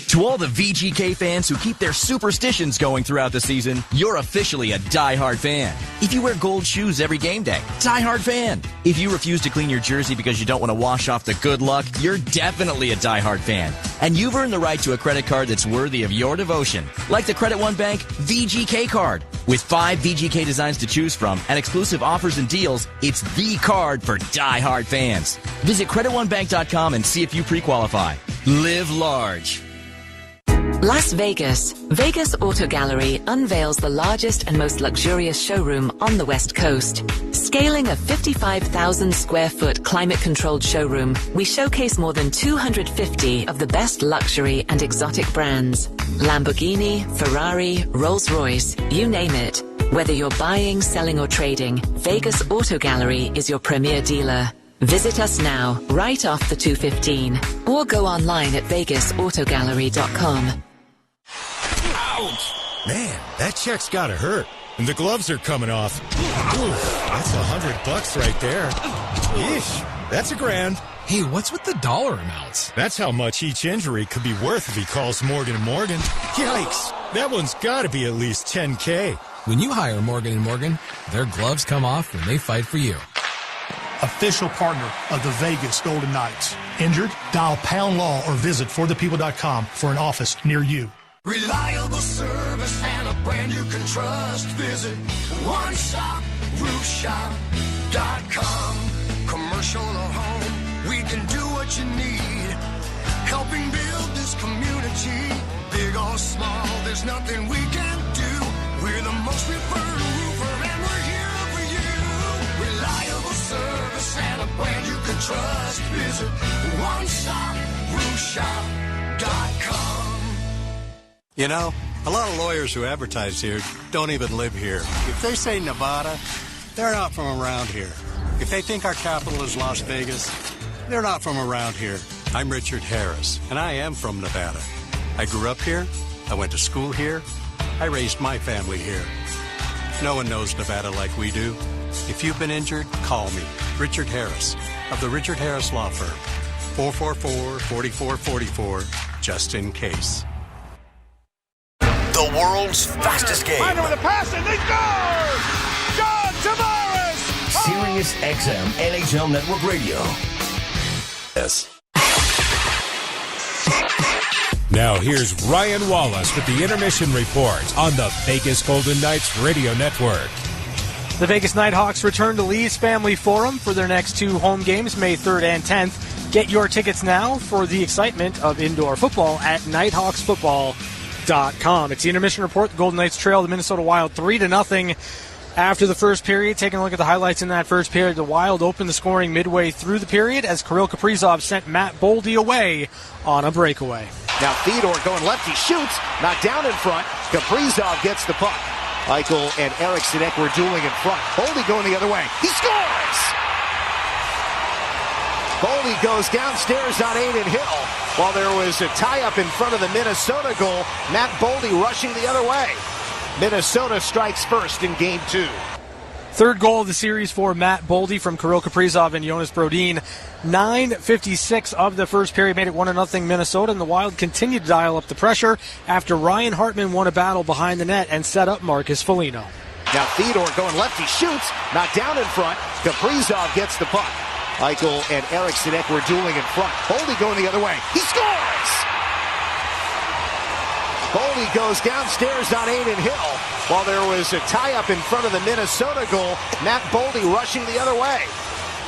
Speaker 19: To all the VGK fans who keep their superstitions going throughout the season, you're officially a diehard fan. If you wear gold shoes every game day, diehard fan. If you refuse to clean your jersey because you don't want to wash off the good luck, you're definitely a diehard fan. And you've earned the right to a credit card that's worthy of your devotion, like the Credit One Bank VGK card. With 5 VGK designs to choose from and exclusive offers and deals, it's the card for diehard fans. Visit CreditOneBank.com and see if you pre-qualify. Live large.
Speaker 2: Las Vegas. Vegas Auto Gallery unveils the largest and most luxurious showroom on the West Coast. Scaling a 55,000 square foot climate-controlled showroom, we showcase more than 250 of the best luxury and exotic brands. Lamborghini, Ferrari, Rolls-Royce, you name it. Whether you're buying, selling, or trading, Vegas Auto Gallery is your premier dealer. Visit us now, right off the 215, or go online at vegasautogallery.com.
Speaker 6: Ouch! Man, that check's gotta hurt. And the gloves are coming off. Oof, that's $100 right there. Yeesh, that's $1,000.
Speaker 9: Hey, what's with the dollar amounts?
Speaker 6: That's how much each injury could be worth if he calls Morgan & Morgan. Yikes, that one's gotta be at least $10K.
Speaker 9: When you hire Morgan & Morgan, their gloves come off when they fight for you.
Speaker 24: Official partner of the Vegas Golden Knights. Injured? Dial #law or visit forthepeople.com for an office near you.
Speaker 13: Reliable service and a brand you can trust. Visit OneShopRoofShop.com. Commercial or home, we can do what you need. Helping build this community. Big or small, there's nothing we can do. We're the most preferred roofer and we're here for you. Reliable service and a brand you can trust. Visit OneShopRoofShop.com.
Speaker 25: You know, a lot of lawyers who advertise here don't even live here. If they say Nevada, they're not from around here. If they think our capital is Las Vegas, they're not from around here. I'm Richard Harris, and I am from Nevada. I grew up here. I went to school here. I raised my family here. No one knows Nevada like we do. If you've been injured, call me, Richard Harris, of the Richard Harris Law Firm. 444-4444, just in case.
Speaker 20: The world's fastest game.
Speaker 13: Right over the pass and they score! John Tavares!
Speaker 20: SiriusXM NHL Network Radio. Yes.
Speaker 16: Now here's Ryan Wallace with the Intermission Report on the Vegas Golden Knights Radio Network.
Speaker 26: The Vegas Nighthawks return to Lee's Family Forum for their next two home games, May 3rd and 10th. Get your tickets now for the excitement of indoor football at nighthawksfootball.com. It's the Intermission Report. The Golden Knights trail the Minnesota Wild 3-0 after the first period. Taking a look at the highlights in that first period, the Wild opened the scoring midway through the period as Kirill Kaprizov sent Matt Boldy away on a breakaway.
Speaker 10: Now Theodore going lefty, shoots, knocked down in front. Kaprizov gets the puck. Eichel and Eriksson were dueling in front. Boldy going the other way. He scores! Boldy goes downstairs on Adin Hill. While there was a tie-up in front of the Minnesota goal, Matt Boldy rushing the other way. Minnesota strikes first in Game 2.
Speaker 26: Third goal of the series for Matt Boldy from Kirill Kaprizov and Jonas Brodin. 9:56 of the first period made it 1-0 Minnesota, and the Wild continued to dial up the pressure after Ryan Hartman won a battle behind the net and set up Marcus Foligno.
Speaker 10: Now Theodore going lefty, shoots, knocked down in front. Kaprizov gets the puck. Eichel and Eriksson were dueling in front. Boldy going the other way. He scores! Boldy goes downstairs on Adin Hill. While there was a tie-up in front of the Minnesota goal, Matt Boldy rushing the other way.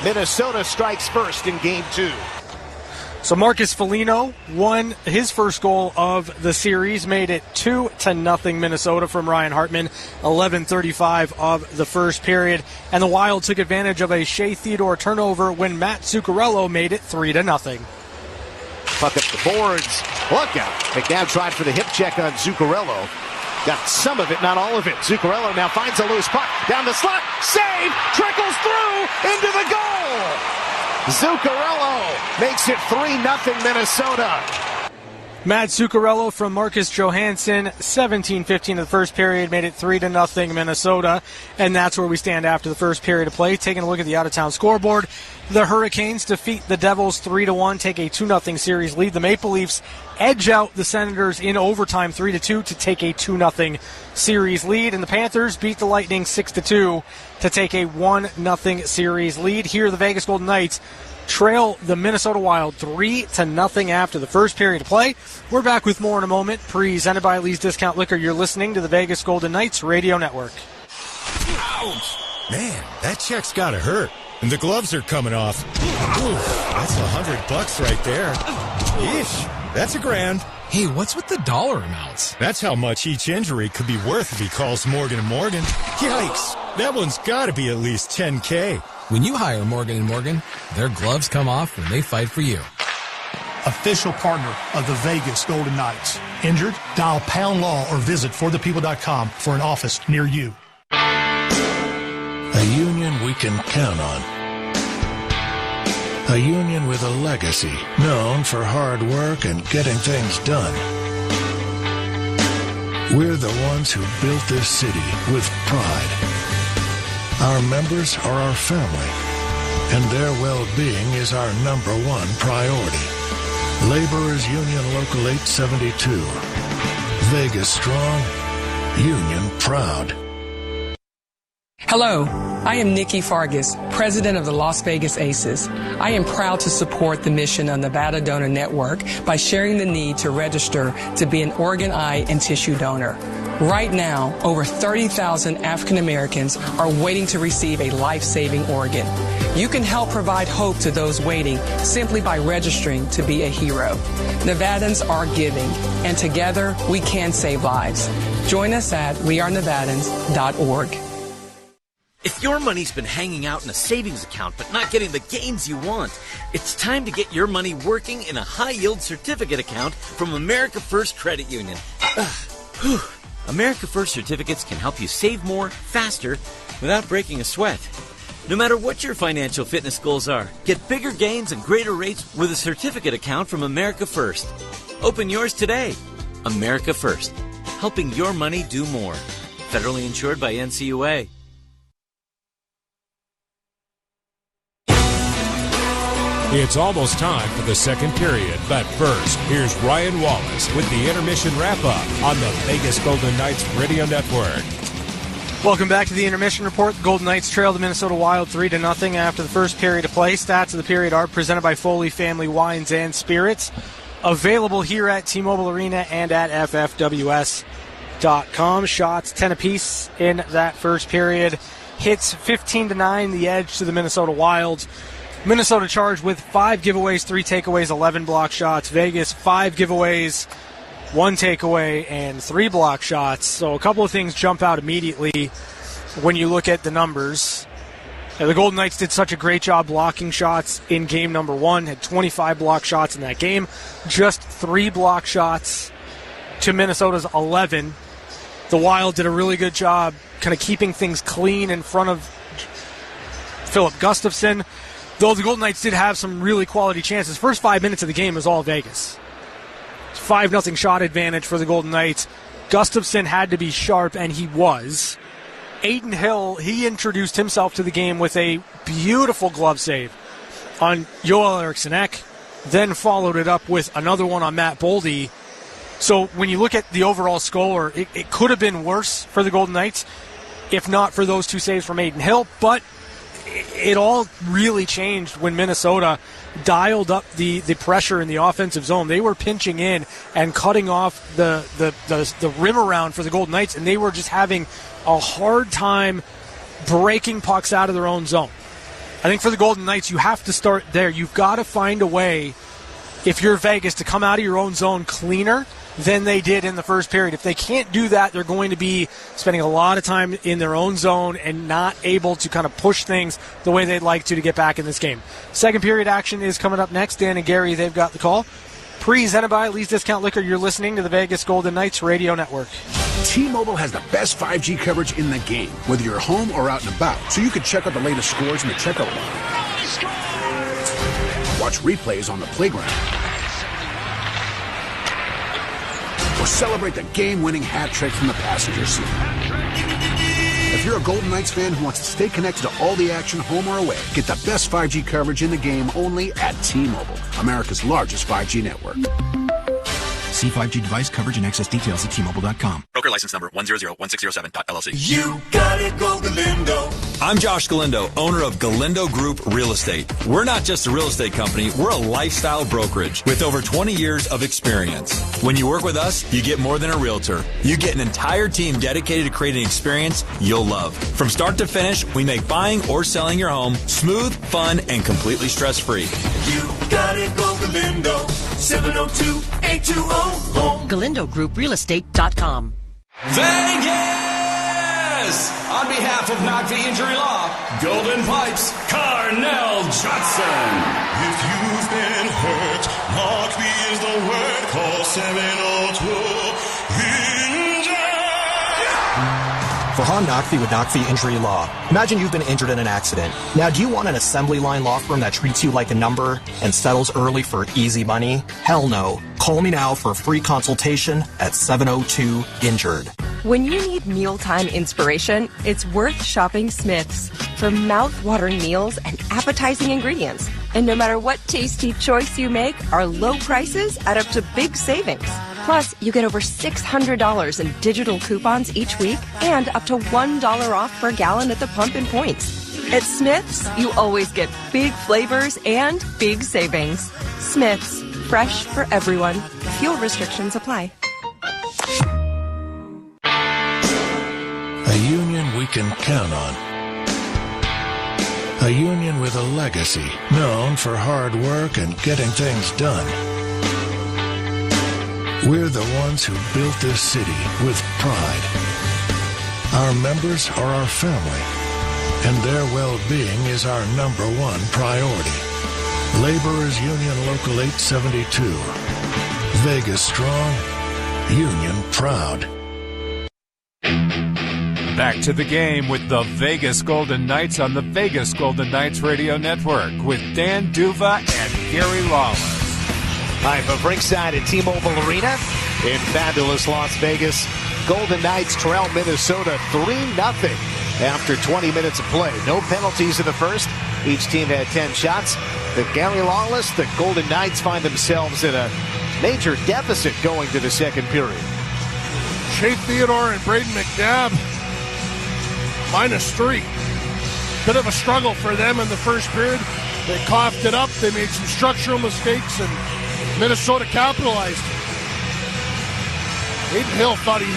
Speaker 10: Minnesota strikes first in Game 2.
Speaker 26: So Marcus Foligno won his first goal of the series, made it 2-0 Minnesota from Ryan Hartman, 11:35 of the first period. And the Wild took advantage of a Shea Theodore turnover when Matt Zuccarello made it 3-0.
Speaker 10: Puck up the boards. Look out. McNabb tried for the hip check on Zuccarello. Got some of it, not all of it. Zuccarello now finds a loose puck. Down the slot. Save! Trickles through into the goal! Zuccarello makes it 3-0 Minnesota.
Speaker 26: Matt Zuccarello from Marcus Johansson, 17:15 of the first period, made it 3-0 Minnesota. And that's where we stand after the first period of play. Taking a look at the out-of-town scoreboard, the Hurricanes defeat the Devils 3-1, take a 2-0 series lead. The Maple Leafs edge out the Senators in overtime 3-2 to take a 2-0 series lead. And the Panthers beat the Lightning 6-2 to take a 1-0 series lead. Here, the Vegas Golden Knights trail the Minnesota Wild 3-0 after the first period of play. We're back with more in a moment. Presented by Lee's Discount Liquor. You're listening to the Vegas Golden Knights Radio Network.
Speaker 6: Ouch! Man, that check's gotta hurt. And the gloves are coming off. Oof, that's $100 right there. Yeesh, that's $1,000.
Speaker 9: Hey, what's with the dollar amounts?
Speaker 6: That's how much each injury could be worth if he calls Morgan & Morgan. Yikes! That one's got to be at least $10K.
Speaker 9: When you hire Morgan & Morgan, their gloves come off when they fight for you.
Speaker 24: Official partner of the Vegas Golden Knights. Injured? Dial #law or visit forthepeople.com for an office near you.
Speaker 3: A union we can count on. A union with a legacy, known for hard work and getting things done. We're the ones who built this city with pride. Our members are our family, and their well-being is our #1 priority. Laborers Union Local 872. Vegas strong, union proud.
Speaker 12: Hello, I am Nikki Fargas, president of the Las Vegas Aces. I am proud to support the mission of Nevada Donor Network by sharing the need to register to be an organ, eye, and tissue donor. Right now, over 30,000 African Americans are waiting to receive a life-saving organ. You can help provide hope to those waiting simply by registering to be a hero. Nevadans are giving, and together we can save lives. Join us at wearenevadans.org.
Speaker 14: If your money's been hanging out in a savings account but not getting the gains you want, it's time to get your money working in a high-yield certificate account from America First Credit Union. America First certificates can help you save more, faster, without breaking a sweat. No matter what your financial fitness goals are, get bigger gains and greater rates with a certificate account from America First. Open yours today. America First, helping your money do more. Federally insured by NCUA.
Speaker 16: It's almost time for the second period, but first, here's Ryan Wallace with the intermission wrap-up on the Vegas Golden Knights Radio Network.
Speaker 26: Welcome back to the Intermission Report. The Golden Knights trailed the Minnesota Wild 3-0 after the first period of play. Stats of the period are presented by Foley Family Wines and Spirits. Available here at T-Mobile Arena and at FFWS.com. Shots 10 apiece in that first period. Hits 15-9, the edge to the Minnesota Wild. Minnesota charged with 5 giveaways, 3 takeaways, 11 block shots. Vegas, 5 giveaways, 1 takeaway, and 3 block shots. So a couple of things jump out immediately when you look at the numbers. The Golden Knights did such a great job blocking shots in game number 1, had 25 block shots in that game. Just 3 block shots to Minnesota's 11. The Wild did a really good job kind of keeping things clean in front of Philip Gustafsson. Though the Golden Knights did have some really quality chances. First 5 minutes of the game was all Vegas. 5-0 shot advantage for the Golden Knights. Gustafsson had to be sharp, and he was. Adin Hill, he introduced himself to the game with a beautiful glove save on Joel Eriksson-Ek, then followed it up with another one on Matt Boldy. So when you look at the overall score, it could have been worse for the Golden Knights if not for those 2 saves from Adin Hill, but it all really changed when Minnesota dialed up the pressure in the offensive zone. They were pinching in and cutting off the rim around for the Golden Knights, and they were just having a hard time breaking pucks out of their own zone. I think for the Golden Knights, you have to start there. You've got to find a way, if you're Vegas, to come out of your own zone cleaner than they did in the first period. If they can't do that, they're going to be spending a lot of time in their own zone and not able to kind of push things the way they'd like to get back in this game. Second period action is coming up next. Dan and Gary, they've got the call. Presented by Lee's Discount Liquor, you're listening to the Vegas Golden Knights Radio Network.
Speaker 17: T-Mobile has the best 5G coverage in the game, whether you're home or out and about, so you can check out the latest scores in the checkout line. Watch replays on the playground. Or celebrate the game-winning hat trick from the passenger seat. If you're a Golden Knights fan who wants to stay connected to all the action home or away, get the best 5G coverage in the game only at T-Mobile, America's largest 5G network.
Speaker 22: See 5G device coverage and access details at T-Mobile.com.
Speaker 18: Broker license number 1001607.LLC.
Speaker 13: You gotta go Galindo.
Speaker 18: I'm Josh Galindo, owner of Galindo Group Real Estate. We're not just a real estate company, we're a lifestyle brokerage with over 20 years of experience. When you work with us, you get more than a realtor. You get an entire team dedicated to creating an experience you'll love. From start to finish, we make buying or selling your home smooth, fun, and completely stress-free.
Speaker 13: You gotta go Galindo. 702
Speaker 1: 820-820-HOME. GalindoGroupRealestate.com.
Speaker 7: Vegas! On behalf of Knock the Injury Law, Golden Pipes, Carnell Johnson.
Speaker 8: If you've been hurt, Knock the is the word. Call 702-INJURED.
Speaker 11: Farhan Naqvi with Naqvi Injury Law. Imagine you've been injured in an accident. Now, do you want an assembly line law firm that treats you like a number and settles early for easy money? Hell no. Call me now for a free consultation at 702-INJURED.
Speaker 15: When you need mealtime inspiration, it's worth shopping Smith's. For mouth-watering meals and appetizing ingredients. And no matter what tasty choice you make, our low prices add up to big savings. Plus, you get over $600 in digital coupons each week and up to $1 off per gallon at the pump and points. At Smith's, you always get big flavors and big savings. Smith's, fresh for everyone. Fuel restrictions apply.
Speaker 3: A union we can count on. A union with a legacy, known for hard work and getting things done. We're the ones who built this city with pride. Our members are our family, and their well-being is our #1 priority. Laborers Union Local 872. Vegas strong, union proud.
Speaker 16: Back to the game with the Vegas Golden Knights on the Vegas Golden Knights Radio Network with Dan Duva and Gary Lawless.
Speaker 10: Hi, from ringside at T-Mobile Arena in fabulous Las Vegas. Golden Knights trail Minnesota 3-0 after 20 minutes of play. No penalties in the first. Each team had 10 shots. The Gary Lawless, the Golden Knights find themselves in a major deficit going to the second period.
Speaker 21: Shea Theodore and Braden McNabb, -3. Bit of a struggle for them in the first period. They coughed it up. They made some structural mistakes, and Minnesota capitalized. Aiden Hill thought he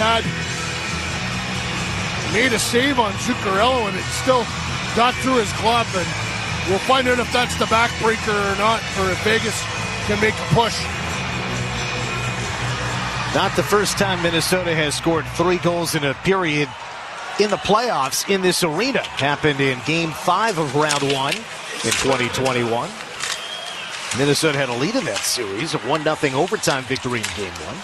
Speaker 21: made a save on Zuccarello, and it still got through his glove. And we'll find out if that's the backbreaker or not, or if Vegas can make a push.
Speaker 10: Not the first time Minnesota has scored 3 goals in a period in the playoffs in this arena. Happened in Game 5 of Round 1 in 2021. Minnesota had a lead in that series, a 1-0 overtime victory in Game 1.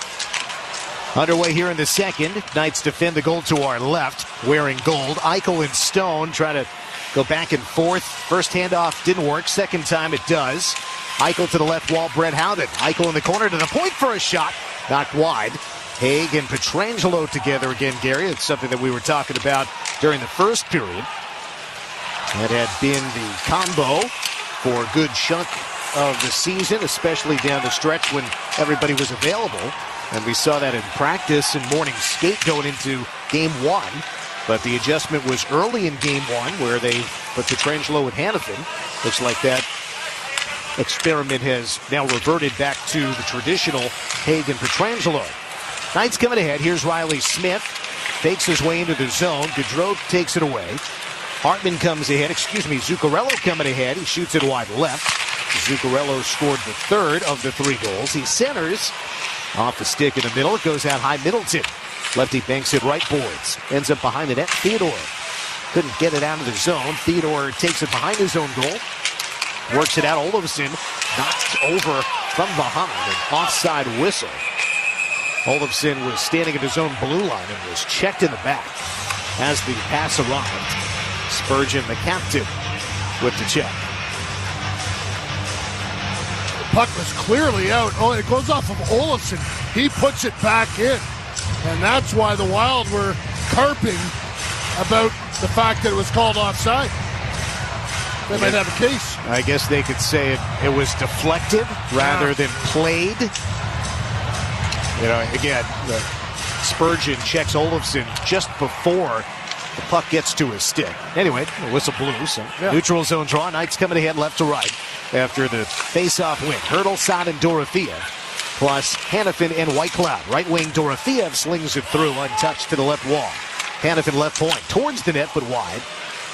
Speaker 10: Underway here in the second. Knights defend the goal to our left, wearing gold. Eichel and Stone try to go back and forth. First handoff didn't work. Second time it does. Eichel to the left wall, Brett Howden. Eichel in the corner to the point for a shot. Knocked wide. Haig and Pietrangelo together again, Gary. It's something that we were talking about during the first period. That had been the combo for a good chunk of the season, especially down the stretch when everybody was available. And we saw that in practice and morning skate going into Game 1. But the adjustment was early in Game 1 where they put Pietrangelo and Hanifin. Looks like that experiment has now reverted back to the traditional Haig and Pietrangelo. Knights coming ahead. Here's Riley Smith. Fakes his way into the zone. Gaudreau takes it away. Hartman comes ahead. Zuccarello coming ahead. He shoots it wide left. Zuccarello scored the third of the 3 goals. He centers off the stick in the middle. It goes out high. Middleton. Lefty banks it right boards. Ends up behind the net. Theodore couldn't get it out of the zone. Theodore takes it behind his own goal. Works it out. Olofsson knocks over from behind. An offside whistle. Olofsson was standing at his own blue line and was checked in the back as the pass arrived. Spurgeon, the captain, with the check.
Speaker 21: The puck was clearly out. Oh, it goes off of Olofsson. He puts it back in. And that's why the Wild were carping about the fact that it was called offside. They might have a case.
Speaker 10: I guess they could say it was deflected rather than played. You know, again, Spurgeon checks Olofsson just before the puck gets to his stick. Anyway, the whistle blew, so neutral zone draw. Knights coming ahead left to right after the face-off win. Hurdle, Sod, and Dorofeev, plus Hanifin and Whitecloud. Right wing Dorofeev slings it through, untouched to the left wall. Hanifin left point, towards the net, but wide.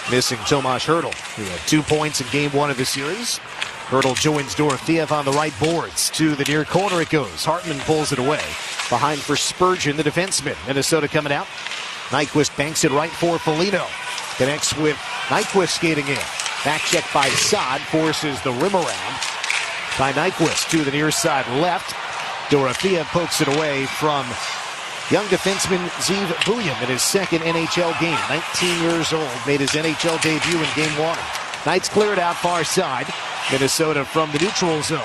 Speaker 10: Missing Tomas Hurdle, who had 2 points in Game 1 of the series. Hurdle joins Dorofeev on the right boards. To the near corner it goes. Hartman pulls it away. Behind for Spurgeon, the defenseman. Minnesota coming out. Nyquist banks it right for Foligno. Connects with Nyquist skating in. Back check by Saad. Forces the rim around by Nyquist to the near side left. Dorofeev pokes it away from young defenseman Zeev Buyan in his second NHL game. 19 years old. Made his NHL debut in Game 1. Knights cleared out far side. Minnesota from the neutral zone.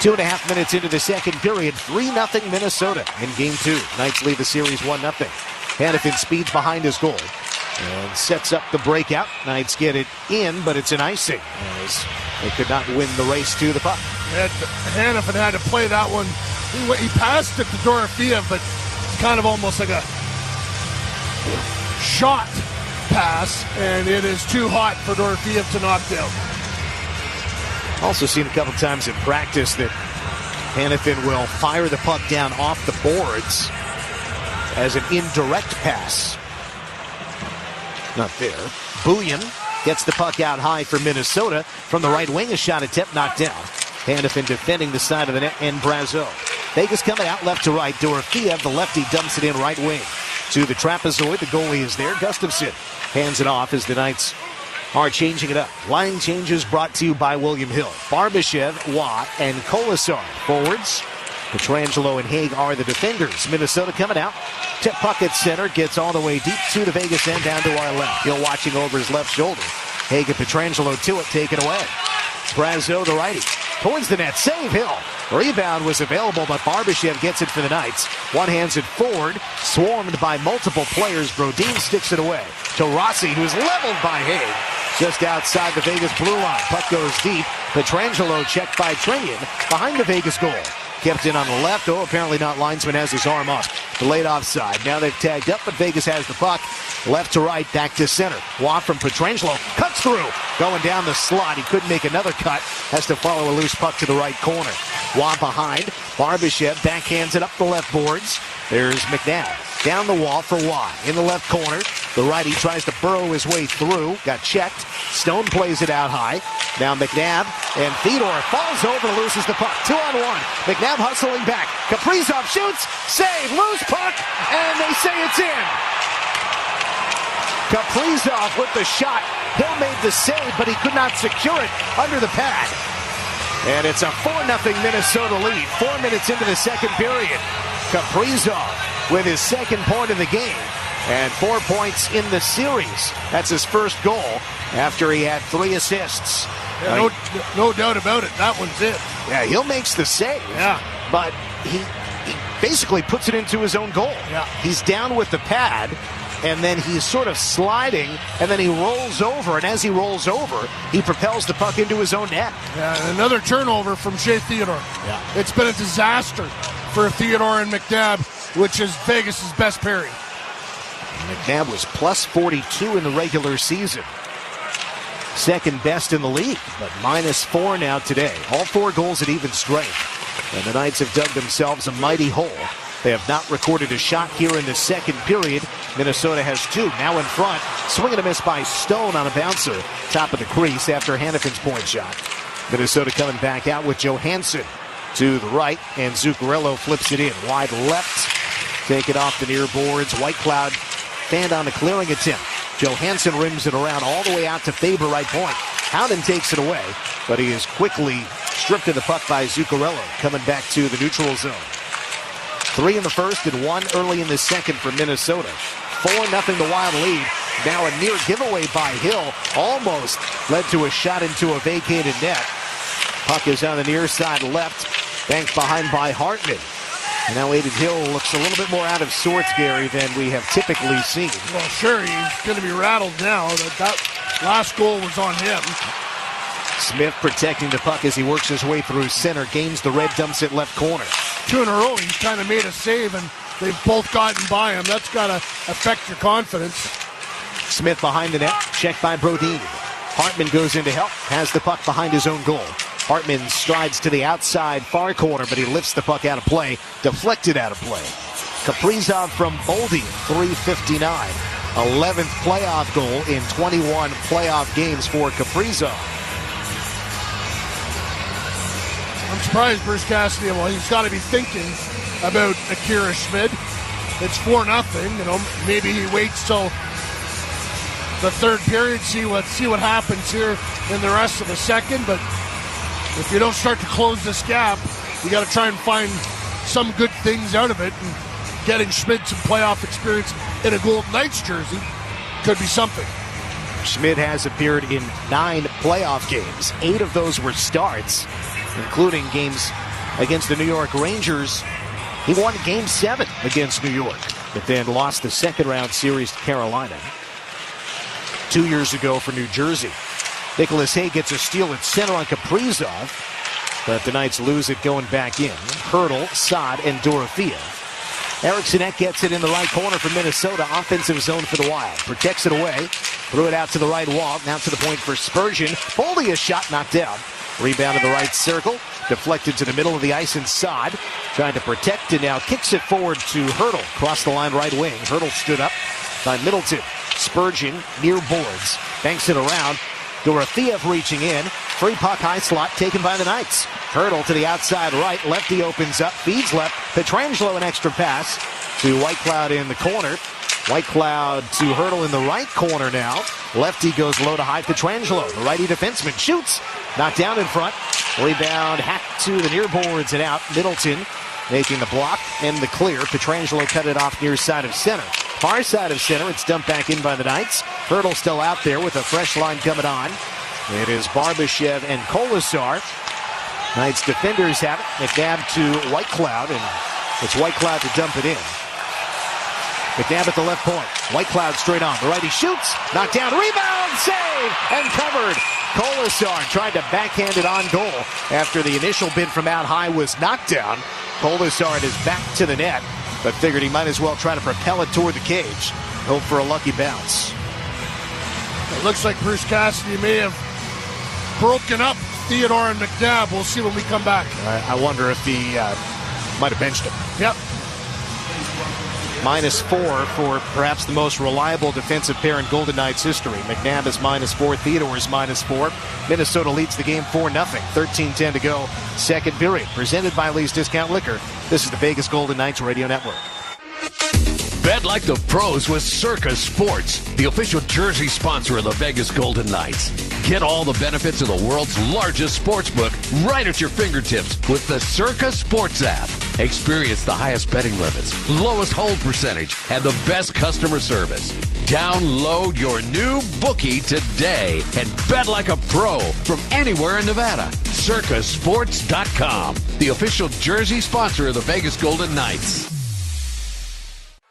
Speaker 10: 2.5 minutes into the second period. 3-0 Minnesota in Game 2. Knights lead the series 1-0. Hannafin speeds behind his goal and sets up the breakout. Knights get it in, but it's an icing as they could not win the race to the puck.
Speaker 21: Hannafin had to play that one. He passed it to Dorofeev, but it's kind of almost like a shot pass, and it is too hot for Dorofeev to knock down.
Speaker 10: Also seen a couple times in practice that Hannafin will fire the puck down off the boards as an indirect pass. Not there. Buyan gets the puck out high for Minnesota. From the right wing, a shot attempt knocked down. Hannafin defending the side of the net, and Brazeau. Vegas coming out left to right. Dorofeev, the lefty, dumps it in right wing. To the trapezoid, the goalie is there. Gustafsson hands it off as the Knights are changing it up. Line changes brought to you by William Hill. Barbashev, Watt, and Kolasar. Forwards, Pietrangelo and Haig are the defenders. Minnesota coming out. Tip puck at center, gets all the way deep to the Vegas end, down to our left. Hill watching over his left shoulder. Haig and Pietrangelo to it, taken away. Brazeau, the righty, towards the net. Save Hill. Rebound was available, but Barbashev gets it for the Knights. One-hands it forward, swarmed by multiple players. Brodin sticks it away to Rossi, who's leveled by Haig. Just outside the Vegas blue line. Puck goes deep. Pietrangelo checked by Trinian behind the Vegas goal. Kept in on the left. Oh, apparently not. Linesman has his arm up. Delayed offside. Now they've tagged up, but Vegas has the puck. Left to right, back to center. Watt from Pietrangelo. Cuts through. Going down the slot. He couldn't make another cut. Has to follow a loose puck to the right corner. Watt behind. Barbashev backhands it up the left boards. There's McNabb. Down the wall for Watt. In the left corner. The righty tries to burrow his way through. Got checked. Stone plays it out high. Now McNabb, and Fedor falls over, loses the puck. 2-on-1. McNabb hustling back. Kaprizov shoots. Save. Loose puck. And they say it's in. Kaprizov with the shot. Hill made the save, but he could not secure it under the pad. And it's a 4-0 Minnesota lead. 4 minutes into the second period. Kaprizov with his second point of the game. And 4 points in the series. That's his first goal after he had 3 assists.
Speaker 21: Yeah, no doubt about it. That one's it.
Speaker 10: Yeah, Hill makes the save.
Speaker 21: Yeah.
Speaker 10: But he basically puts it into his own goal.
Speaker 21: Yeah.
Speaker 10: He's down with the pad, and then he's sort of sliding, and then he rolls over. And as he rolls over, he propels the puck into his own net.
Speaker 21: Yeah, another turnover from Shea Theodore.
Speaker 10: Yeah.
Speaker 21: It's been a disaster for Theodore and McNabb, which is Vegas' best pairing.
Speaker 10: McNabb was plus 42 in the regular season. Second best in the league, but -4 now today. All 4 goals at even strength. And the Knights have dug themselves a mighty hole. They have not recorded a shot here in the second period. Minnesota has 2 now in front. Swing and a miss by Stone on a bouncer. Top of the crease after Hannafin's point shot. Minnesota coming back out with Johansson to the right, and Zuccarello flips it in. Wide left. Take it off the near boards. White Cloud fanned on the clearing attempt. Johansson rims it around all the way out to Faber, right point. Howden takes it away, but he is quickly stripped of the puck by Zuccarello, coming back to the neutral zone. 3 in the first and 1 early in the second for Minnesota. 4-0 the Wild lead. Now a near giveaway by Hill. Almost led to a shot into a vacated net. Puck is on the near side left. Banked behind by Hartman. And now Aiden Hill looks a little bit more out of sorts, Gary, than we have typically seen.
Speaker 21: Well, sure, he's going to be rattled now. That last goal was on him.
Speaker 10: Smith protecting the puck as he works his way through center. Gains the red, dumps it left corner.
Speaker 21: 2 in a row, he's kind of made a save, and they've both gotten by him. That's got to affect your confidence.
Speaker 10: Smith behind the net, checked by Brodin. Hartman goes in to help, has the puck behind his own goal. Hartman strides to the outside far corner, but he lifts the puck out of play, deflected out of play. Kaprizov from Boldy, .359. 11th playoff goal in 21 playoff games for Kaprizov.
Speaker 21: surprised Bruce Cassidy, well, he's got to be thinking about Akira Schmid. It's 4-0. Maybe he waits till the third period, see what happens here in the rest of the second. But if you don't start to close this gap, you got to try and find some good things out of it. And getting Schmid some playoff experience in a Golden Knights jersey could be something.
Speaker 10: Schmid has appeared in 9 playoff games. 8 of those were starts, including games against the New York Rangers. He won Game 7 against New York, but then lost the second-round series to Carolina. 2 years ago for New Jersey. Nicholas Hay gets a steal at center on Kaprizov, but the Knights lose it going back in. Hurdle, Saad, and Dorothea. Eriksson gets it in the right corner for Minnesota. Offensive zone for the Wild. Protects it away. Threw it out to the right wall. Now to the point for Spurgeon. Holding a shot, knocked down. Rebound in the right circle. Deflected to the middle of the ice and Saad. Trying to protect and now kicks it forward to Hurdle. Cross the line right wing. Hurdle stood up by Middleton. Spurgeon near boards. Banks it around. Dorothea reaching in. Free puck high slot taken by the Knights. Hurdle to the outside right. Lefty opens up. Feeds left. Pietrangelo an extra pass to Whitecloud in the corner. Whitecloud to Hurdle in the right corner now. Lefty goes low to high. Pietrangelo, the righty defenseman, shoots. Knocked down in front. Rebound hacked to the near boards and out. Middleton making the block and the clear. Pietrangelo cut it off near side of center. Far side of center, it's dumped back in by the Knights. Hurdle still out there with a fresh line coming on. It is Barbashev and Kolasar. Knights defenders have it. McNabb to Whitecloud, and it's Whitecloud to dump it in. McNabb at the left point. Whitecloud straight on. The righty shoots. Knocked down. Rebound. Save. And covered. Kolasar tried to backhand it on goal after the initial bid from out high was knocked down. Kolasar is back to the net, but figured he might as well try to propel it toward the cage. Hope for a lucky bounce.
Speaker 21: It looks like Bruce Cassidy may have broken up Theodore and McNabb. We'll see when we come back.
Speaker 10: I wonder if he might have benched him.
Speaker 21: Yep.
Speaker 10: -4 for perhaps the most reliable defensive pair in Golden Knights history. McNabb is -4. Theodore is -4. Minnesota leads the game 4-0. 13:10 to go. Second period. Presented by Lee's Discount Liquor. This is the Vegas Golden Knights Radio Network.
Speaker 2: Bet like the pros with Circa Sports, the official jersey sponsor of the Vegas Golden Knights. Get all the benefits of the world's largest sports book right at your fingertips with the Circa Sports app. Experience the highest betting limits, lowest hold percentage, and the best customer service. Download your new bookie today and bet like a pro from anywhere in Nevada. CircaSports.com, the official jersey sponsor of the Vegas Golden Knights.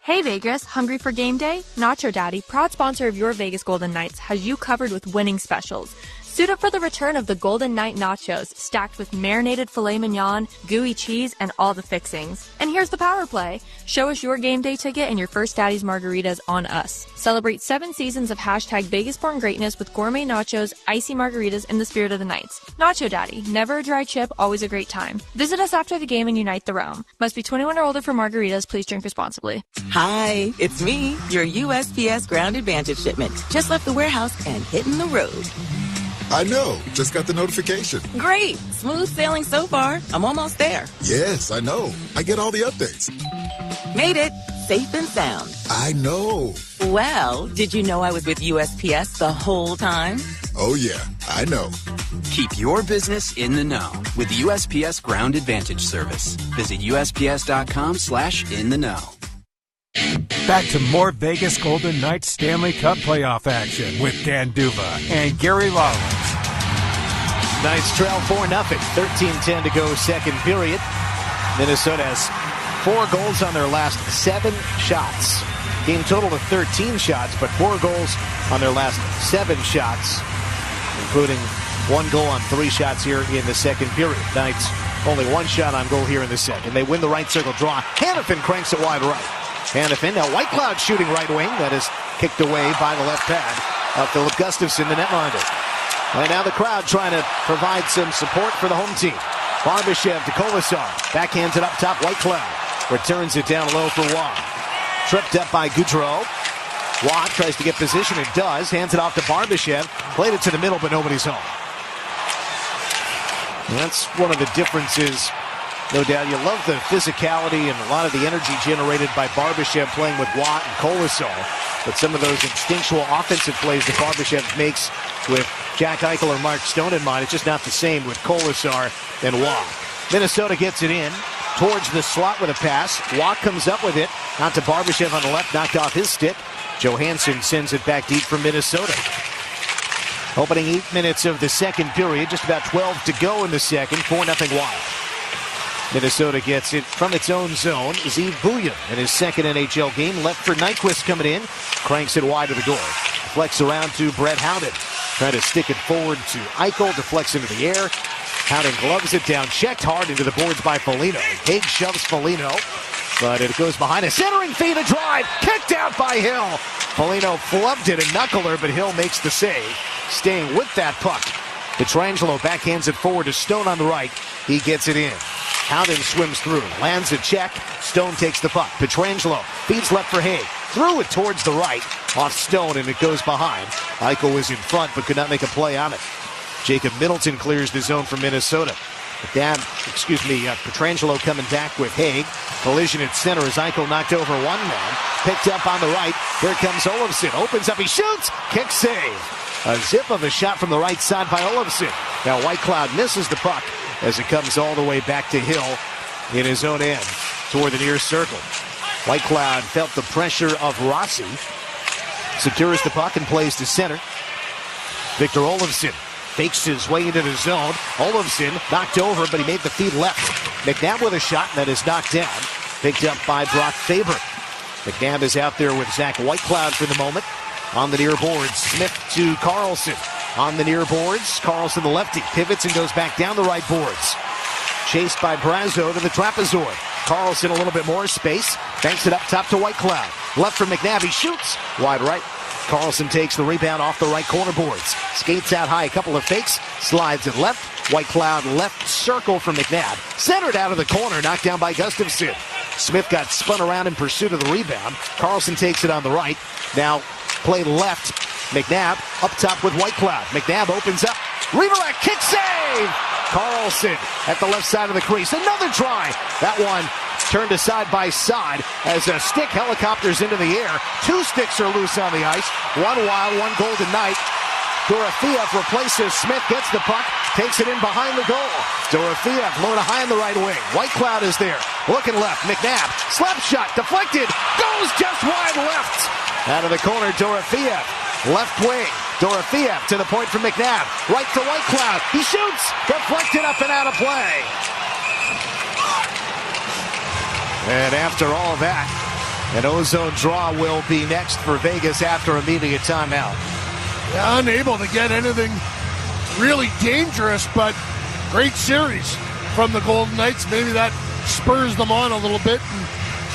Speaker 4: Hey Vegas, hungry for game day? Nacho Daddy, proud sponsor of your Vegas Golden Knights, has you covered with winning specials. Suit up for the return of the Golden Knight Nachos, stacked with marinated filet mignon, gooey cheese, and all the fixings. And here's the power play. Show us your game day ticket and your first Daddy's margaritas on us. Celebrate 7 seasons of hashtag Vegas-born greatness with gourmet nachos, icy margaritas, in the spirit of the Knights. Nacho Daddy, never a dry chip, always a great time. Visit us after the game and unite the realm. Must be 21 or older for margaritas. Please drink responsibly.
Speaker 5: Hi, it's me, your USPS Ground Advantage shipment. Just left the warehouse and hitting the road.
Speaker 19: I know. Just got the notification.
Speaker 5: Great. Smooth sailing so far. I'm almost there.
Speaker 19: Yes, I know. I get all the updates.
Speaker 5: Made it. Safe and sound.
Speaker 19: I know.
Speaker 5: Well, did you know I was with USPS the whole time?
Speaker 19: Oh, yeah. I know.
Speaker 23: Keep your business in the know with the USPS Ground Advantage service. Visit USPS.com/in-the-know.
Speaker 16: Back to more Vegas Golden Knights Stanley Cup playoff action with Dan Duva and Gary Lawrence.
Speaker 10: Knights trail 4-0. 13:10 to go, second period. Minnesota has 4 goals on their last 7 shots. Game total of 13 shots, but 4 goals on their last 7 shots, including 1 goal on 3 shots here in the second period. Knights only 1 shot on goal here in the second. They win the right circle draw. Hanifin cranks it wide right. Hanifin, now Whitecloud shooting right wing. That is kicked away by the left pad of Philip Gustafsson, the netminder. And now the crowd trying to provide some support for the home team. Barbashev to Kolasar. Backhands it up top. Whitecloud returns it down low for Waugh. Tripped up by Goudreau. Waugh tries to get position. It does. Hands it off to Barbashev. Played it to the middle, but nobody's home. And that's one of the differences. No doubt, you love the physicality and a lot of the energy generated by Barbashev playing with Watt and Kolasar. But some of those instinctual offensive plays that Barbashev makes with Jack Eichel or Mark Stone in mind, it's just not the same with Kolasar and Watt. Minnesota gets it in towards the slot with a pass. Watt comes up with it. Out to Barbashev on the left, knocked off his stick. Johansson sends it back deep from Minnesota. Opening 8 minutes of the second period, just about 12 to go in the second, 4-0 Wild. Minnesota gets it from its own zone. Zeev Bouillon in his second NHL game. Left for Nyquist coming in. Cranks it wide of the goal. Flex around to Brett Howden. Trying to stick it forward to Eichel. Deflects into the air. Howden gloves it down. Checked hard into the boards by Foligno. Haig shoves Foligno. But it goes behind a centering feed, a drive. Kicked out by Hill. Foligno flubbed it, a knuckler, but Hill makes the save. Staying with that puck. Pietrangelo backhands it forward to Stone on the right. He gets it in. Howden swims through, lands a check. Stone takes the puck. Pietrangelo feeds left for Haig. Threw it towards the right, off Stone, and it goes behind. Eichel was in front, but could not make a play on it. Jacob Middleton clears the zone for Minnesota. Pietrangelo coming back with Haig. Collision at center as Eichel knocked over one man. Picked up on the right. Here comes Olofsson. Opens up, he shoots. Kick save. A zip of a shot from the right side by Olofsson. Now Whitecloud misses the puck as it comes all the way back to Hill in his own end toward the near circle. Whitecloud felt the pressure of Rossi. Secures the puck and plays to center. Victor Olofsson fakes his way into the zone. Olofsson knocked over, but he made the feed left. McNabb with a shot that is knocked down. Picked up by Brock Faber. McNabb is out there with Zach Whitecloud for the moment. On the near boards, Smith to Carlson. On the near boards, Carlson the lefty. Pivots and goes back down the right boards. Chased by Brazo to the trapezoid. Carlson a little bit more space. Banks it up top to Whitecloud. Left for McNabb, he shoots. Wide right. Carlson takes the rebound off the right corner boards. Skates out high, a couple of fakes. Slides it left. Whitecloud left circle from McNabb. Centered out of the corner, knocked down by Gustafsson. Smith got spun around in pursuit of the rebound. Carlson takes it on the right. Now play left. McNabb up top with Whitecloud. McNabb opens up. Redirect, kick save! Carlson at the left side of the crease. Another try. That one turned aside by side as a stick helicopters into the air. Two sticks are loose on the ice. One Wild, one Golden Knight. Dorofeev replaces Smith, gets the puck, takes it in behind the goal. Dorofeev low to high on the right wing. Whitecloud is there. Looking left. McNabb. Slap shot. Deflected. Goes just wide left. Out of the corner, Dorofeev. Left wing. Dorofeev to the point from McNabb. Right to Whitecloud. He shoots. Deflected up and out of play. And after all that, an ozone draw will be next for Vegas after immediate timeout.
Speaker 21: Yeah, unable to get anything really dangerous, but great series from the Golden Knights. Maybe that spurs them on a little bit. And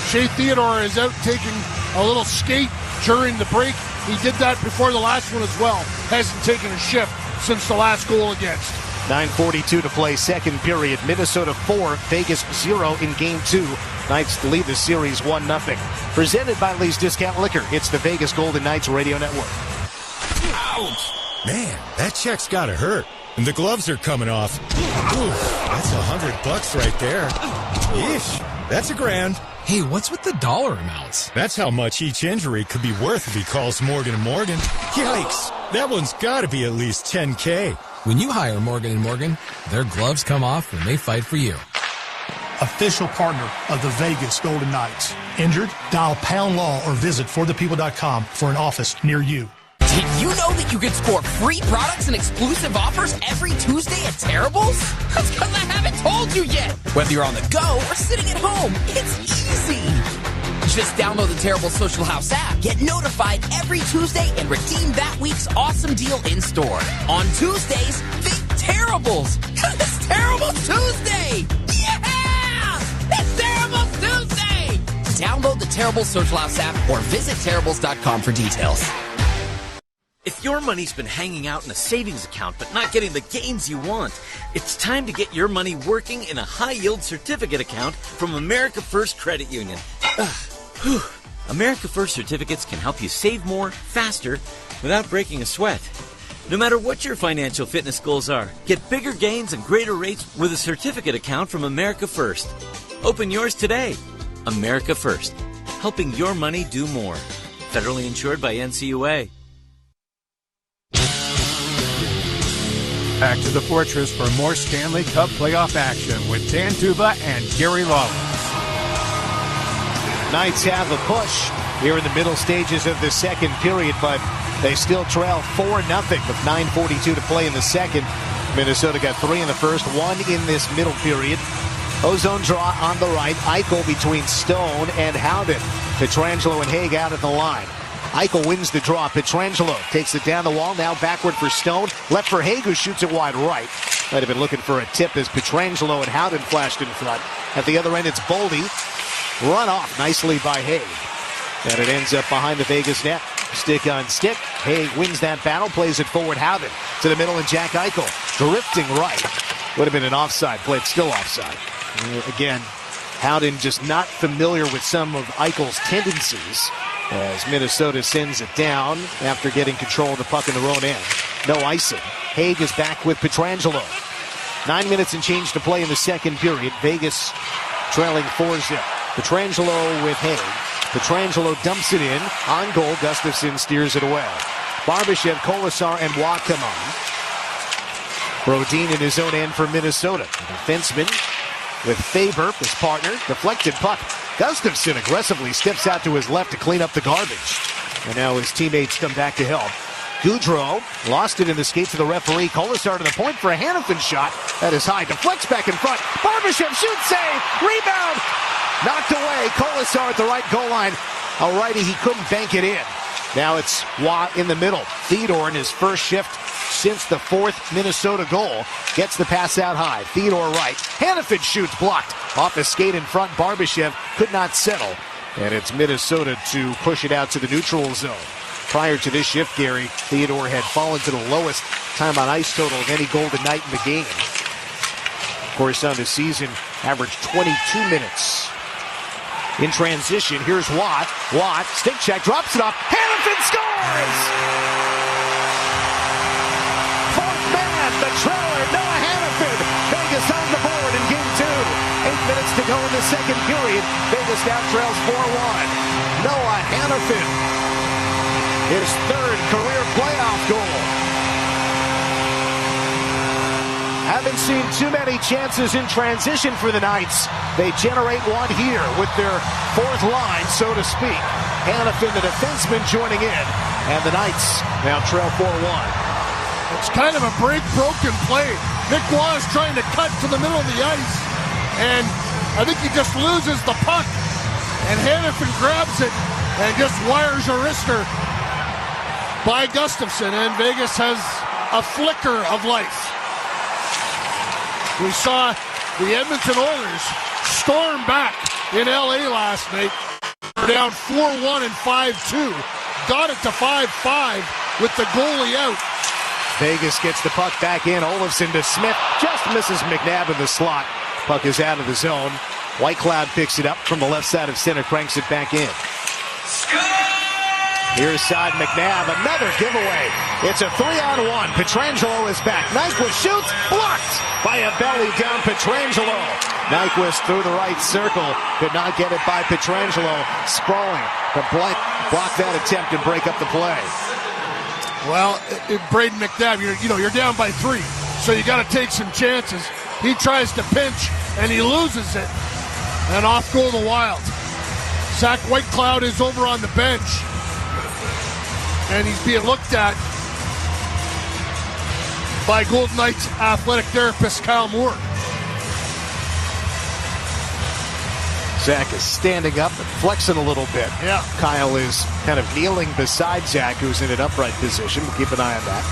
Speaker 21: Shea Theodore is out taking a little skate during the break. He did that before the last one as well. Hasn't taken a shift since the last goal against.
Speaker 10: 9:42 to play, second period. Minnesota 4, Vegas 0 in Game 2. Knights lead the series 1-0. Presented by Lee's Discount Liquor. It's the Vegas Golden Knights Radio Network.
Speaker 16: Ouch! Man, that check's gotta hurt. And the gloves are coming off. Ooh, that's $100 right there. Yeesh, that's $1,000.
Speaker 22: Hey, what's with the dollar amounts?
Speaker 16: That's how much each injury could be worth if he calls Morgan & Morgan. Yikes, that one's gotta be at least $10K.
Speaker 22: When you hire Morgan & Morgan, their gloves come off and they fight for you.
Speaker 6: Official partner of the Vegas Golden Knights. Injured? Dial #law or visit forthepeople.com for an office near you.
Speaker 9: Did you know that you can score free products and exclusive offers every Tuesday at Terrible's? That's because I haven't told you yet. Whether you're on the go or sitting at home, it's easy. Just download the Terrible Social House app, get notified every Tuesday, and redeem that week's awesome deal in store. On Tuesdays, think Terribles, because it's Terrible Tuesday! Yeah! It's Terrible Tuesday! Download the Terrible Social House app or visit Terribles.com for details.
Speaker 14: If your money's been hanging out in a savings account but not getting the gains you want, it's time to get your money working in a high-yield certificate account from America First Credit Union. America First certificates can help you save more, faster, without breaking a sweat. No matter what your financial fitness goals are, get bigger gains and greater rates with a certificate account from America First. Open yours today. America First, helping your money do more. Federally insured by NCUA.
Speaker 12: Back to the Fortress for more Stanley Cup playoff action with Dan Tuba and Gary Lawless.
Speaker 10: Knights have a push here in the middle stages of the second period, but they still trail 4-0 with 9:42 to play in the second. Minnesota got 3 in the first, 1 in this middle period. Ozone draw on the right. Eichel between Stone and Howden. Pietrangelo and Haig out at the line. Eichel wins the draw. Pietrangelo takes it down the wall. Now backward for Stone. Left for Haig, who shoots it wide right. Might have been looking for a tip as Pietrangelo and Howden flashed in front. At the other end, it's Boldy. Run off nicely by Haig. And it ends up behind the Vegas net. Stick on stick. Haig wins that battle. Plays it forward. Howden to the middle, and Jack Eichel drifting right. Would have been an offside play. It's still offside. Again, Howden just not familiar with some of Eichel's tendencies as Minnesota sends it down after getting control of the puck in the own end. No icing. Haig is back with Pietrangelo. 9 minutes and change to play in the second period. Vegas trailing 4-0. Pietrangelo with Haig. Pietrangelo dumps it in. On goal, Gustafsson steers it away. Barbashev, Kolasar, and Watt come on. Brodin in his own end for Minnesota. The defenseman with Faber, his partner. Deflected puck. Gustafsson aggressively steps out to his left to clean up the garbage. And now his teammates come back to help. Goudreau lost it in the skates of the referee. Kolasar to the point for a Hanifin shot. That is high. Deflects back in front. Barbashev shoots, save. Rebound. Knocked away. Kolasar at the right goal line. A righty, he couldn't bank it in. Now it's Watt in the middle. Theodore in his first shift since the fourth Minnesota goal. Gets the pass out high. Theodore right. Hanifin shoots, blocked. Off the skate in front. Barbashev could not settle. And it's Minnesota to push it out to the neutral zone. Prior to this shift, Gary, Theodore had fallen to the lowest time on ice total of any Golden Knight in the game. Of course, on the season, averaged 22 minutes. In transition, here's Watt. Watt, stick check, drops it off. Hanifin scores! Fourth man, the trailer, Noah Hanifin. Vegas on the board in game 2. 8 minutes to go in the second period. Vegas now trails 4-1. Noah Hanifin, his third career playoff goal. Haven't seen too many chances in transition for the Knights. They generate one here with their fourth line, so to speak. Hanifin, the defenseman, joining in. And the Knights now trail 4-1.
Speaker 21: It's kind of a broken play. Nick Waugh is trying to cut to the middle of the ice. And I think he just loses the puck. And Hanifin grabs it and just wires a wrister by Gustafsson. And Vegas has a flicker of life. We saw the Edmonton Oilers storm back in L.A. last night. They're down 4-1 and 5-2. Got it to 5-5 with the goalie out.
Speaker 10: Vegas gets the puck back in. Olofsson to Smith. Just misses McNabb in the slot. Puck is out of the zone. Whitecloud picks it up from the left side of center. Cranks it back in. Here's side McNabb, another giveaway. It's a 3-on-1. Pietrangelo is back. Nyquist shoots, blocked by a belly down Pietrangelo. Nyquist through the right circle, could not get it by Pietrangelo. Sprawling to block that attempt and break up the play.
Speaker 21: Well, Braden McNabb, you're down by 3, so you got to take some chances. He tries to pinch and he loses it, and off goal the Wild. Zach Whitecloud is over on the bench. And he's being looked at by Golden Knights athletic therapist Kyle Moore.
Speaker 10: Zach is standing up and flexing a little bit.
Speaker 21: Yeah.
Speaker 10: Kyle is kind of kneeling beside Zach, who's in an upright position. We'll keep an eye on that.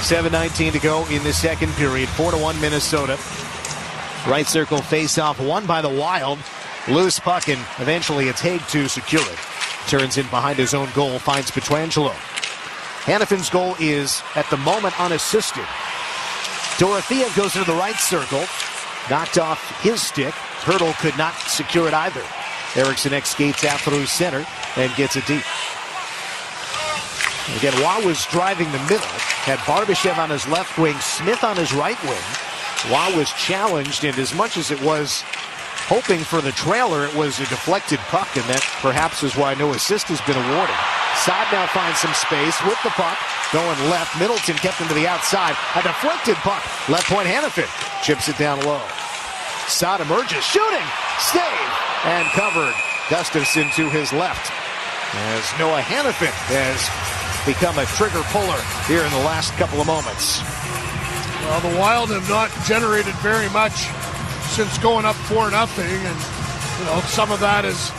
Speaker 10: 7:19 to go in the second period. 4-1 Minnesota. Right circle face-off won by the Wild. Loose puck, and eventually it's Haig to secure it. Turns in behind his own goal, finds Pietrangelo. Hanifin's goal is, at the moment, unassisted. Dorothea goes into the right circle. Knocked off his stick. Hurdle could not secure it either. Eriksson skates out through center and gets it deep. Again, Waugh was driving the middle. Had Barbashev on his left wing, Smith on his right wing. Waugh was challenged, and as much as it was hoping for the trailer, it was a deflected puck, and that perhaps is why no assist has been awarded. Saad now finds some space with the puck, going left. Middleton kept him to the outside. A deflected puck. Left point, Hanifin chips it down low. Saad emerges, shooting, save, and covered. Gustafsson to his left, as Noah Hanifin has become a trigger puller here in the last couple of moments.
Speaker 21: Well, the Wild have not generated very much since going up 4-0, and some of that is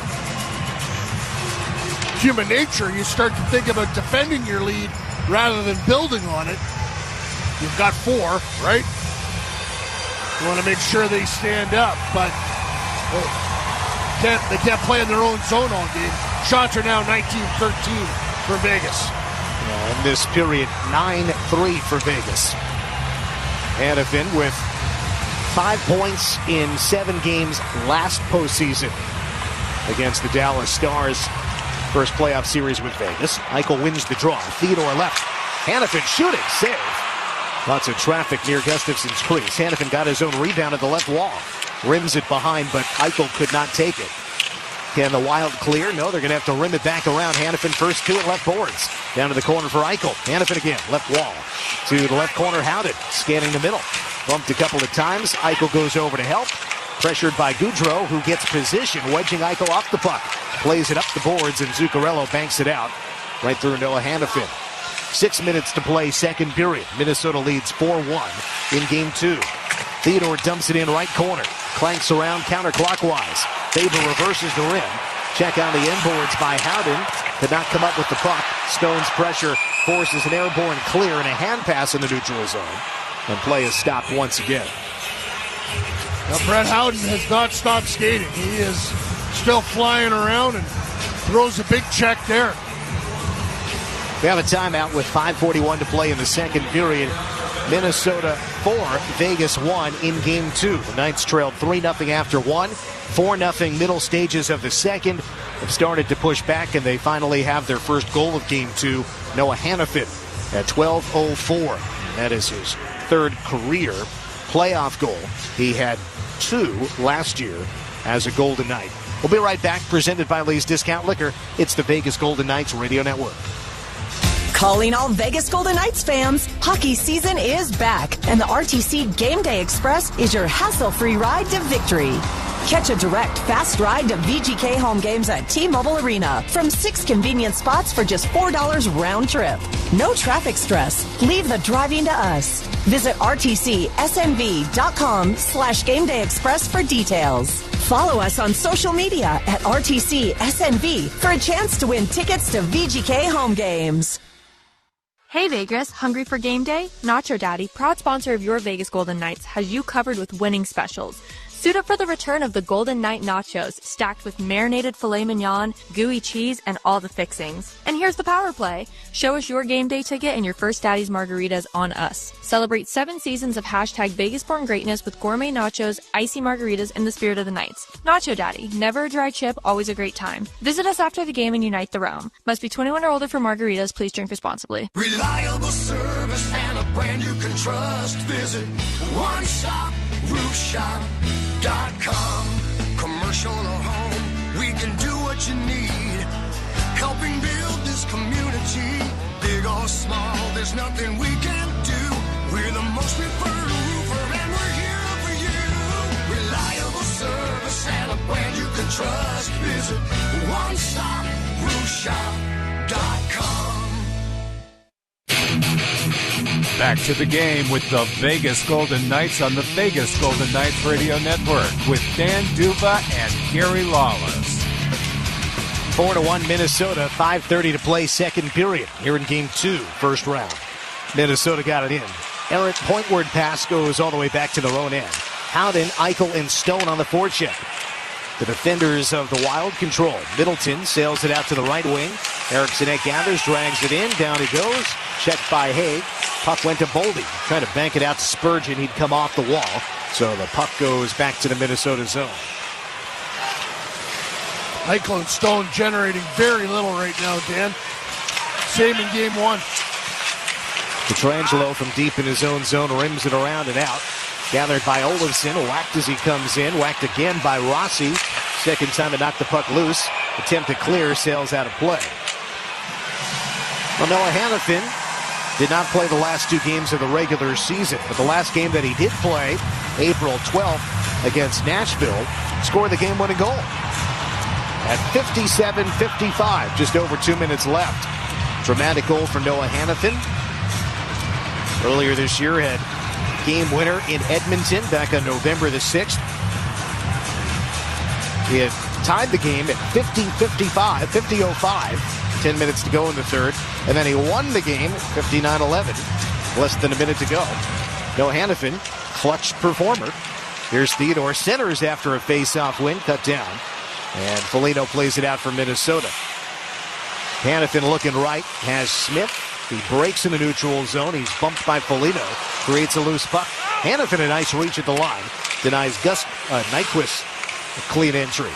Speaker 21: human nature. You start to think about defending your lead rather than building on it. You've got 4, right? You want to make sure they stand up, but they can't play in their own zone all game. Shots are now 19-13 for Vegas.
Speaker 10: In this period, 9-3 for Vegas. Hanifin with 5 points in 7 games last postseason against the Dallas Stars. First playoff series with Vegas. Eichel wins the draw. Theodore left. Hanifin shooting. Save. Lots of traffic near Gustafsson's crease. Hanifin got his own rebound at the left wall. Rims it behind, but Eichel could not take it. Can the Wild clear? No, they're going to have to rim it back around. Hanifin first 2 at left boards. Down to the corner for Eichel. Hanifin again, left wall. To the left corner, Howden, scanning the middle. Bumped a couple of times. Eichel goes over to help. Pressured by Goudreau, who gets position, wedging Eichel off the puck. Plays it up the boards, and Zuccarello banks it out. Right through Noah Hanifin. 6 minutes to play, second period. Minnesota leads 4-1 in game 2. Theodore dumps it in right corner. Clanks around counterclockwise. Faber reverses the rim. Check on the inboards by Howden. Could not come up with the puck. Stone's pressure forces an airborne clear and a hand pass in the neutral zone. And play is stopped once again.
Speaker 21: Now, Brett Howden has not stopped skating. He is still flying around and throws a big check there.
Speaker 10: We have a timeout with 5:41 to play in the second period. Minnesota 4, Vegas 1 in game 2. The Knights trailed 3-0 after 1. 4-0 middle stages of the second. Have started to push back, and they finally have their first goal of game 2. Noah Hanifin at 12:04. That is his 3rd career playoff goal. He had 2 last year as a Golden Knight. We'll be right back, presented by Lay's Discount Liquor. It's the Vegas Golden Knights Radio Network.
Speaker 1: Calling all Vegas Golden Knights fans, hockey season is back, and the RTC Game Day Express is your hassle-free ride to victory. Catch a direct, fast ride to VGK home games at T-Mobile Arena from 6 convenient spots for just $4 round trip. No traffic stress. Leave the driving to us. Visit rtcsnv.com/Game Day Express for details. Follow us on social media at RTCSNV for a chance to win tickets to VGK home games.
Speaker 4: Hey Vegas, hungry for game day? Nacho Daddy, proud sponsor of your Vegas Golden Knights, has you covered with winning specials. Suit up for the return of the Golden Knight Nachos, stacked with marinated filet mignon, gooey cheese, and all the fixings. And here's the power play. Show us your game day ticket and your first Daddy's margaritas on us. Celebrate 7 seasons of #VegasBorn greatness with gourmet nachos, icy margaritas, in the spirit of the Knights. Nacho Daddy, never a dry chip, always a great time. Visit us after the game and unite the realm. Must be 21 or older for margaritas. Please drink responsibly.
Speaker 13: Reliable service and a brand you can trust. Visit OneShopRoofShop.com. Commercial or home, we can do what you need. Helping build this community, big or small, there's nothing we can't do. We're the most preferred roofer, and we're here for you. Reliable service and a brand you can trust. Visit OneShopRoofShop.com.
Speaker 16: Back to the game with the Vegas Golden Knights on the Vegas Golden Knights Radio Network with Dan Duva and Gary Lawless.
Speaker 10: 4-1 Minnesota, 5:30 to play second period here in game 2, first round. Minnesota got it in. Errant pointward pass goes all the way back to their own end. Howden, Eichel, and Stone on the forecheck. The defenders of the Wild control. Middleton sails it out to the right wing. Eriksson gathers, drags it in. Down he goes. Checked by Haig. Puck went to Boldy. Trying to bank it out to Spurgeon. He'd come off the wall. So the puck goes back to the Minnesota zone.
Speaker 21: Eichel and Stone generating very little right now, Dan. Same in game one.
Speaker 10: Pietrangelo from deep in his own zone rims it around and out. Gathered by Olofsson, whacked as he comes in. Whacked again by Rossi. Second time to knock the puck loose. Attempt to clear, sails out of play. Well, Noah Hanifin did not play the last 2 games of the regular season, but the last game that he did play, April 12th against Nashville, scored the game-winning goal. At 57-55, just over 2 minutes left. Dramatic goal for Noah Hanifin. Earlier this year had game winner in Edmonton back on November the 6th. He had tied the game at 50-55, 50-05, 10 minutes to go in the third. And then he won the game 59-11, less than a minute to go. Noah Hanifin, clutch performer. Here's Theodore, centers after a face-off win, cut down. And Foligno plays it out for Minnesota. Hanifin looking right, has Smith. He breaks in the neutral zone. He's bumped by Foligno. Creates a loose puck. Hanifin a nice reach at the line. Denies Gus Nyquist a clean entry.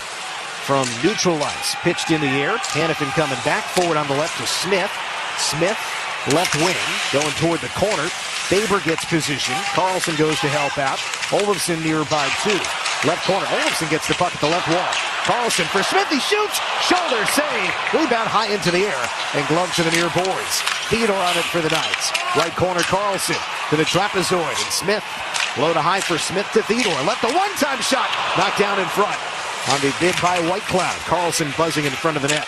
Speaker 10: From neutral ice, pitched in the air. Hanifin coming back forward on the left to Smith. Smith, left wing, going toward the corner. Faber gets position. Carlson goes to help out. Olofsson nearby too. Left corner. Olofsson gets the puck at the left wall. Carlson for Smith. He shoots. Shoulder save. Rebound high into the air. And glove to the near boards. Theodore on it for the Knights. Right corner Carlson to the trapezoid. And Smith low to high for Smith to Theodore. Left a one-time shot. Knocked down in front. On the bid by White Cloud. Carlson buzzing in front of the net.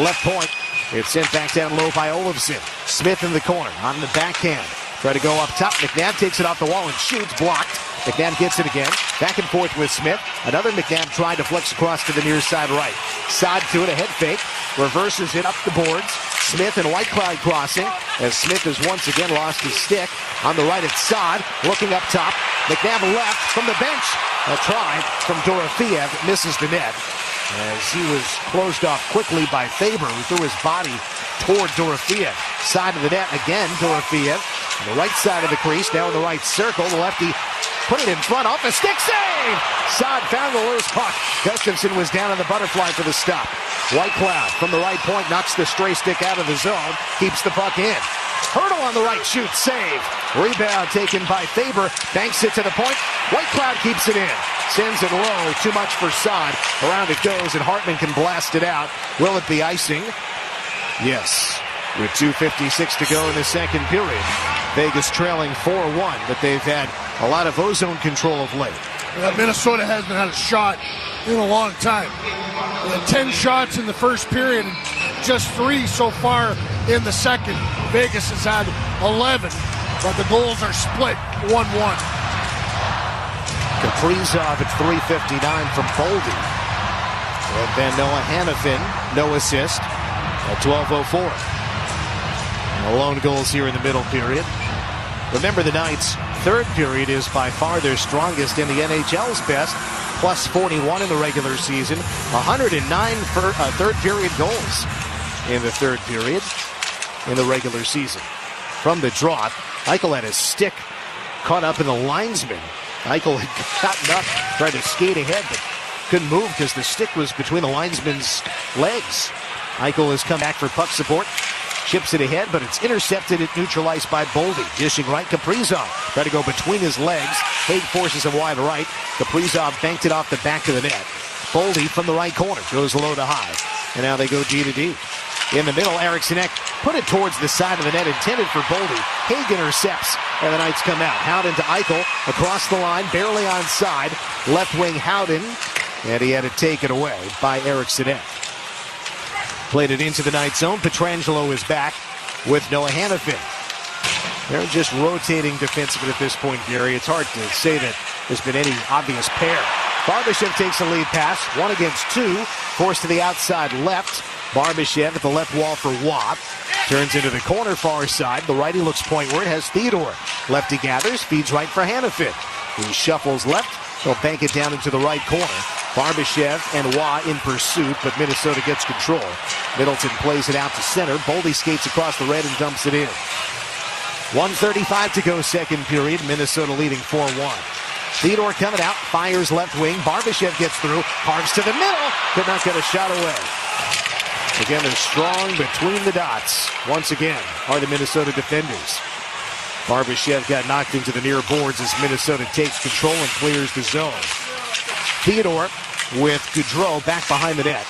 Speaker 10: Left point. It's sent back down low by Olofsson. Smith in the corner. On the backhand. Try to go up top. McNabb takes it off the wall and shoots. Blocked. McNabb gets it again. Back and forth with Smith. Another McNabb trying to flex across to the near side right. Side to it. A head fake. Reverses it up the boards. Smith and White Cloud crossing. As Smith has once again lost his stick. On the right, it's Saad. Looking up top. McNabb left from the bench. A try from Dorofeev. Misses the net. As he was closed off quickly by Faber, who threw his body toward Dorofeev. Side of the net again, Dorofeev. On the right side of the crease, now in the right circle. The lefty put it in front, off a stick save! Saad found the loose puck. Gustafsson was down on the butterfly for the stop. White Cloud from the right point knocks the stray stick out of the zone, keeps the puck in. Hurdle on the right, shoots, save. Rebound taken by Faber, banks it to the point. White Cloud keeps it in. Sends it low, too much for Saad. Around it goes, and Hartman can blast it out. Will it be icing? Yes. With 2:56 to go in the second period. Vegas trailing 4-1, but they've had a lot of ozone control of late.
Speaker 21: Minnesota hasn't had a shot in a long time. They had 10 shots in the first period and just 3 so far in the second. Vegas has had 11, but the goals are split 1-1.
Speaker 10: Kaprizov at 3:59 from Boldy. And then Noah Hanifin, no assist at 12:04. Lone goals here in the middle period. Remember, the Knights' third period is by far their strongest and the NHL's best. Plus 41 in the regular season. 109 for third period goals in the third period in the regular season. From the drop, Eichel had his stick caught up in the linesman. Eichel had gotten up, tried to skate ahead, but couldn't move because the stick was between the linesman's legs. Eichel has come back for puck support. Chips it ahead, but it's intercepted at neutral ice by Boldy. Dishing right, Kaprizov. Try to go between his legs. Haig forces him wide right. Kaprizov banked it off the back of the net. Boldy from the right corner. Goes low to high. And now they go D to D. In the middle, Eriksson Ek put it towards the side of the net, intended for Boldy. Haig intercepts, and the Knights come out. Howden to Eichel. Across the line, barely onside. Left wing Howden. And he had it taken away by Eriksson Ek. Played it into the Knights zone. Pietrangelo is back with Noah Hanifin. They're just rotating defensively at this point, Gary. It's hard to say that there's been any obvious pair. Barbashev takes a lead pass. 1 against 2. Forced to the outside left. Barbashev at the left wall for Watt. Turns into the corner far side. The righty looks pointward. Has Theodore. Lefty gathers. Feeds right for Hanifin. He shuffles left. He'll bank it down into the right corner. Barbashev and Waugh in pursuit, but Minnesota gets control. Middleton plays it out to center. Boldy skates across the red and dumps it in. 1:35 to go second period. Minnesota leading 4-1. Theodore coming out, fires left wing. Barbashev gets through, carves to the middle. Could not get a shot away. Again, they're strong between the dots. Once again, are the Minnesota defenders. Barbashev got knocked into the near boards as Minnesota takes control and clears the zone. Theodore with Goudreau back behind the net.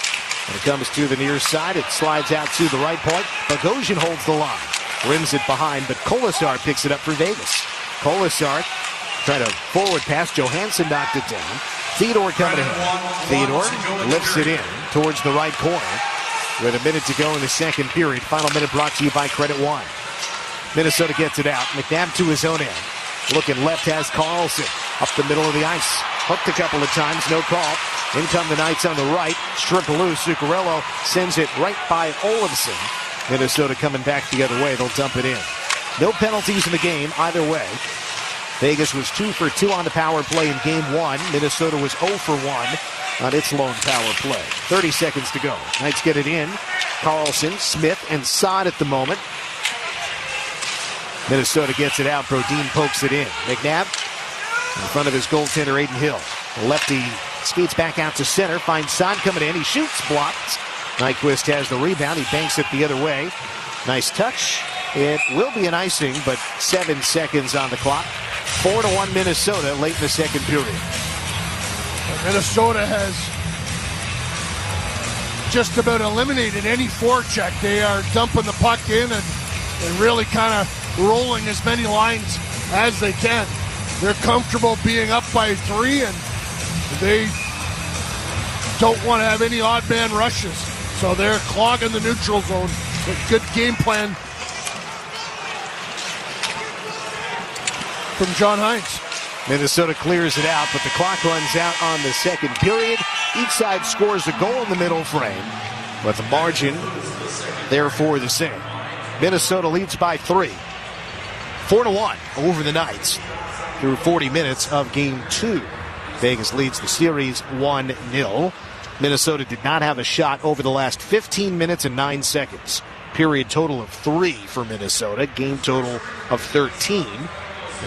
Speaker 10: When it comes to the near side, it slides out to the right point. Bogosian holds the line. Rims it behind, but Kolasar picks it up for Vegas. Kolasar trying to forward pass. Johansson knocked it down. Theodore coming ahead. Theodore lifts it in towards the right corner with a minute to go in the second period. Final minute brought to you by Credit One. Minnesota gets it out. McNabb to his own end. Looking left has Carlson up the middle of the ice. Hooked a couple of times, no call. In come the Knights on the right. Stripped loose. Zuccarello sends it right by Olofsson. Minnesota coming back the other way. They'll dump it in. No penalties in the game either way. Vegas was 2 for 2 on the power play in game 1. Minnesota was 0 for 1 on its lone power play. 30 seconds to go. Knights get it in. Carlson, Smith, and Saad at the moment. Minnesota gets it out. Brodin pokes it in. McNabb in front of his goaltender, Aiden Hill. The lefty skates back out to center. Finds Saad coming in. He shoots, blocked. Nyquist has the rebound. He banks it the other way. Nice touch. It will be an icing, but 7 seconds on the clock. 4-1 Minnesota late in the second period.
Speaker 21: Minnesota has just about eliminated any forecheck. They are dumping the puck in and really kind of rolling as many lines as they can. They're comfortable being up by 3, and they don't want to have any odd man rushes. So they're clogging the neutral zone. A good game plan from John Hines.
Speaker 10: Minnesota clears it out, but the clock runs out on the second period. Each side scores a goal in the middle frame, but the margin therefore the same. Minnesota leads by 3. 4-1 over the Knights through 40 minutes of Game 2. Vegas leads the series 1-0. Minnesota did not have a shot over the last 15 minutes and 9 seconds. Period total of 3 for Minnesota. Game total of 13.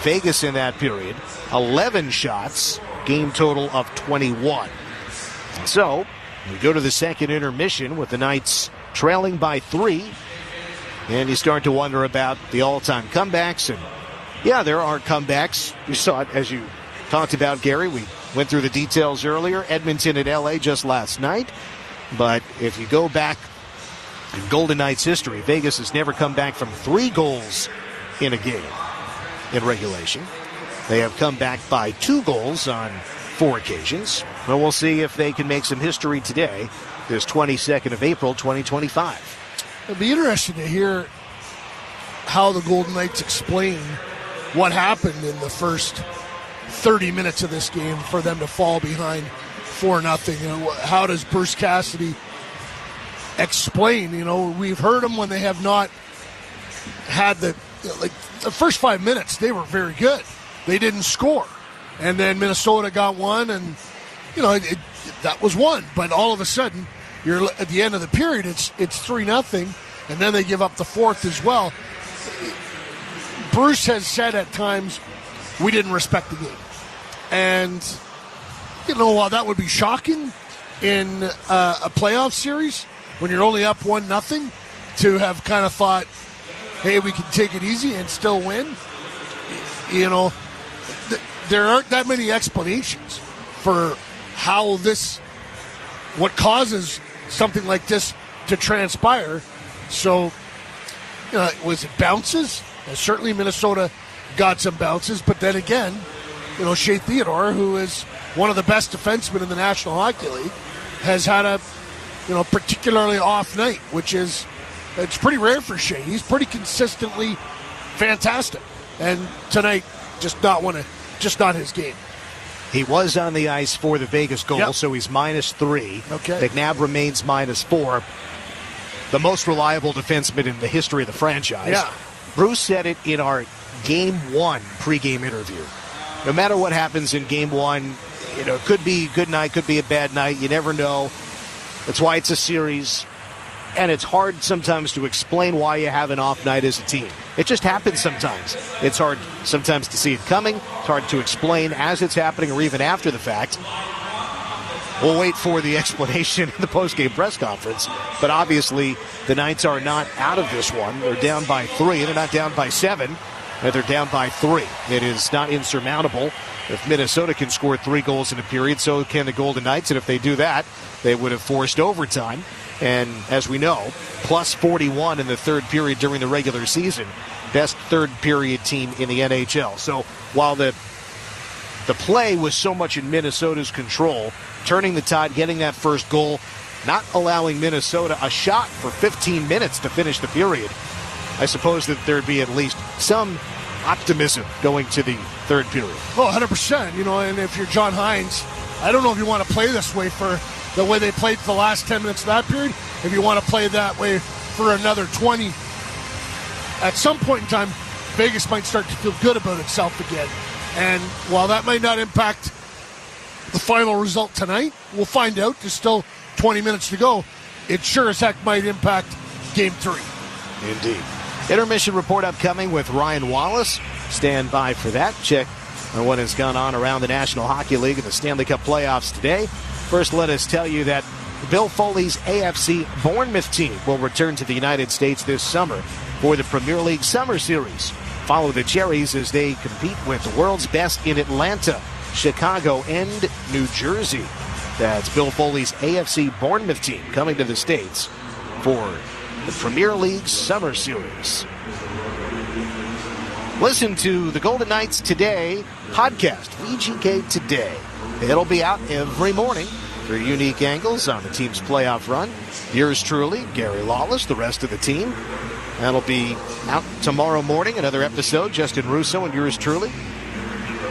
Speaker 10: Vegas in that period, 11 shots. Game total of 21. So, we go to the second intermission with the Knights trailing by 3. And you start to wonder about the all-time comebacks. And, yeah, there are comebacks. You saw it as you talked about, Gary. We went through the details earlier. Edmonton and L.A. just last night. But if you go back in Golden Knights history, Vegas has never come back from 3 goals in a game in regulation. They have come back by 2 goals on 4 occasions. Well, we'll see if they can make some history today, this 22nd of April, 2025.
Speaker 21: It'll be interesting to hear how the Golden Knights explain what happened in the first 30 minutes of this game for them to fall behind 4-0. You know, how does Bruce Cassidy explain? You know, we've heard them when they have not had the first 5 minutes. They were very good. They didn't score, and then Minnesota got one, and you know that was one. But all of a sudden, you're at the end of the period. It's 3-0, and then they give up the 4th as well. Bruce has said at times, we didn't respect the game. And, you know, while that would be shocking in a playoff series, when you're only up 1-0, to have kind of thought, hey, we can take it easy and still win, you know, there aren't that many explanations for how this, what causes something like this to transpire. So, you know, was it bounces? And certainly Minnesota got some bounces, but then again, you know, Shea Theodore, who is one of the best defensemen in the National Hockey League, has had a, you know, particularly off night, which is, it's pretty rare for Shea. He's pretty consistently fantastic. And tonight, just not his game.
Speaker 10: He was on the ice for the Vegas goal, so he's -3.
Speaker 21: Okay.
Speaker 10: McNabb remains -4. The most reliable defenseman in the history of the franchise.
Speaker 21: Yeah.
Speaker 10: Bruce said it in our Game 1 pregame interview. No matter what happens in Game 1, you know, it could be a good night, could be a bad night. You never know. That's why it's a series. And it's hard sometimes to explain why you have an off night as a team. It just happens sometimes. It's hard sometimes to see it coming. It's hard to explain as it's happening or even after the fact. We'll wait for the explanation in the post-game press conference. But obviously, the Knights are not out of this one. They're down by 3. They're not down by 7. They're down by 3. It is not insurmountable. If Minnesota can score 3 goals in a period, so can the Golden Knights. And if they do that, they would have forced overtime. And as we know, plus 41 in the third period during the regular season. Best third period team in the NHL. So while the play was so much in Minnesota's control, turning the tide, getting that first goal, not allowing Minnesota a shot for 15 minutes to finish the period, I suppose that there'd be at least some optimism going to the third period.
Speaker 21: Oh, 100%. And if you're John Hines, I don't know if you want to play this way for the way they played for the last 10 minutes of that period, if you want to play that way for another 20. At some point in time, Vegas might start to feel good about itself again. And while that might not impact the final result tonight, we'll find out. There's still 20 minutes to go. It sure as heck might impact Game 3.
Speaker 10: Indeed. Intermission report upcoming with Ryan Wallace. Stand by for that. Check on what has gone on around the National Hockey League and the Stanley Cup playoffs today. First, let us tell you that Bill Foley's AFC Bournemouth team will return to the United States this summer for the Premier League Summer Series. Follow the Cherries as they compete with the world's best in Atlanta, Chicago, and New Jersey. That's Bill Foley's AFC Bournemouth team coming to the States for the Premier League Summer Series. Listen to the Golden Knights Today podcast, VGK Today. It'll be out every morning for unique angles on the team's playoff run. Yours truly, Gary Lawless, the rest of the team. That'll be out tomorrow morning. Another episode, Justin Russo and yours truly.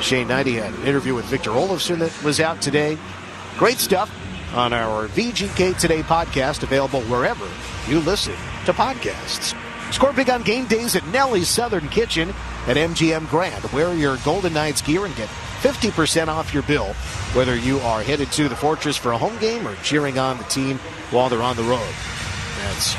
Speaker 10: Shane Knighty had an interview with Victor Olofsson that was out today. Great stuff on our VGK Today podcast, available wherever you listen to podcasts. Score big on game days at Nellie's Southern Kitchen at MGM Grand. Wear your Golden Knights gear and get 50% off your bill, whether you are headed to the Fortress for a home game or cheering on the team while they're on the road. That's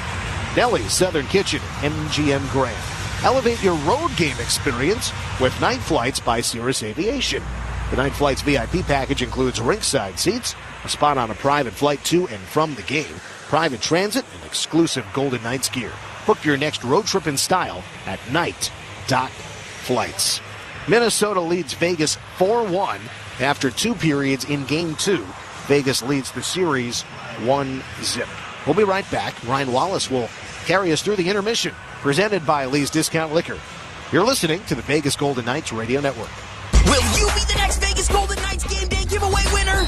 Speaker 10: Nellie's Southern Kitchen, MGM Grand. Elevate your road game experience with Night Flights by Cirrus Aviation. The Night Flights VIP package includes rinkside seats, a spot on a private flight to and from the game, private transit, and exclusive Golden Knights gear. Book your next road trip in style at night.flights. Minnesota leads Vegas 4-1 after 2 periods in Game 2. Vegas leads the series 1-0. We'll be right back. Ryan Wallace will carry us through the intermission, presented by Lee's Discount Liquor. You're listening to the Vegas Golden Knights Radio Network.
Speaker 9: Will you be the next Vegas Golden Knights game day giveaway winner?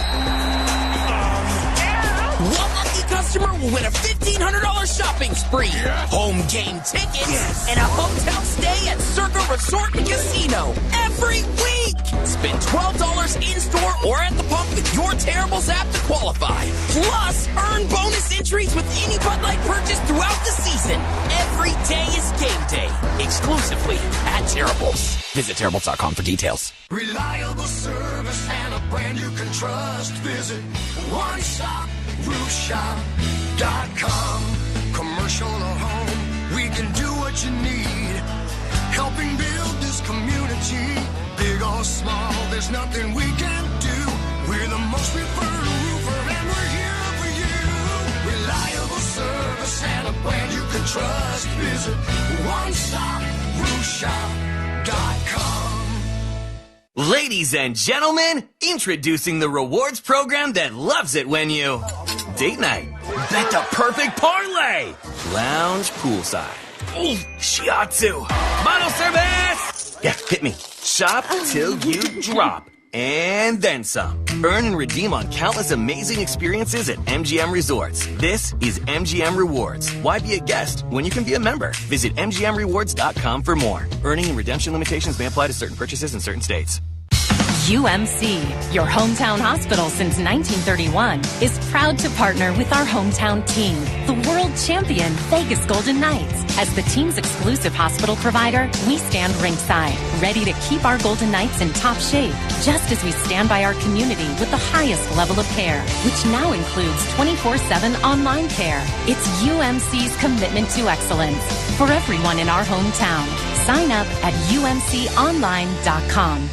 Speaker 9: One lucky customer will win a $1,500 shopping spree, home game tickets, and a hotel stay at Circa Resort and Casino every week. Spend $12 in-store or at the pump with your Terribles app to qualify. Plus, earn bonus entries with any Bud Light purchase throughout the season. Every day is game day, exclusively at Terribles. Visit Terribles.com for details.
Speaker 13: Reliable service and a brand you can trust. Visit OneShopRoofShop.com. Commercial or home, we can do what you need. Helping build this community. Big or small, there's nothing we can't do. We're the most preferred roofer and we're here for you. Reliable service and a brand you can trust. Visit OneShopRoofShop.com.
Speaker 17: Ladies and gentlemen, introducing the rewards program that loves it when you date night, bet the perfect parlay, lounge poolside, shiatsu, bottle service. Yeah, hit me. Shop till you drop. And then some. Earn and redeem on countless amazing experiences at MGM Resorts. This is MGM Rewards. Why be a guest when you can be a member? Visit MGMRewards.com for more. Earning and redemption limitations may apply to certain purchases in certain states.
Speaker 18: UMC, your hometown hospital since 1931, is proud to partner with our hometown team, the world champion Vegas Golden Knights. As the team's exclusive hospital provider, we stand ringside, ready to keep our Golden Knights in top shape, just as we stand by our community with the highest level of care, which now includes 24/7 online care. It's UMC's commitment to excellence for everyone in our hometown. Sign up at UMConline.com.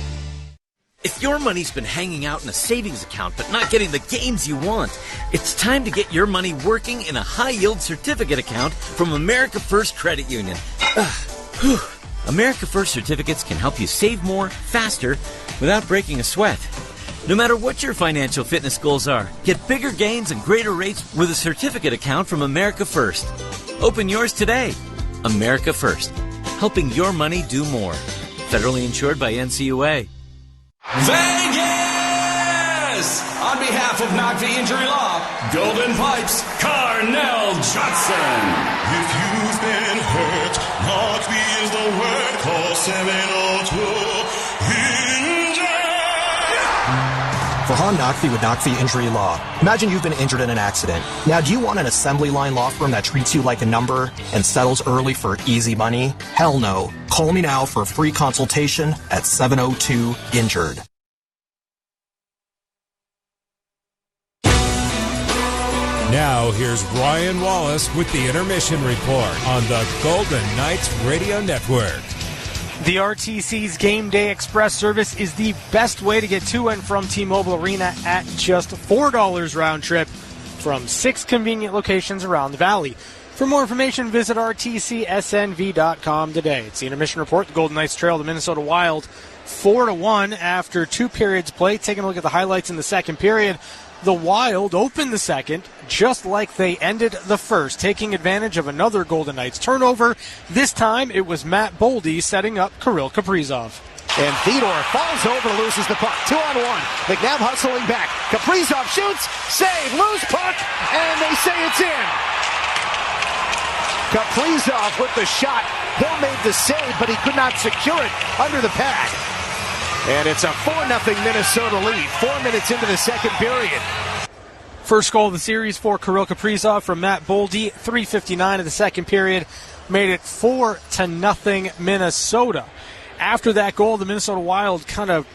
Speaker 14: If your money's been hanging out in a savings account but not getting the gains you want, it's time to get your money working in a high-yield certificate account from America First Credit Union. America First certificates can help you save more, faster, without breaking a sweat. No matter what your financial fitness goals are, get bigger gains and greater rates with a certificate account from America First. Open yours today. America First, helping your money do more. Federally insured by NCUA.
Speaker 7: Vegas! On behalf of Knock the Injury Law, Golden Pipes, Carnell Johnson.
Speaker 8: If you've been hurt, Knock the is the word. Call 702-INJURY.
Speaker 11: For Han Knock the with Knock the Injury Law, imagine you've been injured in an accident. Now, do you want an assembly line law firm that treats you like a number and settles early for easy money? Hell no. Call me now for a free consultation at 702-INJURED.
Speaker 16: Now, here's Ryan Wallace with the Intermission Report on the Golden Knights Radio Network.
Speaker 20: The RTC's Game Day Express service is the best way to get to and from T-Mobile Arena at just $4 round trip from 6 convenient locations around the valley. For more information, visit rtcsnv.com today. It's the Intermission Report. The Golden Knights trail the Minnesota Wild 4-1 after 2 periods played. Taking a look at the highlights in the second period. The Wild opened the second just like they ended the first, taking advantage of another Golden Knights turnover. This time it was Matt Boldy setting up Kirill Kaprizov.
Speaker 10: And Fedor falls over, loses the puck. 2-on-1. McNabb hustling back. Kaprizov shoots, save, loose puck, and they say it's in. Kaprizov with the shot. Hill made the save, but he could not secure it under the pad. And it's a 4-0 Minnesota lead, 4 minutes into the second period.
Speaker 20: First goal of the series for Kirill Kaprizov from Matt Boldy, 3:59 of the second period, made it 4-0 Minnesota. After that goal, the Minnesota Wild kind of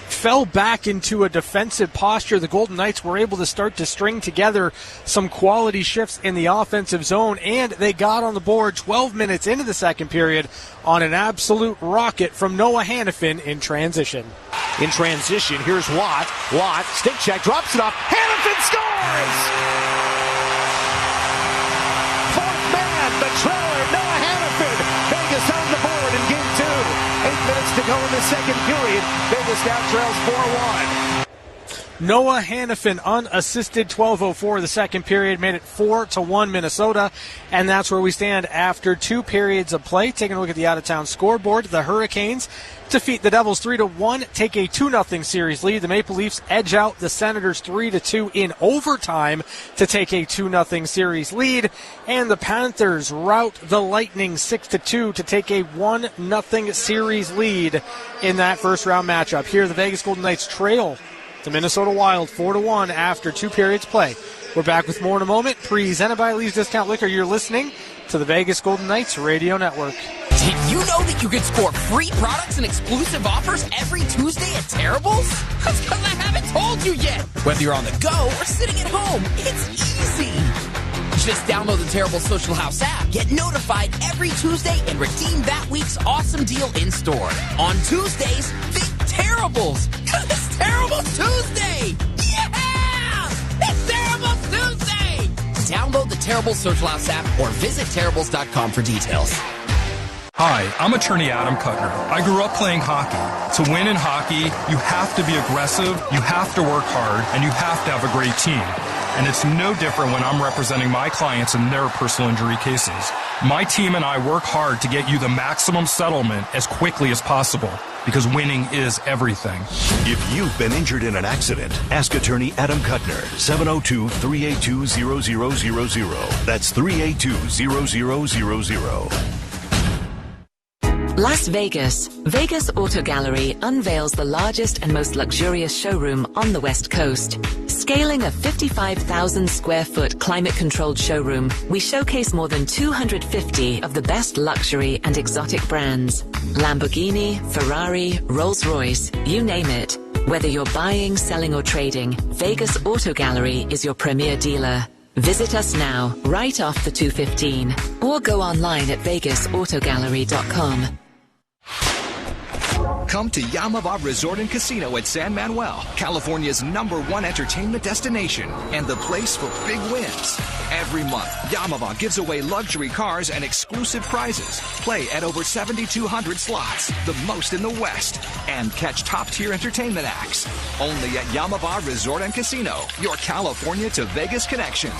Speaker 20: fell back into a defensive posture. The Golden Knights were able to start to string together some quality shifts in the offensive zone, and they got on the board 12 minutes into the second period on an absolute rocket from Noah Hanifin in transition.
Speaker 10: In transition, here's Watt. Watt, stick check, drops it off. Hanifin scores! Fourth man, the trailer, Noah Hanifin. Vegas on the board in game 2. 8 minutes to go in the second period. Vegas now trails 4-1.
Speaker 20: Noah Hanifin unassisted, 12:04 the second period, made it 4-1 Minnesota, and that's where we stand after 2 periods of play. Taking a look at the out-of-town scoreboard, the Hurricanes defeat the Devils 3-1, take a 2-0 series lead. The Maple Leafs edge out the Senators 3-2 in overtime to take a 2-0 series lead, and the Panthers rout the Lightning 6-2 to take a 1-0 series lead in that first-round matchup. Here, the Vegas Golden Knights trail the Minnesota Wild 4-1 after 2 periods play. We're back with more in a moment. Presented by Lee's Discount Liquor. You're listening to the Vegas Golden Knights Radio Network.
Speaker 9: Did you know that you can score free products and exclusive offers every Tuesday at Terrible's? That's because I haven't told you yet. Whether you're on the go or sitting at home, it's easy. Just download the Terrible Social House app, get notified every Tuesday, and redeem that week's awesome deal in store. On Tuesdays, think Terribles, because it's Terrible Tuesday! Yeah! It's Terrible Tuesday! Download the Terrible Social House app or visit Terribles.com for details.
Speaker 24: Hi, I'm attorney Adam Kuttner. I grew up playing hockey. To win in hockey, you have to be aggressive, you have to work hard, and you have to have a great team. And it's no different when I'm representing my clients in their personal injury cases. My team and I work hard to get you the maximum settlement as quickly as possible, because winning is everything.
Speaker 25: If you've been injured in an accident, ask attorney Adam Kuttner, 702-382-0000. That's 382-0000.
Speaker 1: Las Vegas. Vegas Auto Gallery unveils the largest and most luxurious showroom on the West Coast. Scaling a 55,000 square foot climate-controlled showroom, we showcase more than 250 of the best luxury and exotic brands. Lamborghini, Ferrari, Rolls-Royce, you name it. Whether you're buying, selling, or trading, Vegas Auto Gallery is your premier dealer. Visit us now, right off the 215, or go online at vegasautogallery.com.
Speaker 2: Come to Yamava Resort and Casino at San Manuel, California's #1 entertainment destination and the place for big wins. Every month, Yamava gives away luxury cars and exclusive prizes. Play at over 7,200 slots, the most in the West, and catch top-tier entertainment acts. Only at Yamava Resort and Casino, your California to Vegas connection.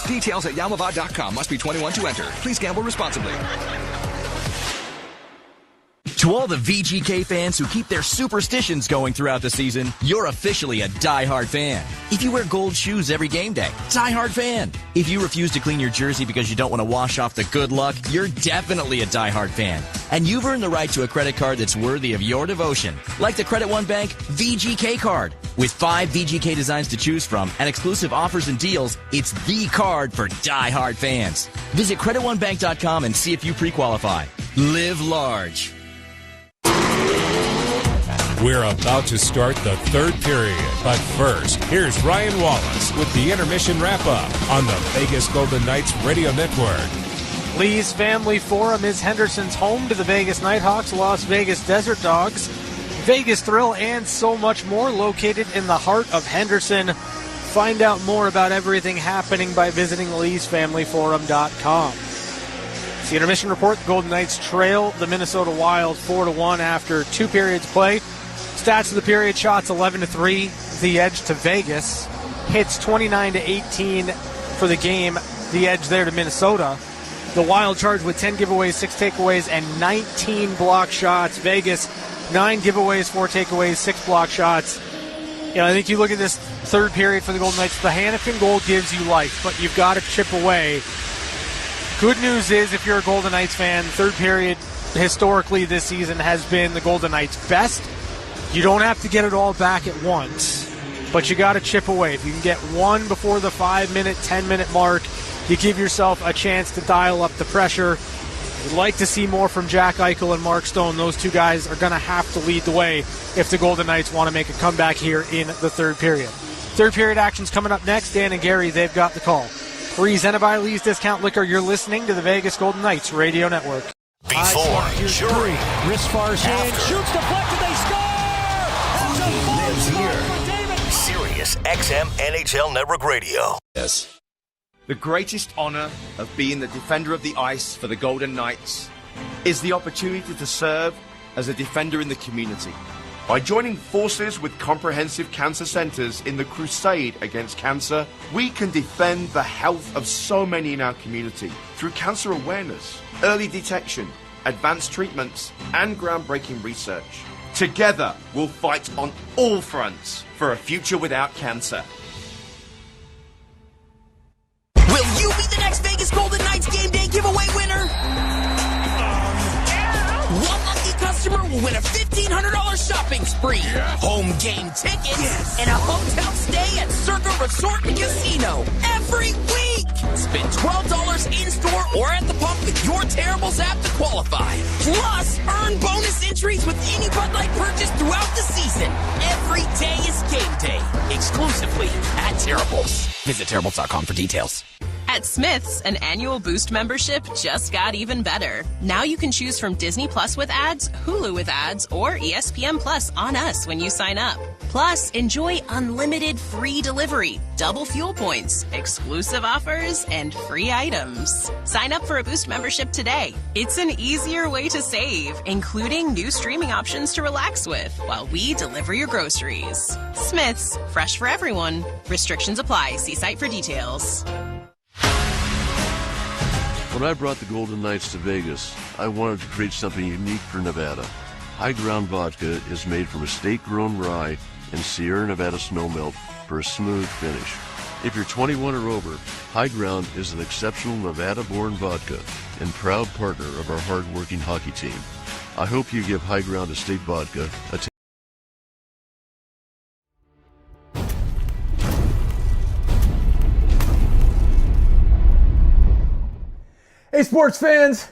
Speaker 2: Details at Yamava.com. Must be 21 to enter. Please gamble responsibly.
Speaker 3: To all the VGK fans who keep their superstitions going throughout the season, you're officially a diehard fan. If you wear gold shoes every game day, diehard fan. If you refuse to clean your jersey because you don't want to wash off the good luck, you're definitely a diehard fan. And you've earned the right to a credit card that's worthy of your devotion, like the Credit One Bank VGK card. With 5 VGK designs to choose from and exclusive offers and deals, it's the card for diehard fans. Visit CreditOneBank.com and see if you pre-qualify. Live large.
Speaker 16: We're about to start the third period, but first, here's Ryan Wallace with the intermission wrap-up on the Vegas Golden Knights Radio Network.
Speaker 20: Lee's Family Forum is Henderson's home to the Vegas Nighthawks, Las Vegas Desert Dogs, Vegas Thrill, and so much more, located in the heart of Henderson. Find out more about everything happening by visiting leesfamilyforum.com. It's the intermission report. The Golden Knights trail the Minnesota Wild 4-1 after 2 periods play. Stats of the period: shots 11-3, the edge to Vegas. Hits 29-18 for the game, the edge there to Minnesota. The Wild charged with 10 giveaways, 6 takeaways, and 19 block shots. Vegas, 9 giveaways, 4 takeaways, 6 block shots. I think you look at this third period for the Golden Knights, the Hanifin goal gives you life, but you've got to chip away. Good news is, if you're a Golden Knights fan, third period historically this season has been the Golden Knights' best. You don't have to get it all back at once, but you got to chip away. If you can get one before the 5-minute, 10-minute mark, you give yourself a chance to dial up the pressure. We'd like to see more from Jack Eichel and Mark Stone. Those two guys are going to have to lead the way if the Golden Knights want to make a comeback here in the third period. Third period action's coming up next. Dan and Gary, they've got the call. Presented by Lee's Discount Liquor. You're listening to the Vegas Golden Knights Radio Network.
Speaker 25: Before, during,
Speaker 5: wrist far side, shoots deflected, they score!
Speaker 25: lives here. SiriusXM NHL Network Radio.
Speaker 15: Yes. The greatest honor of being the defender of the ice for the Golden Knights is the opportunity to serve as a defender in the community. By joining forces with comprehensive cancer centers in the crusade against cancer, we can defend the health of so many in our community through cancer awareness, early detection, advanced treatments, and groundbreaking research. Together, we'll fight on all fronts for a future without cancer.
Speaker 9: Will you be the next Vegas Golden Knights game day giveaway winner? One lucky customer will win a $1,500 shopping spree, home game tickets, and a hotel stay at Circa Resort and Casino every week. Spend $12 in-store or at the pump with your Terribles app to qualify. Plus, earn bonus entries with any Bud Light purchase throughout the season. Every day is game day, exclusively at Terribles. Visit Terribles.com for details.
Speaker 19: At Smith's, an annual Boost membership just got even better. Now you can choose from Disney Plus with ads, Hulu with ads, or ESPN Plus on us when you sign up. Plus, enjoy unlimited free delivery, double fuel points, exclusive offers, and free items. Sign up for a Boost membership today. It's an easier way to save, including new streaming options to relax with while we deliver your groceries. Smith's, fresh for everyone. Restrictions apply. See site for details.
Speaker 26: When I brought the Golden Knights to Vegas, I wanted to create something unique for Nevada. High Ground Vodka is made from estate-grown rye and Sierra Nevada snowmelt for a smooth finish. If you're 21 or over, High Ground is an exceptional Nevada-born vodka and proud partner of our hard-working hockey team. I hope you give High Ground Estate Vodka a taste.
Speaker 27: Hey sports fans,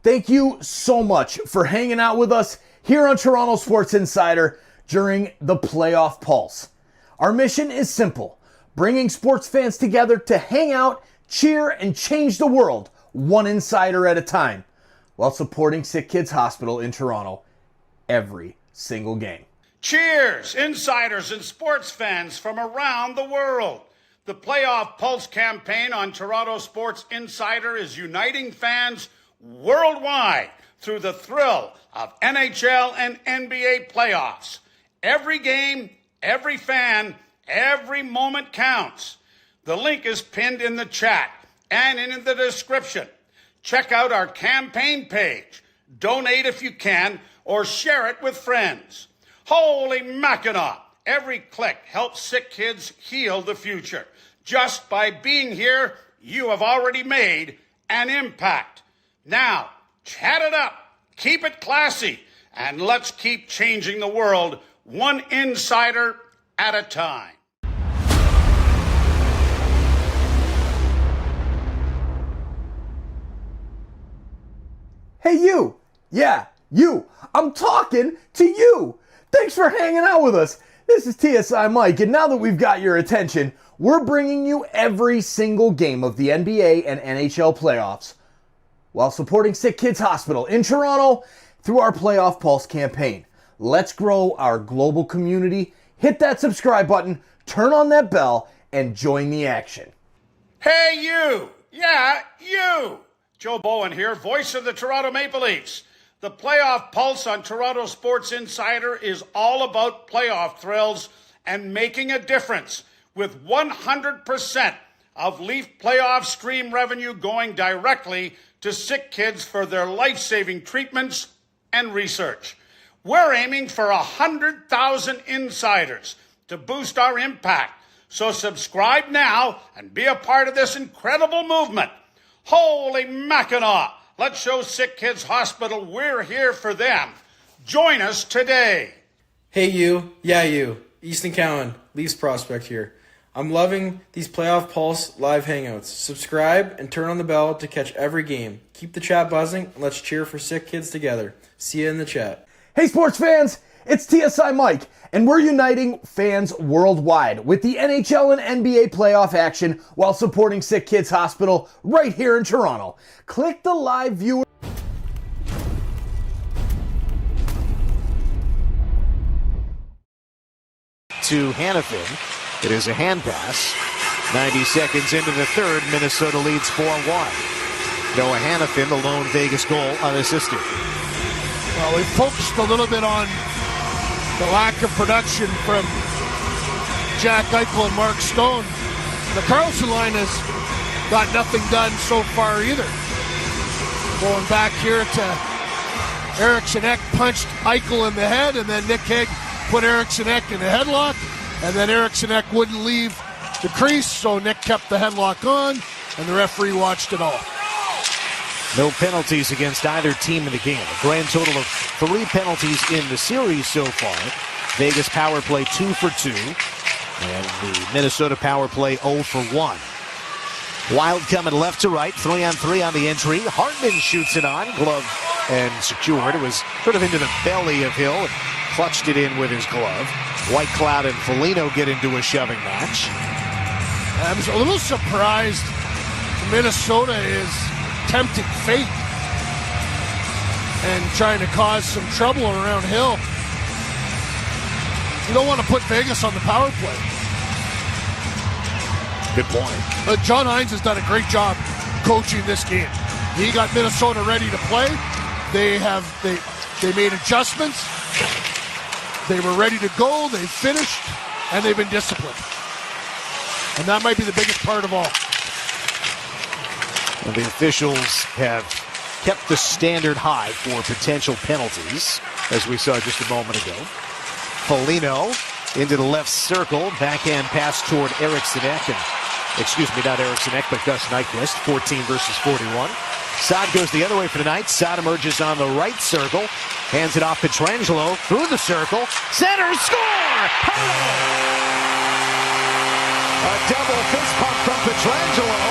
Speaker 27: thank you so much for hanging out with us here on Toronto Sports Insider during the playoff pulse. Our mission is simple, bringing sports fans together to hang out, cheer, and change the world one insider at a time, while supporting SickKids Hospital in Toronto every single game.
Speaker 4: Cheers, insiders and sports fans from around the world. The Playoff Pulse campaign on Toronto Sports Insider is uniting fans worldwide through the thrill of NHL and NBA playoffs. Every game, every fan, every moment counts. The link is pinned in the chat and in the description. Check out our campaign page. Donate if you can, or share it with friends. Holy Mackinac! Every click helps SickKids heal the future. Just by being here, you have already made an impact. Now, chat it up, keep it classy, and let's keep changing the world one insider at a time.
Speaker 27: Hey, you! Yeah, you! I'm talking to you! Thanks for hanging out with us. This is TSI Mike, and now that we've got your attention, we're bringing you every single game of the NBA and NHL playoffs while supporting SickKids Hospital in Toronto through our Playoff Pulse campaign. Let's grow our global community. Hit that subscribe button, turn on that bell, and join the action.
Speaker 4: Hey, you! Yeah, you! Joe Bowen here, voice of the Toronto Maple Leafs. The Playoff Pulse on Toronto Sports Insider is all about playoff thrills and making a difference, with 100% of Leaf playoff stream revenue going directly to SickKids for their life-saving treatments and research. We're aiming for 100,000 insiders to boost our impact. So subscribe now and be a part of this incredible movement. Holy Mackinac! Let's show SickKids Hospital we're here for them. Join us today.
Speaker 6: Hey you, yeah you, Easton Cowan, Leafs prospect here. I'm loving these Playoff Pulse live hangouts. Subscribe and turn on the bell to catch every game. Keep the chat buzzing and let's cheer for SickKids together. See you in the chat.
Speaker 27: Hey sports fans, it's TSI Mike, and we're uniting fans worldwide with the NHL and NBA playoff action while supporting SickKids Hospital right here in Toronto. Click the live viewer.
Speaker 10: To Hanifin. It is a hand pass. 90 seconds into the third, Minnesota leads 4-1. Noah Hanifin, the lone Vegas goal, unassisted.
Speaker 12: Well, we focused a little bit on the lack of production from Jack Eichel and Mark Stone. The Carlson line has got nothing done so far either. Going back here to Eriksson Ek punched Eichel in the head, and then Nick Hague put Eriksson Ek in a headlock, and then Eriksson Ek wouldn't leave the crease, so Nick kept the headlock on, and the referee watched it all.
Speaker 10: No penalties against either team in the game. A grand total of 3 penalties in the series so far. Vegas power play 2 for 2. And the Minnesota power play 0 for 1. Wild coming left to right. 3-on-3 on the entry. Hartman shoots it on. Glove and secured. It was sort of into the belly of Hill. And clutched it in with his glove. White Cloud and Foligno get into a shoving match.
Speaker 12: I was a little surprised Minnesota is tempting fate and trying to cause some trouble around Hill. You don't want to put Vegas on the power play.
Speaker 10: Good point.
Speaker 12: But John Hines has done a great job coaching this game. He got Minnesota ready to play. They made adjustments. They were ready to go. They finished, and they've been disciplined. And that might be the biggest part of all.
Speaker 10: And the officials have kept the standard high for potential penalties, as we saw just a moment ago. Foligno into the left circle. Backhand pass toward Eriksson Ek. Excuse me, not Eriksson Ek, but Gus Nyquist. 14 versus 41. Saad goes the other way for the Knights. Saad emerges on the right circle. Hands it off Pietrangelo through the circle. Center, score! A double fist pump from Pietrangelo.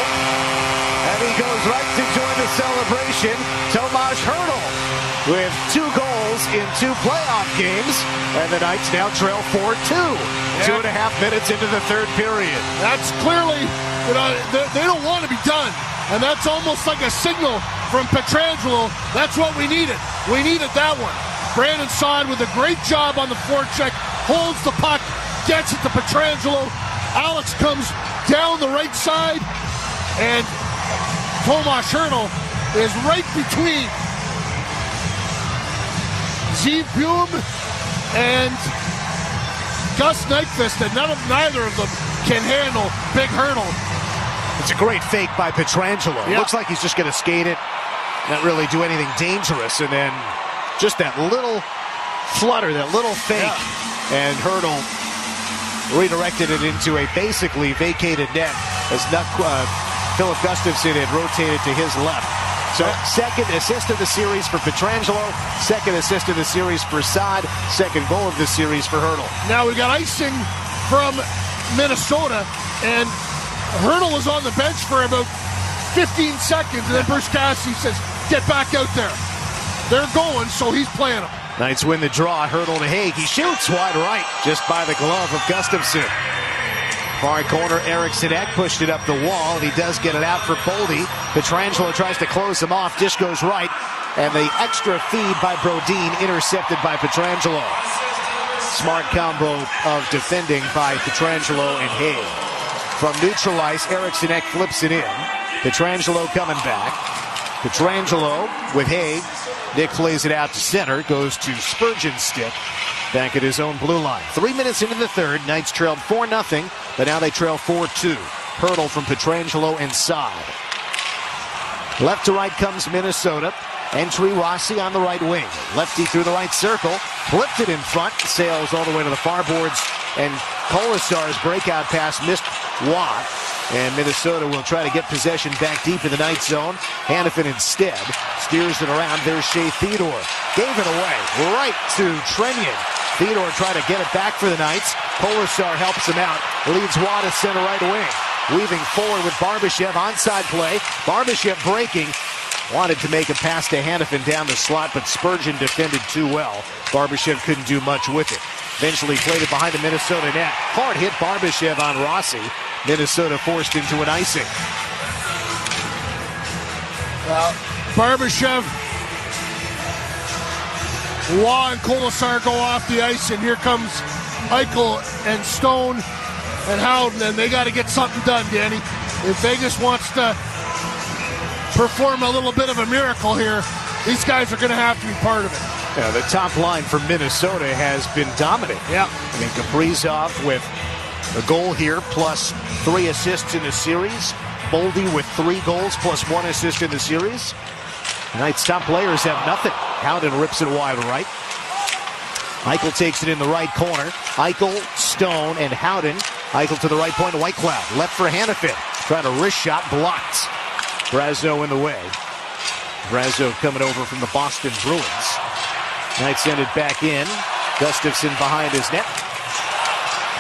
Speaker 10: And he goes right to join the celebration. Tomas Hertl with 2 goals in 2 playoff games. And the Knights now trail 4-2. Yeah. 2.5 minutes into the third period.
Speaker 12: That's clearly, they don't want to be done. And that's almost like a signal from Pietrangelo. That's what we needed. We needed that one. Brandon Saad with a great job on the forecheck, holds the puck, gets it to Pietrangelo. Alex comes down the right side, and Tomas Hertl is right between Steve Buhm and Gus Nyquist, and neither of them can handle Big Hertl.
Speaker 10: It's a great fake by Pietrangelo.
Speaker 12: Yeah.
Speaker 10: Looks like he's just going to skate it, not really do anything dangerous, and then just that little flutter, that little fake, and Hertl redirected it into a basically vacated net as Philip Gustafsson had rotated to his left. So second assist of the series for Pietrangelo, second assist of the series for Saad, second goal of the series for Hertl.
Speaker 12: Now we got icing from Minnesota, and Hertl was on the bench for about 15 seconds, and then Bruce Cassidy says, get back out there. They're going, so he's playing them.
Speaker 10: Knights win the draw. Hertl to Haig. He shoots wide right, just by the glove of Gustafsson. Far corner, Eriksson Ek pushed it up the wall, and he does get it out for Boldy. Pietrangelo tries to close him off. Dish goes right, and the extra feed by Brodin intercepted by Pietrangelo. Smart combo of defending by Pietrangelo and Haig. From neutral ice, Eriksson Ek flips it in. Pietrangelo coming back. Pietrangelo with Haig. Nick plays it out to center, goes to Spurgeon's stick, back at his own blue line. 3 minutes into the third, Knights trailed 4-0, but now they trail 4-2. Hertl from Pietrangelo and Saad. Left to right comes Minnesota. Entry Rossi on the right wing. Lefty through the right circle, flipped it in front, sails all the way to the far boards, and Kolasar's breakout pass missed Watt. And Minnesota will try to get possession back deep in the Knights zone. Hanifin instead steers it around. There's Shea Theodore. Gave it away right to Trenyon. Theodore tried to get it back for the Knights. Kolasar helps him out. Leads Watt to center right wing. Weaving forward with Barbashev. Onside play. Barbashev breaking. Wanted to make a pass to Hanifin down the slot, but Spurgeon defended too well. Barbashev couldn't do much with it. Eventually played it behind the Minnesota net. Hard hit Barbashev on Rossi. Minnesota forced into an icing.
Speaker 12: Barbashev, Waugh and Kolasar go off the ice, and here comes Eichel and Stone and Howden, and they got to get something done, Danny. If Vegas wants to perform a little bit of a miracle here, these guys are going to have to be part of it.
Speaker 10: Yeah, the top line for Minnesota has been dominant.
Speaker 12: Yeah.
Speaker 10: I mean, Kaprizov with a goal here, plus 3 assists in the series. Boldy with 3 goals, plus 1 assist in the series. The Knights' top players have nothing. Howden rips it wide right. Eichel takes it in the right corner. Eichel, Stone, and Howden. Eichel to the right point, Whitecloud. Left for Hanifin. Trying a wrist shot, blocked. Brazeau in the way. Brazeau coming over from the Boston Bruins. Knights send it back in. Gustafsson behind his net.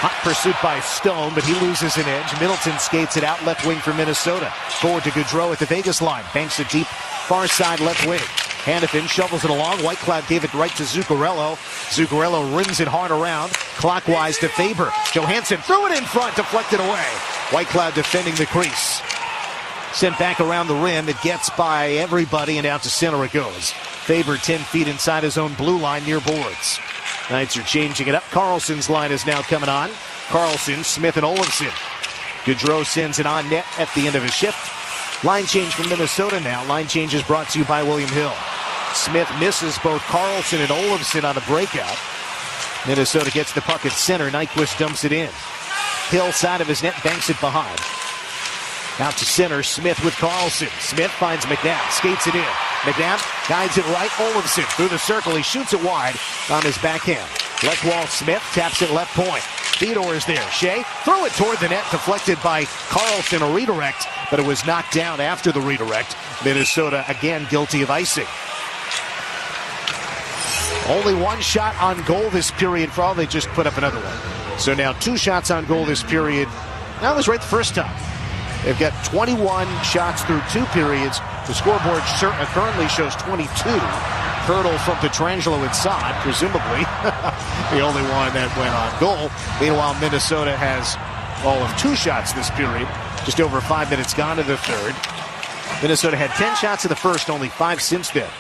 Speaker 10: Hot pursuit by Stone, but he loses an edge. Middleton skates it out left wing for Minnesota. Forward to Gaudreau at the Vegas line. Banks it deep, far side left wing. Hanifin shovels it along. Whitecloud gave it right to Zuccarello. Zuccarello rims it hard around. Clockwise to Faber. Johansson threw it in front, deflected away. Whitecloud defending the crease. Sent back around the rim. It gets by everybody, and out to center it goes. Faber 10 feet inside his own blue line near boards. Knights are changing it up. Carlson's line is now coming on. Carlson, Smith, and Olofsson. Gaudreau sends it on net at the end of his shift. Line change from Minnesota now. Line change is brought to you by William Hill. Smith misses both Carlson and Olofsson on the breakout. Minnesota gets the puck at center. Nyquist dumps it in. Hill side of his net, banks it behind. Out to center, Smith with Carlson. Smith finds McNabb, skates it in. McNabb guides it right. Olofsson through the circle. He shoots it wide on his backhand. Left wall, Smith taps it left point. Theodore is there. Shea threw it toward the net, deflected by Carlson, a redirect, but it was knocked down after the redirect. Minnesota again guilty of icing. Only 1 shot on goal this period for all. They just put up another one. So now 2 shots on goal this period. That was right the first time. They've got 21 shots through 2 periods. The scoreboard currently shows 22. Hertl from Pietrangelo and Saad, presumably the only one that went on goal. Meanwhile, Minnesota has all of 2 shots this period. Just over 5 minutes gone to the third. Minnesota had 10 shots in the first, only 5 since then.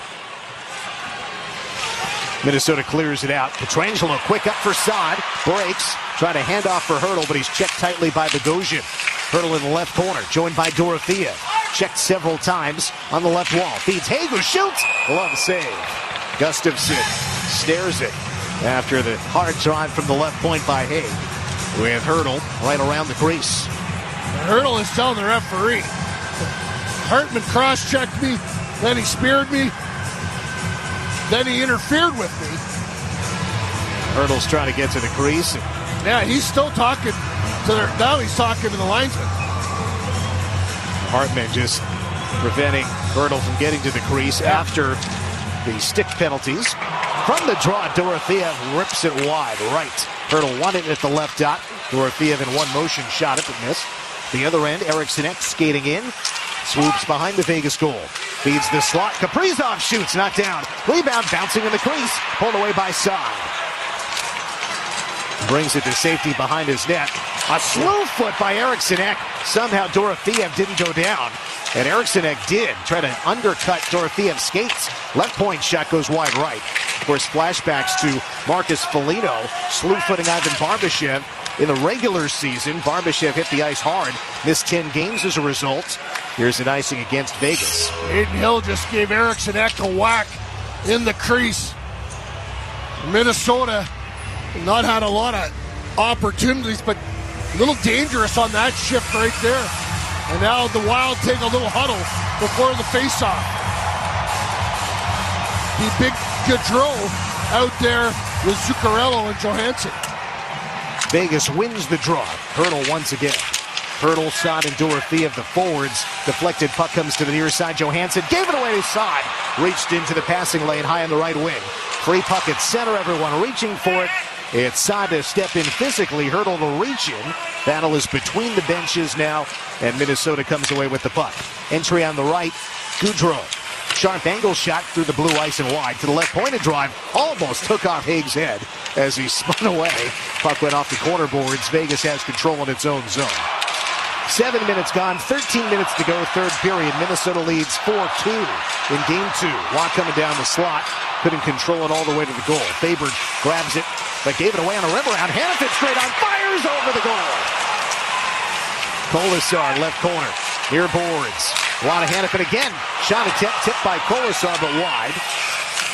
Speaker 10: Minnesota clears it out. Pietrangelo quick up for Saad. Breaks. Trying to hand off for Hurdle, but he's checked tightly by Bogosian. Hurdle in the left corner, joined by Dorothea. Checked several times on the left wall. Feeds Haig, who shoots. Glove save. Gustafsson stares it after the hard drive from the left point by Haig. With Hurdle right around the crease.
Speaker 12: Hurdle is telling the referee. Hartman cross-checked me, then he speared me, then he interfered with me.
Speaker 10: Hurdle's trying to get to the crease.
Speaker 12: Yeah, he's still talking to now he's talking to the linesman.
Speaker 10: Hartman just preventing Hurdle from getting to the crease after the stick penalties. From the draw, Dorothea rips it wide right. Hurdle won it at the left dot. Dorothea in one motion shot it, but missed. The other end, Eriksson Ek skating in. Swoops behind the Vegas goal. Feeds the slot. Kaprizov shoots, knocked down. Rebound bouncing in the crease. Pulled away by Saad. Brings it to safety behind his net. A slow foot by Eriksson Ek. Somehow Dorothea didn't go down. And Eriksson Ek did try to undercut Dorotheev's skates. Left point shot goes wide right. Of course, flashbacks to Marcus Foligno slew-footing Ivan Barbashev. In the regular season, Barbashev hit the ice hard. Missed 10 games as a result. Here's an icing against Vegas.
Speaker 12: Aiden Hill just gave Eriksson Ek a whack in the crease. Minnesota not had a lot of opportunities, but a little dangerous on that shift right there. And now the Wild take a little huddle before the faceoff. The big Gaudreau out there with Zuccarello and Johansson.
Speaker 10: Vegas wins the draw. Hurdle once again. Hurdle, Saad, and Dorothea of the forwards. Deflected puck comes to the near side. Johansson gave it away to Saad. Reached into the passing lane high on the right wing. Free puck at center. Everyone reaching for it. It's Saad to step in physically. Hurdle to reach in. Battle is between the benches now. And Minnesota comes away with the puck. Entry on the right. Gaudreau. Sharp angle shot through the blue ice and wide to the left point. A drive almost took off Haig's head as he spun away. Puck went off the corner boards. Vegas has control in its own zone. 7 minutes gone, 13 minutes to go, third period. Minnesota leads 4-2 in game 2. Watt coming down the slot. Couldn't control it all the way to the goal. Faber grabs it, but gave it away on a rim around. Hanifin straight on, fires over the goal. Kolasar, left corner, near boards. A lot of Hanifin again. Shot attempt tipped by Kolasar, but wide.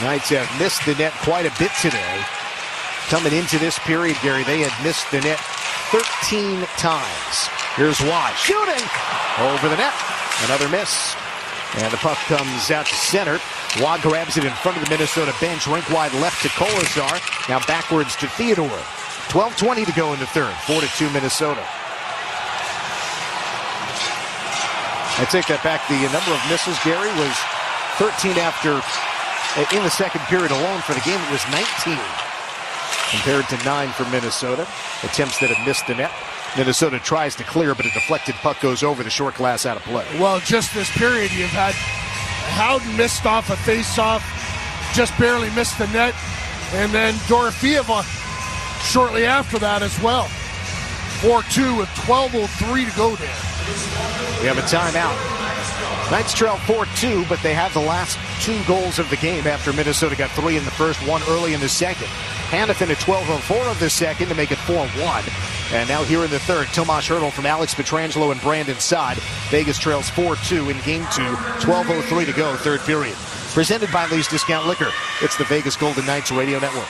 Speaker 10: Knights have missed the net quite a bit today. Coming into this period, Gary, they had missed the net 13 times. Here's Watt shooting over the net. Another miss. And the puck comes out to center. Watt grabs it in front of the Minnesota bench. Rink wide left to Kolasar. Now backwards to Theodore. 12:20 to go in the third. 4-2 Minnesota. I take that back. The number of misses, Gary, was 13 in the second period alone. For the game, it was 19. Compared to 9 for Minnesota. Attempts that have missed the net. Minnesota tries to clear, but a deflected puck goes over the short glass out of play.
Speaker 12: Well, just this period, you've had Howden missed off a face-off, just barely missed the net, and then Dorofieva shortly after that as well. 4-2 with 12:03 to go there.
Speaker 10: We have a timeout. Knights trail 4-2, but they have the last 2 goals of the game after Minnesota got 3 in the first, 1 early in the second. Hanifin at 12:04 of the second to make it 4-1. And now here in the third, Tomas Hurdle from Alex Pietrangelo and Brandon Saad. Vegas trails 4-2 in game 2, 12:03 to go, third period. Presented by Lee's Discount Liquor. It's the Vegas Golden Knights Radio Network.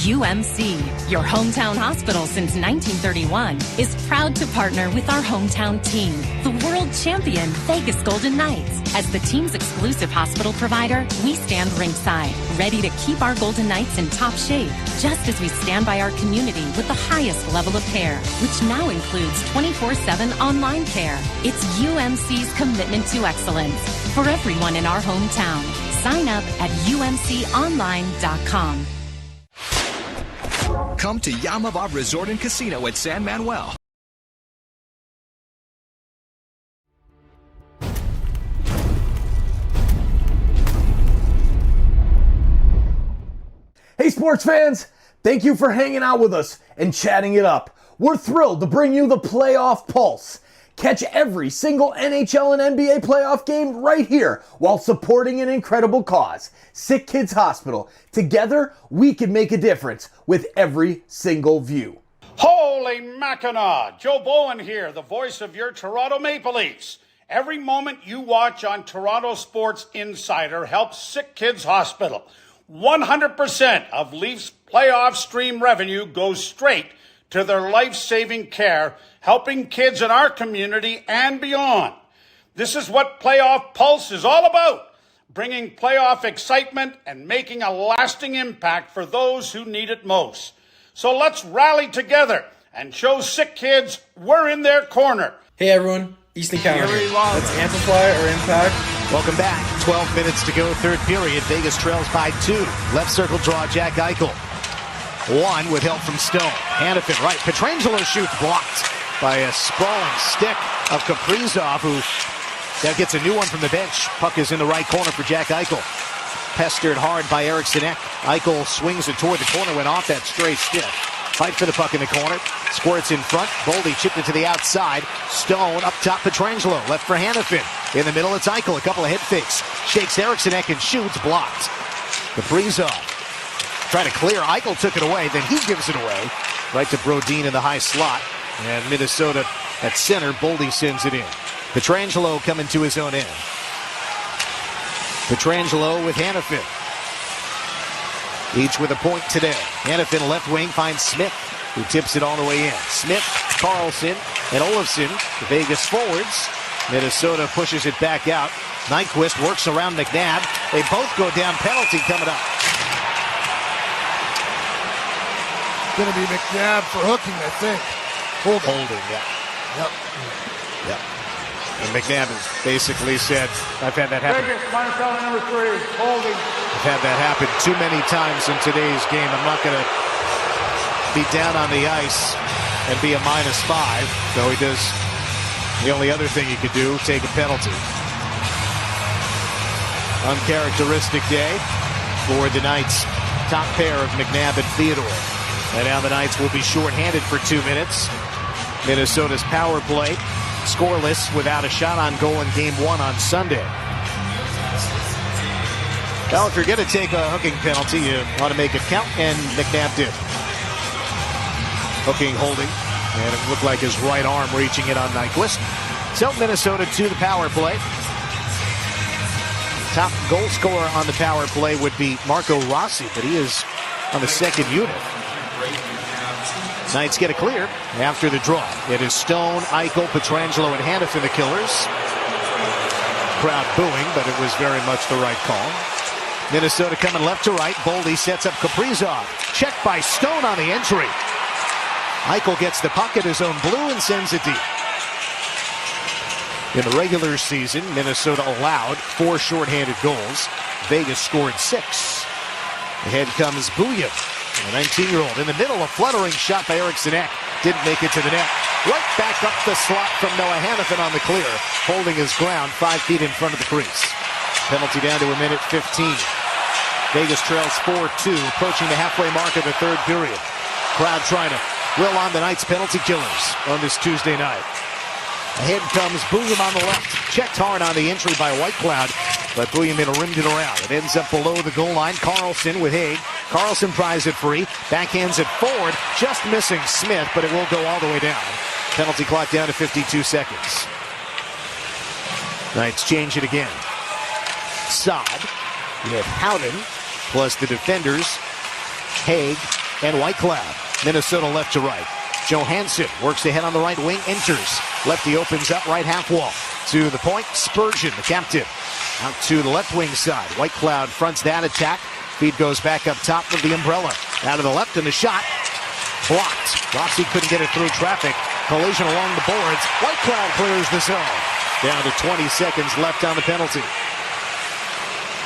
Speaker 1: UMC, your hometown hospital since 1931, is proud to partner with our hometown team, the world champion Vegas Golden Knights. As the team's exclusive hospital provider, we stand ringside, ready to keep our Golden Knights in top shape, just as we stand by our community with the highest level of care, which now includes 24/7 online care. It's UMC's commitment to excellence for everyone in our hometown. Sign up at umconline.com.
Speaker 2: Come to Yamava Resort and Casino at San Manuel.
Speaker 27: Hey sports fans, thank you for hanging out with us and chatting it up. We're thrilled to bring you the playoff pulse. Catch every single NHL and NBA playoff game right here while supporting an incredible cause. SickKids Hospital. Together, we can make a difference with every single view.
Speaker 4: Holy Mackinac! Joe Bowen here, the voice of your Toronto Maple Leafs. Every moment you watch on Toronto Sports Insider helps SickKids Hospital. 100% of Leafs playoff stream revenue goes straight to their life-saving care, helping kids in our community and beyond. This is what Playoff Pulse is all about, bringing playoff excitement and making a lasting impact for those who need it most. So let's rally together and show sick kids we're in their corner.
Speaker 6: Hey everyone, Easton County. Let's amplify our impact.
Speaker 10: Welcome back. 12 minutes to go, third period. Vegas trails by 2. Left circle draw, Jack Eichel. 1 with help from Stone. Hanifin right. Pietrangelo shoots, blocked by a sprawling stick of Kaprizov, who now gets a new one from the bench. Puck is in the right corner for Jack Eichel. Pestered hard by Eriksson Ek. Eichel swings it toward the corner, went off that stray stick. Fight for the puck in the corner. Squirts in front. Boldy chipped it to the outside. Stone up top. Pietrangelo left for Hanifin. In the middle, it's Eichel. A couple of head fakes. Shakes Eriksson Ek and shoots. Blocked. Kaprizov try to clear. Eichel took it away. Then he gives it away. Right to Brodin in the high slot. And Minnesota at center. Boldy sends it in. Pietrangelo coming to his own end. Pietrangelo with Hanifin. Each with a point today. Hanifin left wing finds Smith, who tips it all the way in. Smith, Carlson, and Olofsson, the Vegas forwards. Minnesota pushes it back out. Nyquist works around McNabb. They both go down. Penalty coming up.
Speaker 12: Going to be McNabb for hooking, I think.
Speaker 10: Holding, yeah.
Speaker 12: Yep.
Speaker 10: Yep. And McNabb has basically said, I've had that happen.
Speaker 12: Minus penalty number 3, holding.
Speaker 10: I've had that happen too many times in today's game. I'm not going to be down on the ice and be a -5. So he does the only other thing he could do, take a penalty. Uncharacteristic day for the Knights' top pair of McNabb and Theodore. And now the Knights will be shorthanded for 2 minutes. Minnesota's power play scoreless without a shot on goal in Game 1 on Sunday. Well, if you're going to take a hooking penalty, you want to make it count, and McNabb did. Hooking, holding, and it looked like his right arm reaching it on Nyquist. So Minnesota to the power play. Top goal scorer on the power play would be Marco Rossi, but he is on the second unit. Knights get a clear after the draw. It is Stone, Eichel, Pietrangelo, and Hanifin, the killers. Crowd booing, but it was very much the right call. Minnesota coming left to right. Boldy sets up Kaprizov. Checked by Stone on the entry. Eichel gets the puck at his own blue and sends it deep. In the regular season, Minnesota allowed 4 shorthanded goals. Vegas scored 6. Ahead comes Bouillon, the 19-year-old. In the middle, a fluttering shot by Eriksson Ek. Didn't make it to the net. Right back up the slot from Noah Hanifin on the clear. Holding his ground 5 feet in front of the crease. Penalty down to a minute 15. Vegas trails 4-2, approaching the halfway mark of the third period. Crowd trying to will on the Knights' penalty killers on this Tuesday night. Ahead comes Bouillon on the left. Checked hard on the entry by Whitecloud, but Bouillon rimmed it around. It ends up below the goal line. Carlson with Haig. Carlson pries it free. Backhands it forward. Just missing Smith, but it will go all the way down. Penalty clock down to 52 seconds. Knights change it again. Saad with Howden, plus the defenders, Haig and Whitecloud. Minnesota left to right. Johansson works ahead on the right wing, enters. Lefty opens up right half wall. To the point, Spurgeon, the captain. Out to the left wing side. Whitecloud fronts that attack. Feed goes back up top of the umbrella. Out of the left, and the shot blocked. Rossi couldn't get it through traffic. Collision along the boards. Whitecloud clears the zone. Down to 20 seconds left on the penalty.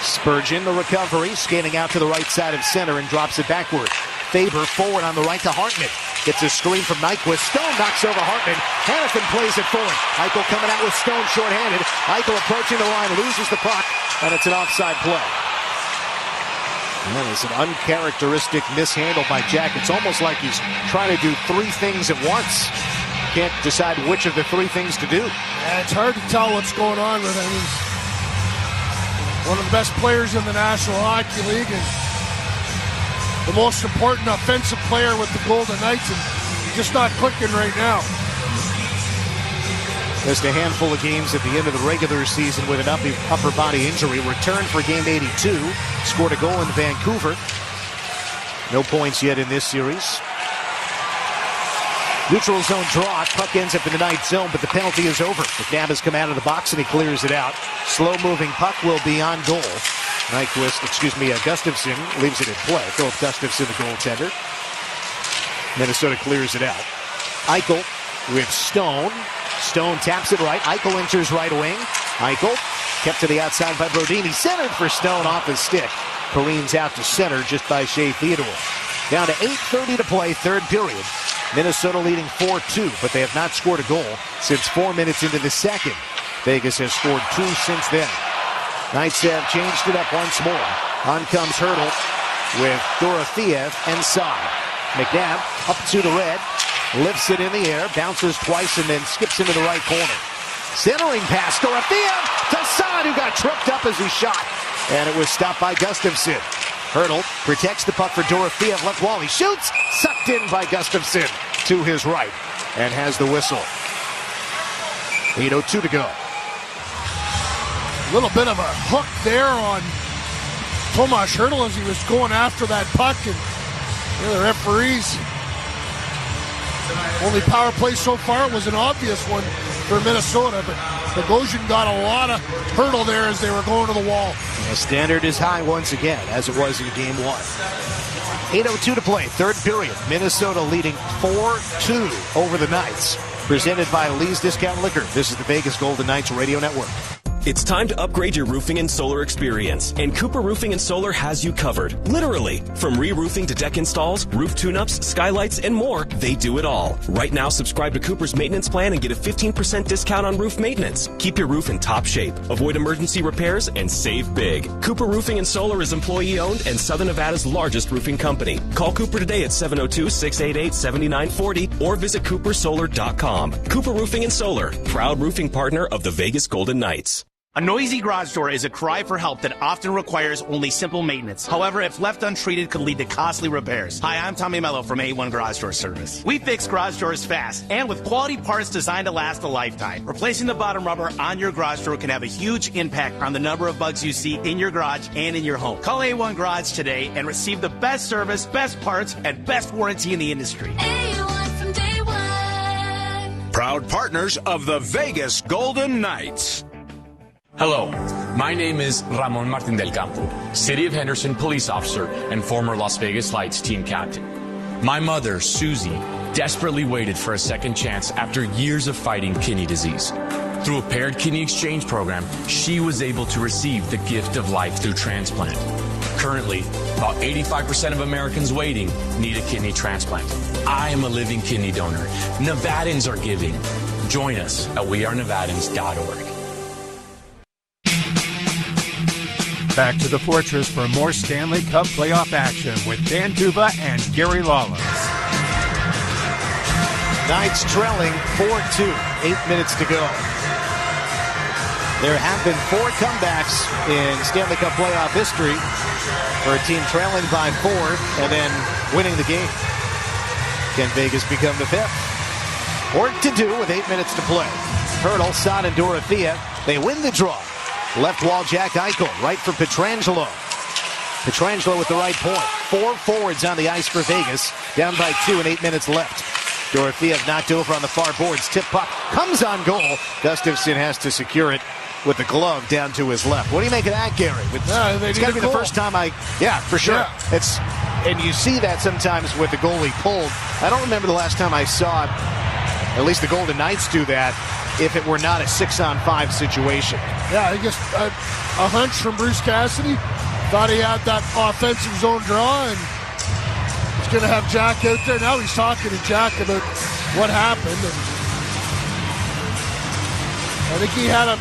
Speaker 10: Spurgeon, the recovery, skating out to the right side of center and drops it backward. Faber forward on the right to Hartman. Gets a screen from Nyquist. Stone knocks over Hartman. Hanifin plays it forward. Eichel coming out with Stone shorthanded. Eichel approaching the line, loses the puck, and it's an offside play. And that is an uncharacteristic mishandle by Jack. It's almost like he's trying to do 3 things at once. can't decide which of the three things to do.
Speaker 12: Yeah, it's hard to tell what's going on with him. He's one of the best players in the National Hockey League and the most important offensive player with the Golden Knights, and just not clicking right now.
Speaker 10: Just a handful of games at the end of the regular season with an upper body injury. Returned for game 82. Scored a goal in Vancouver. No points yet in this series. Neutral zone draw. Puck ends up in the night zone, but the penalty is over. McNabb has come out of the box and he clears it out. Slow-moving puck will be on goal. Gustafsson leaves it in play. Philip Gustafsson, the goaltender. Minnesota clears it out. Eichel with Stone. Stone taps it right. Eichel enters right wing. Eichel kept to the outside by Brodini. Centered for Stone off his stick. Careens out to center just by Shea Theodore. Down to 8:30 to play, third period. Minnesota leading 4-2, but they have not scored a goal since 4 minutes into the second. Vegas has scored 2 since then. Knights have changed it up once more. On comes Hurdle with Dorofeev and Saad. McNabb up to the red. Lifts it in the air, bounces twice, and then skips into the right corner. Centering pass, Dorofeev to Saad, who got tripped up as he shot. And it was stopped by Gustafsson. Hurdle protects the puck for Dorofeev, left wall. He shoots, sucked in by Gustafsson to his right, and has the whistle. 8:02 to go.
Speaker 12: A little bit of a hook there on Tomas Hurdle as he was going after that puck, and the referees. Only power play so far was an obvious one for Minnesota, but Bogosian got a lot of hurdle there as they were going to the wall.
Speaker 10: The standard is high once again, as it was in game 1. 8:02 to play, third period. Minnesota leading 4-2 over the Knights. Presented by Lee's Discount Liquor. This is the Vegas Golden Knights Radio Network.
Speaker 13: It's time to upgrade your roofing and solar experience, and Cooper Roofing and Solar has you covered. Literally. From re-roofing to deck installs, roof tune-ups, skylights, and more, they do it all. Right now, subscribe to Cooper's maintenance plan and get a 15% discount on roof maintenance. Keep your roof in top shape, avoid emergency repairs, and save big. Cooper Roofing and Solar is employee-owned and Southern Nevada's largest roofing company. Call Cooper today at 702-688-7940 or visit coopersolar.com. Cooper Roofing and Solar, proud roofing partner of the Vegas Golden Knights.
Speaker 14: A noisy garage door is a cry for help that often requires only simple maintenance. However, if left untreated, could lead to costly repairs. Hi, I'm Tommy Mello from A1 Garage Door Service. We fix garage doors fast and with quality parts designed to last a lifetime. Replacing the bottom rubber on your garage door can have a huge impact on the number of bugs you see in your garage and in your home. Call A1 Garage today and receive the best service, best parts, and best warranty in the industry.
Speaker 17: A1 from day one.
Speaker 18: Proud partners of the Vegas Golden Knights.
Speaker 21: Hello, my name is Ramon Martin del Campo, City of Henderson police officer and former Las Vegas Lights team captain. My mother, Susie, desperately waited for a second chance after years of fighting kidney disease. Through a paired kidney exchange program, she was able to receive the gift of life through transplant. Currently, about 85% of Americans waiting need a kidney transplant. I am a living kidney donor. Nevadans are giving. Join us at wearenevadans.org.
Speaker 22: Back to the Fortress for more Stanley Cup playoff action with Dan Duva and Gary Lawless.
Speaker 10: Knights trailing 4-2, 8 minutes to go. There have been 4 comebacks in Stanley Cup playoff history for a team trailing by 4 and then winning the game. Can Vegas become the 5th? Work to do with 8 minutes to play. Hurdle, Saad, and Dorothea, they win the draw. Left wall, Jack Eichel. Right for Pietrangelo. Pietrangelo with the right point. 4 forwards on the ice for Vegas. Down by 2 and 8 minutes left. Dorothea knocked over on the far boards. Tip puck comes on goal. Gustafsson has to secure it with the glove down to his left. What do you make of that, Gary? It's got to be the first time yeah, for sure. Yeah. And you see that sometimes with the goalie pulled. I don't remember the last time I saw, at least the Golden Knights do that, if it were not a 6-on-5 situation.
Speaker 12: Yeah, I guess a hunch from Bruce Cassidy. Thought he had that offensive zone draw and he's going to have Jack out there. Now he's talking to Jack about what happened. And I think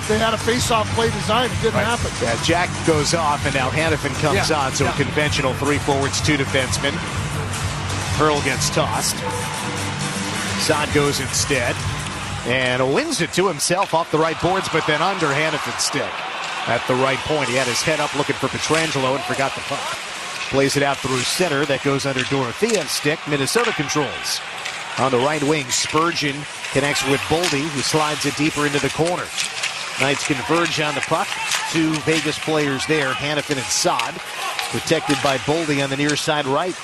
Speaker 12: they had a face-off play design. It didn't happen.
Speaker 10: Yeah, Jack goes off and now Hanifin comes on. So a conventional 3 forwards, 2 defensemen. Hurl gets tossed. Saad goes instead and wins it to himself off the right boards, but then under Hannifin's stick. At the right point, he had his head up looking for Pietrangelo and forgot the puck. Plays it out through center. That goes under Dorothea's stick. Minnesota controls. On the right wing, Spurgeon connects with Boldy, who slides it deeper into the corner. Knights converge on the puck. Two Vegas players there, Hannafin and Saad. Protected by Boldy on the near side right.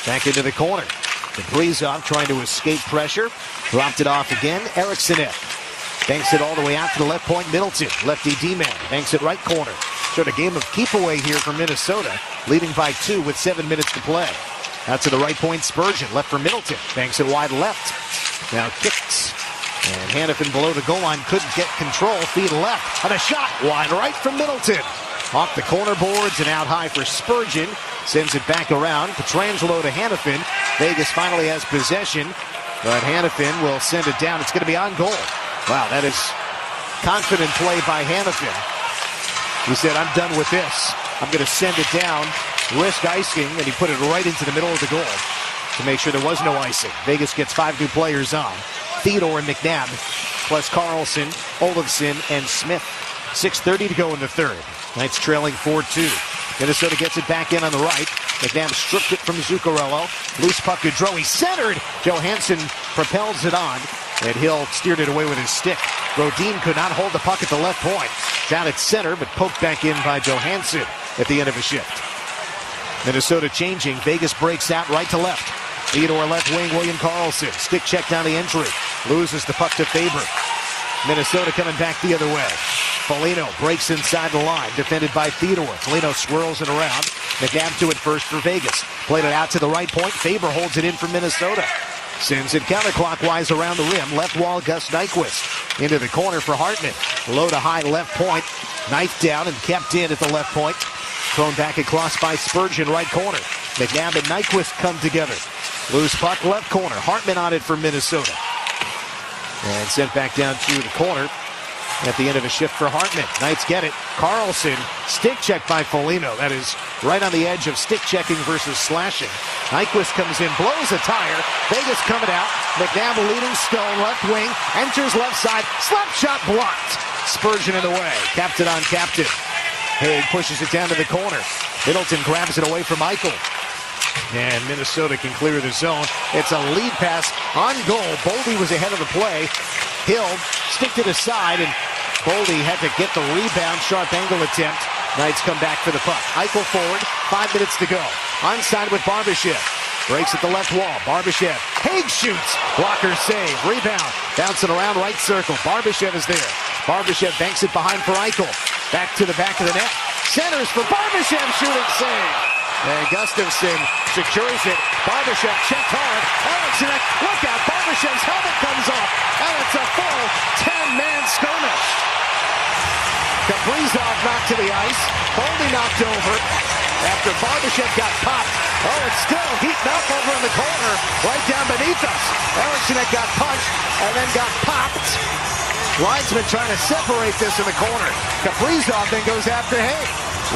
Speaker 10: Back into the corner. Kaprizov trying to escape pressure. Dropped it off again. Eriksson banks it all the way out to the left point. Middleton, lefty D-man, banks it right corner. Showed a game of keep away here for Minnesota, leading by 2 with 7 minutes to play. Out to the right point, Spurgeon, left for Middleton, banks it wide left. Now kicks, and Hannafin below the goal line couldn't get control. Feed left, and a shot wide right from Middleton. Off the corner boards and out high for Spurgeon. Sends it back around. Pietrangelo to Hannafin. Vegas finally has possession, but Hannafin will send it down. It's going to be on goal. Wow, that is confident play by Hannafin. He said, I'm done with this. I'm going to send it down, risk icing, and he put it right into the middle of the goal to make sure there was no icing. Vegas gets 5 new players on. Theodore and McNabb, plus Carlson, Olofsson, and Smith. 6:30 to go in the third. Knights trailing 4-2. Minnesota gets it back in on the right. McNabb stripped it from Zuccarello. Loose puck to Droe. He centered. Johansson propels it on, and Hill steered it away with his stick. Rodin could not hold the puck at the left point. Down at center, but poked back in by Johansson at the end of a shift. Minnesota changing. Vegas breaks out right to left. Theodore left wing, William Karlsson. Stick check down the entry. Loses the puck to Faber. Minnesota coming back the other way. Foligno breaks inside the line, defended by Theodore. Foligno swirls it around. McNabb to it first for Vegas. Played it out to the right point. Faber holds it in for Minnesota. Sends it counterclockwise around the rim. Left wall, Gus Nyquist. Into the corner for Hartman. Low to high left point. Knifed down and kept in at the left point. Thrown back across by Spurgeon, right corner. McNabb and Nyquist come together. Loose puck, left corner. Hartman on it for Minnesota. And sent back down to the corner at the end of a shift for Hartman. Knights get it. Carlson, stick check by Foligno. That is right on the edge of stick checking versus slashing. Nyquist comes in, blows a tire. Vegas coming out. McNabb leading Stone, left wing, enters left side. Slap shot blocked. Spurgeon in the way. Captain on captain. Haig pushes it down to the corner. Middleton grabs it away from Eichel. And Minnesota can clear the zone. It's a lead pass on goal. Boldy was ahead of the play. Hill sticked it aside, and Boldy had to get the rebound. Sharp angle attempt. Knights come back for the puck. Eichel forward. 5 minutes to go. Onside with Barbashev. Breaks at the left wall. Barbashev. Haig shoots. Blocker save. Rebound. Bouncing around right circle. Barbashev is there. Barbashev banks it behind for Eichel. Back to the back of the net. Centers for Barbashev. Shooting save. And Gustafsson secures it. Barbashev checked hard. Eriksson, look out. Barbashev's helmet comes off. And it's a full 10-man skirmish. Kaprizov knocked to the ice. Boldy knocked over after Barbashev got popped. Oh, it's still heating up over in the corner, right down beneath us. Eriksson got punched and then got popped. Linesman trying to separate this in the corner. Kaprizov then goes after Haig.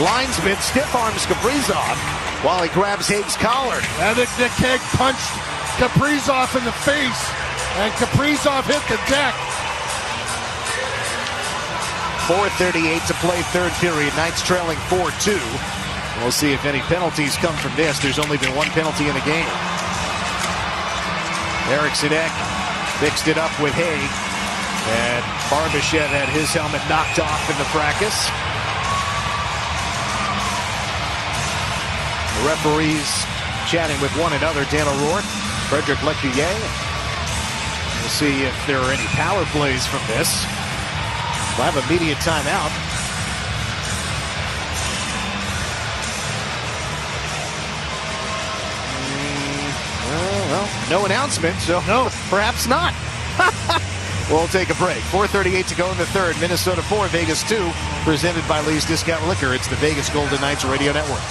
Speaker 10: Linesman stiff arms Kaprizov while he grabs Haig's collar.
Speaker 12: And Nick Haig punched Kaprizov in the face, and Kaprizov hit the deck.
Speaker 10: 4:38 to play third period. Knights trailing 4-2. We'll see if any penalties come from this. There's only been one penalty in the game. Eriksson fixed it up with Haig. And Barbashev had his helmet knocked off in the fracas. The referees chatting with one another. Dan O'Rourke, Frederick Lecuyer. We'll see if there are any power plays from this. We'll have immediate timeout. Well, no announcement, so no, perhaps not. We'll take a break. 4:38 to go in the third. Minnesota 4, Vegas 2. Presented by Lee's Discount Liquor. It's the Vegas Golden Knights Radio Network.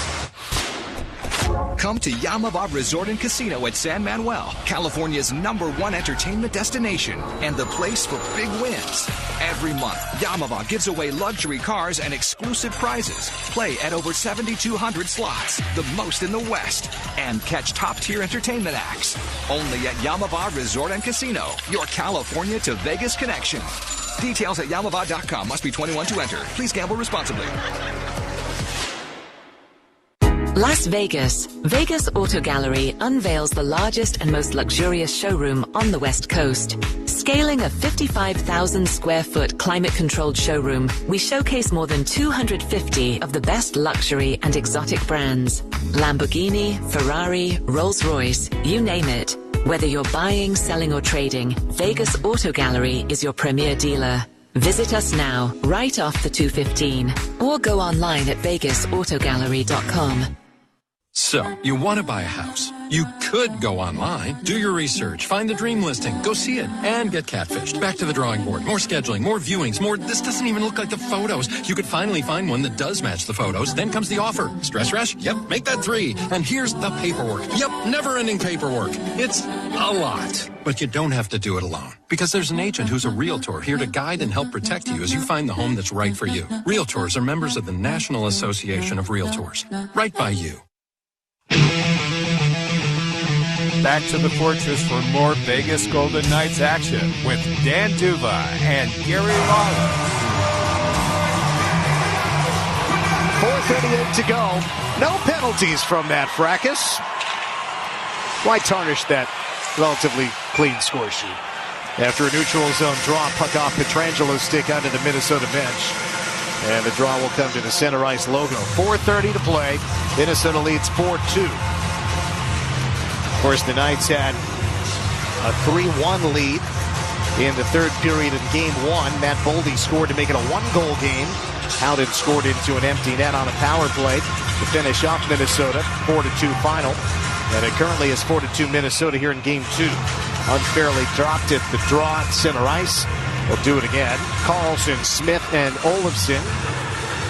Speaker 2: Come to Yamava Resort and Casino at San Manuel, California's #1 entertainment destination and the place for big wins. Every month, Yamava gives away luxury cars and exclusive prizes. Play at over 7,200 slots, the most in the West, and catch top-tier entertainment acts. Only at Yamava Resort and Casino, your California to Vegas connection. Details at Yamava.com. Must be 21 to enter. Please gamble responsibly.
Speaker 3: Las Vegas. Vegas Auto Gallery unveils the largest and most luxurious showroom on the West Coast. Scaling a 55,000 square foot climate-controlled showroom, we showcase more than 250 of the best luxury and exotic brands. Lamborghini, Ferrari, Rolls-Royce, you name it. Whether you're buying, selling, or trading, Vegas Auto Gallery is your premier dealer. Visit us now, right off the 215, or go online at vegasautogallery.com.
Speaker 7: So, you want to buy a house. You could go online, do your research, find the dream listing, go see it, and get catfished. Back to the drawing board. More scheduling, more viewings, more, this doesn't even look like the photos. You could finally find one that does match the photos. Then comes the offer. Stress rush? Yep, make that 3. And here's the paperwork. Yep, never-ending paperwork. It's a lot. But you don't have to do it alone. Because there's an agent who's a realtor here to guide and help protect you as you find the home that's right for you. Realtors are members of the National Association of Realtors. Right by you.
Speaker 22: Back to the Fortress for more Vegas Golden Knights action with Dan Duva and Gary Lawler.
Speaker 10: 4:38 to go. No penalties from that fracas. Why tarnish that relatively clean score sheet? After a neutral zone draw, puck off Pietrangelo's stick onto the Minnesota bench. And the draw will come to the center ice logo. 4:30 to play. Minnesota leads 4-2. Of course, the Knights had a 3-1 lead in the third period of Game 1. Matt Boldy scored to make it a 1-goal game. Howden scored into an empty net on a power play to finish off Minnesota. 4-2 final. And it currently is 4-2 Minnesota here in Game 2. Unfairly dropped at the draw at center ice. We'll do it again. Carlson, Smith, and Olofsson,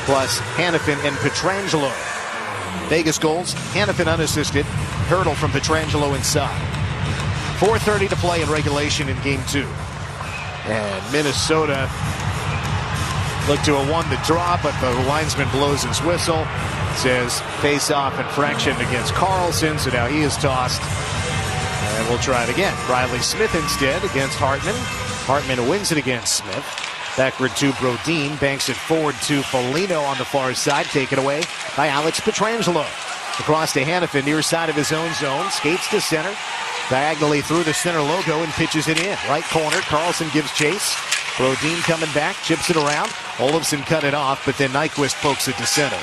Speaker 10: plus Hanifin and Pietrangelo. Vegas goals, Hanifin unassisted. Hurdle from Pietrangelo inside. 4:30 to play in regulation in Game 2. And Minnesota looked to have won the draw, but the linesman blows his whistle. Says face-off infraction against Carlson, so now he is tossed. And we'll try it again. Riley Smith instead against Hartman. Hartman wins it against Smith. Backward to Brodin. Banks it forward to Foligno on the far side. Taken away by Alex Pietrangelo. Across to Hanifin, near side of his own zone. Skates to center. Diagonally through the center logo and pitches it in. Right corner. Carlson gives chase. Brodin coming back. Chips it around. Olofsson cut it off, but then Nyquist pokes it to center.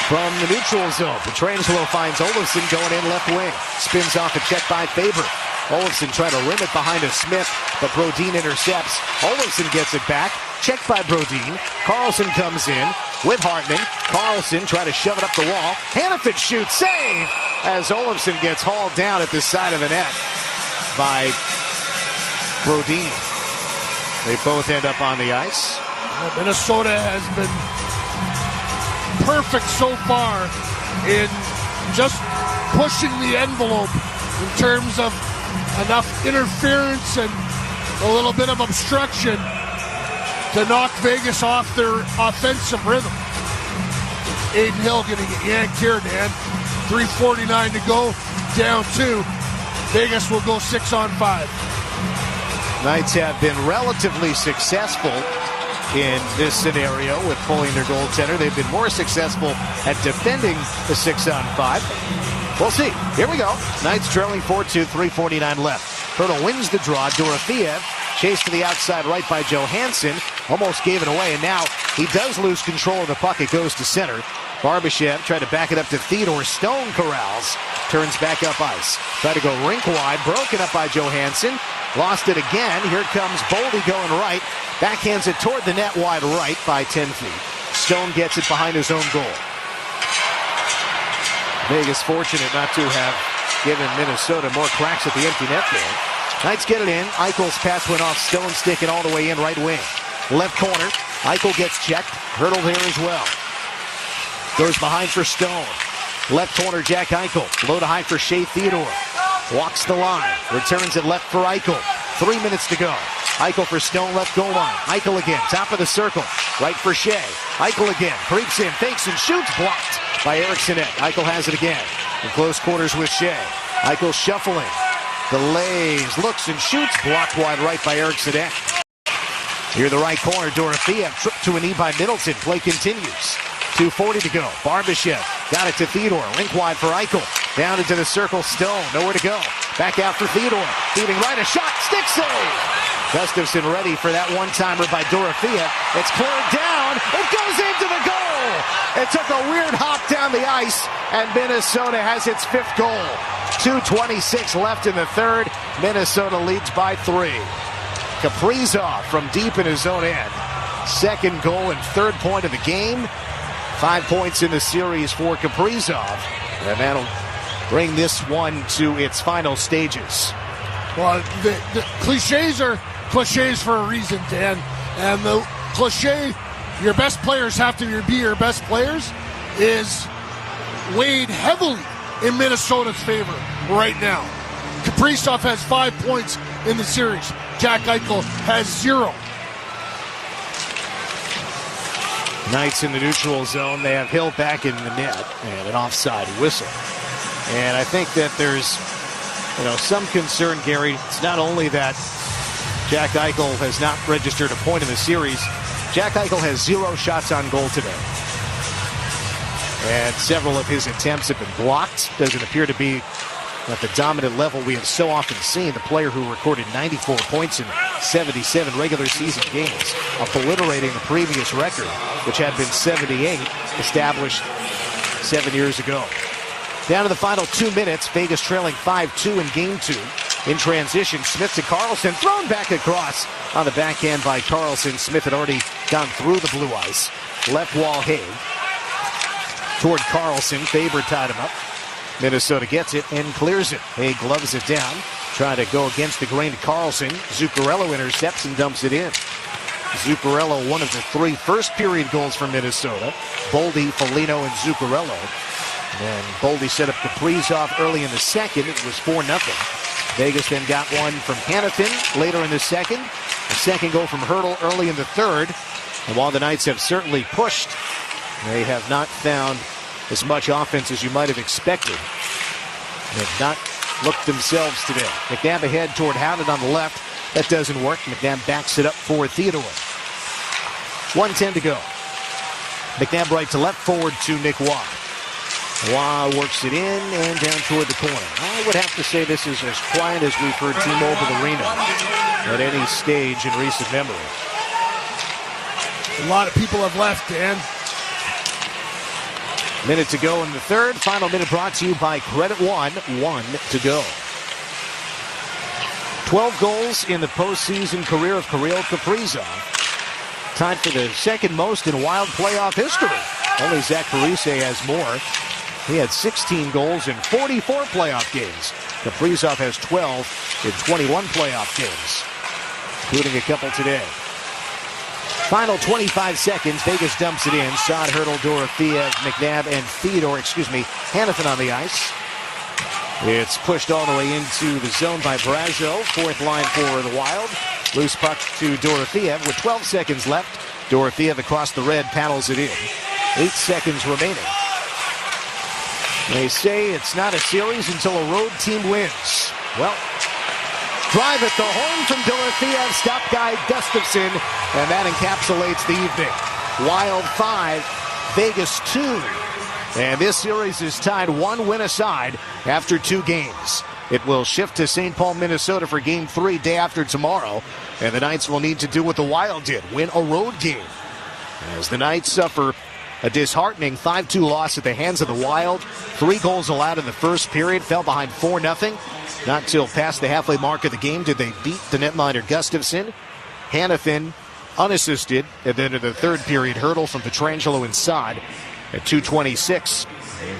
Speaker 10: From the neutral zone, Pietrangelo finds Olofsson going in left wing. Spins off a check by Faber. Olofsson trying to rim it behind a Smith, but Brodin intercepts. Olofsson gets it back. Checked by Brodin. Carlson comes in with Hartman. Carlson trying to shove it up the wall. Hanifin shoots. Save! As Olofsson gets hauled down at the side of the net by Brodin. They both end up on the ice.
Speaker 12: Minnesota has been perfect so far in just pushing the envelope in terms of enough interference and a little bit of obstruction to knock Vegas off their offensive rhythm. Aiden Hill getting yanked here, Dan. 3:49 to go, down 2. Vegas will go 6-on-5.
Speaker 10: Knights have been relatively successful in this scenario with pulling their goaltender. They've been more successful at defending the 6-on-5. We'll see. Here we go. Knights trailing 4-2, 3:49 left. Hurdle wins the draw. Dorofeev chased to the outside right by Johansson. Almost gave it away, and now he does lose control of the puck. It goes to center. Barbashev tried to back it up to Theodore. Stone corrals. Turns back up ice. Tried to go rink wide. Broken up by Johansson. Lost it again. Here comes Boldy going right. Backhands it toward the net wide right by 10 feet. Stone gets it behind his own goal. Vegas fortunate not to have given Minnesota more cracks at the empty net there. Knights get it in. Eichel's pass went off Stone, sticking all the way in right wing. Left corner. Eichel gets checked. Hurdle there as well. Goes behind for Stone. Left corner, Jack Eichel. Low to high for Shea Theodore. Walks the line. Returns it left for Eichel. 3 minutes to go. Eichel for Stone, left goal line. Eichel again, top of the circle. Right for Shea. Eichel again, creeps in, fakes and shoots. Blocked by Eriksson. Eichel has it again. In close quarters with Shea. Eichel shuffling. Delays, looks and shoots. Blocked wide right by Eriksson. Near the right corner, Dorofeev tripped to a knee by Middleton. Play continues. 2:40 to go. Barbashev got it to Theodore. Rink wide for Eichel. Down into the circle. Stone. Nowhere to go. Back out for Theodore. Feeding right. A shot. Stick save. Gustafsson ready for that one-timer by Dorofeev. It's cleared down. It goes into the goal. It took a weird hop down the ice, and Minnesota has its 5th goal. 2:26 left in the third. Minnesota leads by 3. Kaprizov from deep in his own end. Second goal and 3rd point of the game. 5 points in the series for Kaprizov. And that'll bring this one to its final stages.
Speaker 12: Well, the cliches are cliches for a reason, Dan. And the cliche, your best players have to be your best players, is weighed heavily in Minnesota's favor right now. Kaprizov has 5 points in the series. Jack Eichel has 0.
Speaker 10: Knights in the neutral zone. They have Hill back in the net and an offside whistle. And I think that there's, some concern, Gary. It's not only that Jack Eichel has not registered a point in the series. Jack Eichel has 0 shots on goal today. And several of his attempts have been blocked. Doesn't appear to be at the dominant level we have so often seen. The player who recorded 94 points in 77 regular season games, obliterating the previous record, which had been 78, established 7 years ago. Down to the final 2 minutes, Vegas trailing 5-2 in game 2. In transition, Smith to Carlson, thrown back across on the backhand by Carlson. Smith had already gone through the blue ice. Left wall Haig toward Carlson. Faber tied him up. Minnesota gets it and clears it. Haig gloves it down, trying to go against the grain to Carlson. Zuccarello intercepts and dumps it in. Zuccarello, one of the 3 first-period goals for Minnesota. Boldy, Foligno, and Zuccarello. And Boldy set up Kaprizov early in the second. It was 4-0. Vegas then got one from Hanifin later in the second. The second goal from Hertl early in the third. And while the Knights have certainly pushed, they have not found as much offense as you might have expected. They have not looked themselves today. McNabb ahead toward Howden on the left. That doesn't work. McNabb backs it up for Theodore. 1:10 to go. McNabb right to left, forward to Nick Waugh. Waugh works it in and down toward the corner. I would have to say this is as quiet as we've heard T-Mobile Arena at any stage in recent memory.
Speaker 12: A lot of people have left, Dan.
Speaker 10: Minute to go in the third. Final minute brought to you by Credit One. 1 to go. 12 goals in the postseason career of Kirill Kaprizov. Tied for the second most in Wild playoff history. Only Zach Parise has more. He had 16 goals in 44 playoff games. Kaprizov has 12 in 21 playoff games, including a couple today. Final 25 seconds. Vegas dumps it in. Saad, Hertl, Dorofeev, McNabb, and Hanifin on the ice. It's pushed all the way into the zone by Brazeau. 4th line for the Wild. Loose puck to Dorofeev with 12 seconds left. Dorofeev across the red paddles it in. 8 seconds remaining. They say it's not a series until a road team wins. Well, drive at the horn from Dorofeev, stop guy Gustafsson, and that encapsulates the evening. Wild 5, Vegas 2. And this series is tied 1 win aside after 2 games. It will shift to St. Paul, Minnesota for Game 3 day after tomorrow. And the Knights will need to do what the Wild did, win a road game. As the Knights suffer a disheartening 5-2 loss at the hands of the Wild. 3 goals allowed in the first period, fell behind 4-0. Not till past the halfway mark of the game did they beat the netminder Gustafsson. Hanifin unassisted, and then in the third period, Hertl from Pietrangelo and Saad at 2:26.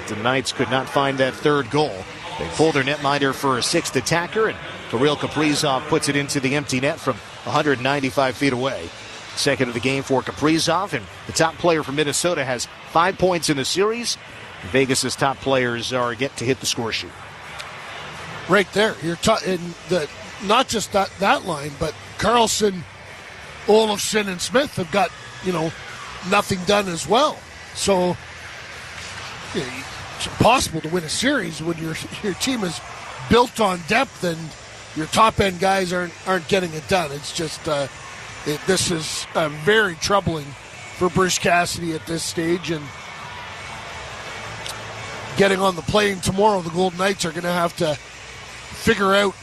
Speaker 10: The Knights could not find that third goal. They pulled their netminder for a 6th attacker, and Kirill Kaprizov puts it into the empty net from 195 feet away. Second of the game for Kaprizov, and the top player for Minnesota has 5 points in the series. Vegas's top players are yet to hit the score sheet.
Speaker 12: Right there. Not just that line, but Carlson, Olofsson, and Smith have got, nothing done as well. So it's impossible to win a series when your team is built on depth and your top end guys aren't getting it done. It's just this is very troubling for Bruce Cassidy at this stage, and getting on the plane tomorrow, the Golden Knights are going to have to figure out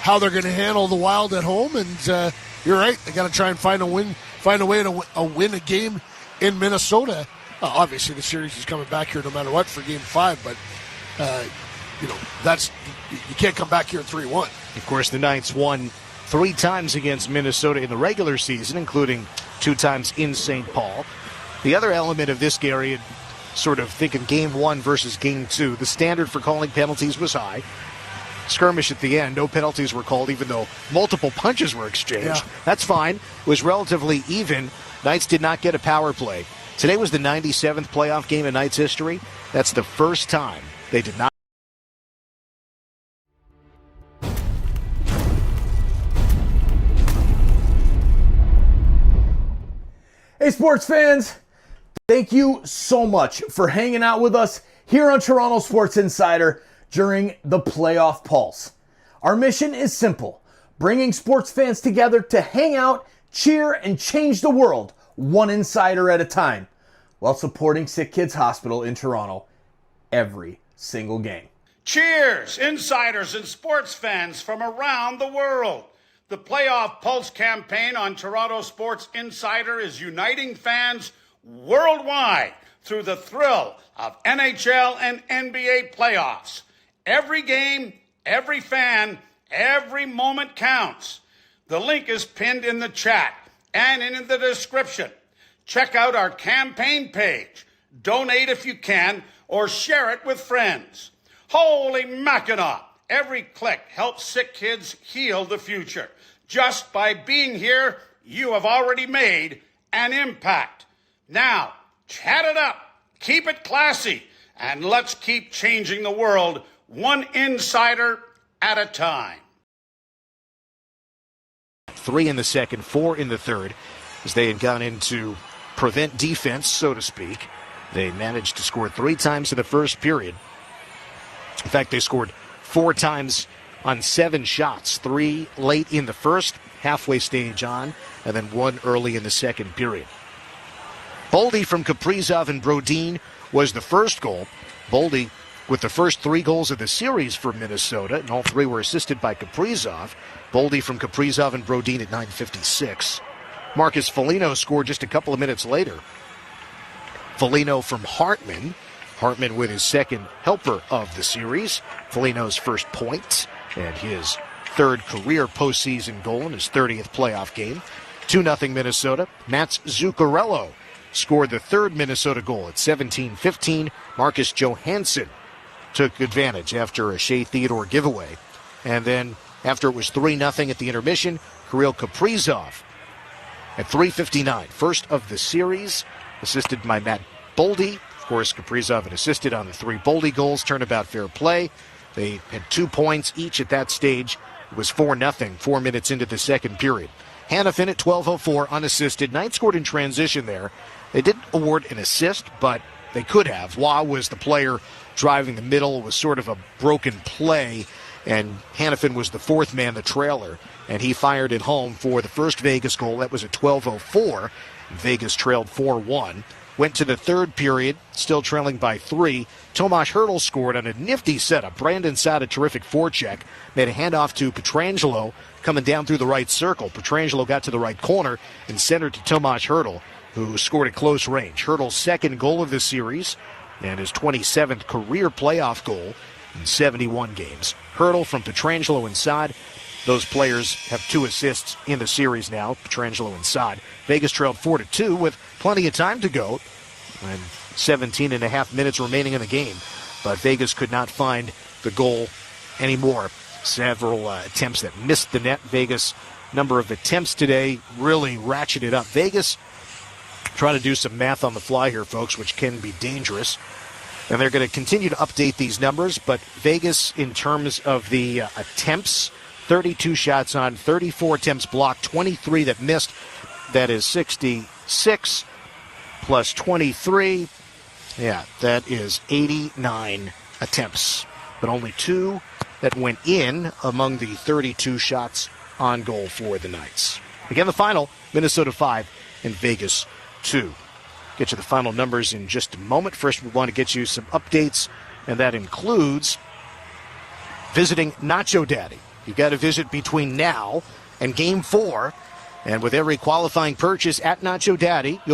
Speaker 12: how they're going to handle the Wild at home. And you're right, they got to try and find a way to win a game in Minnesota. Obviously, the series is coming back here no matter what for Game 5, but you can't come back here 3-1.
Speaker 10: Of course, the Knights won 3 times against Minnesota in the regular season, including 2 times in St. Paul. The other element of this, Gary, sort of thinking Game 1 versus Game 2, the standard for calling penalties was high. Skirmish at the end, no penalties were called, even though multiple punches were exchanged.
Speaker 12: Yeah.
Speaker 10: That's fine. It was relatively even. Knights did not get a power play. Today was the 97th playoff game in Knights history. That's the first time they did not.
Speaker 27: Hey, sports fans, thank you so much for hanging out with us here on Toronto Sports Insider during the Playoff Pulse. Our mission is simple, bringing sports fans together to hang out, cheer, and change the world one insider at a time, while supporting SickKids Hospital in Toronto every single game.
Speaker 4: Cheers, insiders and sports fans from around the world. The Playoff Pulse campaign on Toronto Sports Insider is uniting fans worldwide through the thrill of NHL and NBA playoffs. Every game, every fan, every moment counts. The link is pinned in the chat and in the description. Check out our campaign page. Donate if you can, or share it with friends. Holy Mackinac! Every click helps sick kids heal the future. Just by being here, you have already made an impact. Now, chat it up, keep it classy, and let's keep changing the world one insider at a time.
Speaker 10: 3 in the second, 4 in the third, as they had gone into prevent defense, so to speak. They managed to score 3 times in the first period. In fact, they scored 4 times on 7 shots, 3 late in the first, halfway stage on, and then 1 early in the second period. Boldy from Kaprizov and Brodin was the first goal. Boldy with the first 3 goals of the series for Minnesota, and all 3 were assisted by Kaprizov. Boldy from Kaprizov and Brodin at 9:56. Marcus Foligno scored just a couple of minutes later. Foligno from Hartman. Hartman with his second helper of the series. Foligno's first point and his 3rd career postseason goal in his 30th playoff game. 2-0 Minnesota. Mats Zuccarello scored the 3rd Minnesota goal at 17:15. Marcus Johansson took advantage after a Shea Theodore giveaway. And then after it was 3-0 at the intermission, Kirill Kaprizov at 3:59. First of the series, assisted by Matt Boldy. Of course, Kaprizov had assisted on the 3 Boldy goals, turnabout fair play. They had 2 points each at that stage. It was 4-0, 4 minutes into the second period. Hanifin at 12:04, unassisted. Knights scored in transition there. They didn't award an assist, but they could have. Waugh was the player driving the middle. It was sort of a broken play, and Hanifin was the 4th man, the trailer, and he fired it home for the first Vegas goal. That was at 12:04. Vegas trailed 4-1. Went to the third period, still trailing by 3. Tomas Hertl scored on a nifty setup. Brandon Saad, a terrific forecheck, made a handoff to Pietrangelo coming down through the right circle. Pietrangelo got to the right corner and centered to Tomas Hertl, who scored at close range. Hertl's 2nd goal of the series and his 27th career playoff goal in 71 games. Hertl from Pietrangelo and Saad. Those players have 2 assists in the series now, Pietrangelo and Saad. Vegas trailed 4-2 with plenty of time to go and 17 and a half minutes remaining in the game. But Vegas could not find the goal anymore. Several attempts that missed the net. Vegas number of attempts today really ratcheted up. Vegas, trying to do some math on the fly here, folks, which can be dangerous. And they're going to continue to update these numbers, but Vegas, in terms of the attempts, 32 shots on, 34 attempts blocked, 23 that missed. That is 66 plus 23. Yeah, that is 89 attempts, but only 2 that went in among the 32 shots on goal for the Knights. Again, the final, Minnesota 5 and Vegas 2. Get you the final numbers in just a moment. First, we want to get you some updates, and that includes visiting Nacho Daddy. You've got to visit between now and Game 4, and with every qualifying purchase at Nacho Daddy, you'll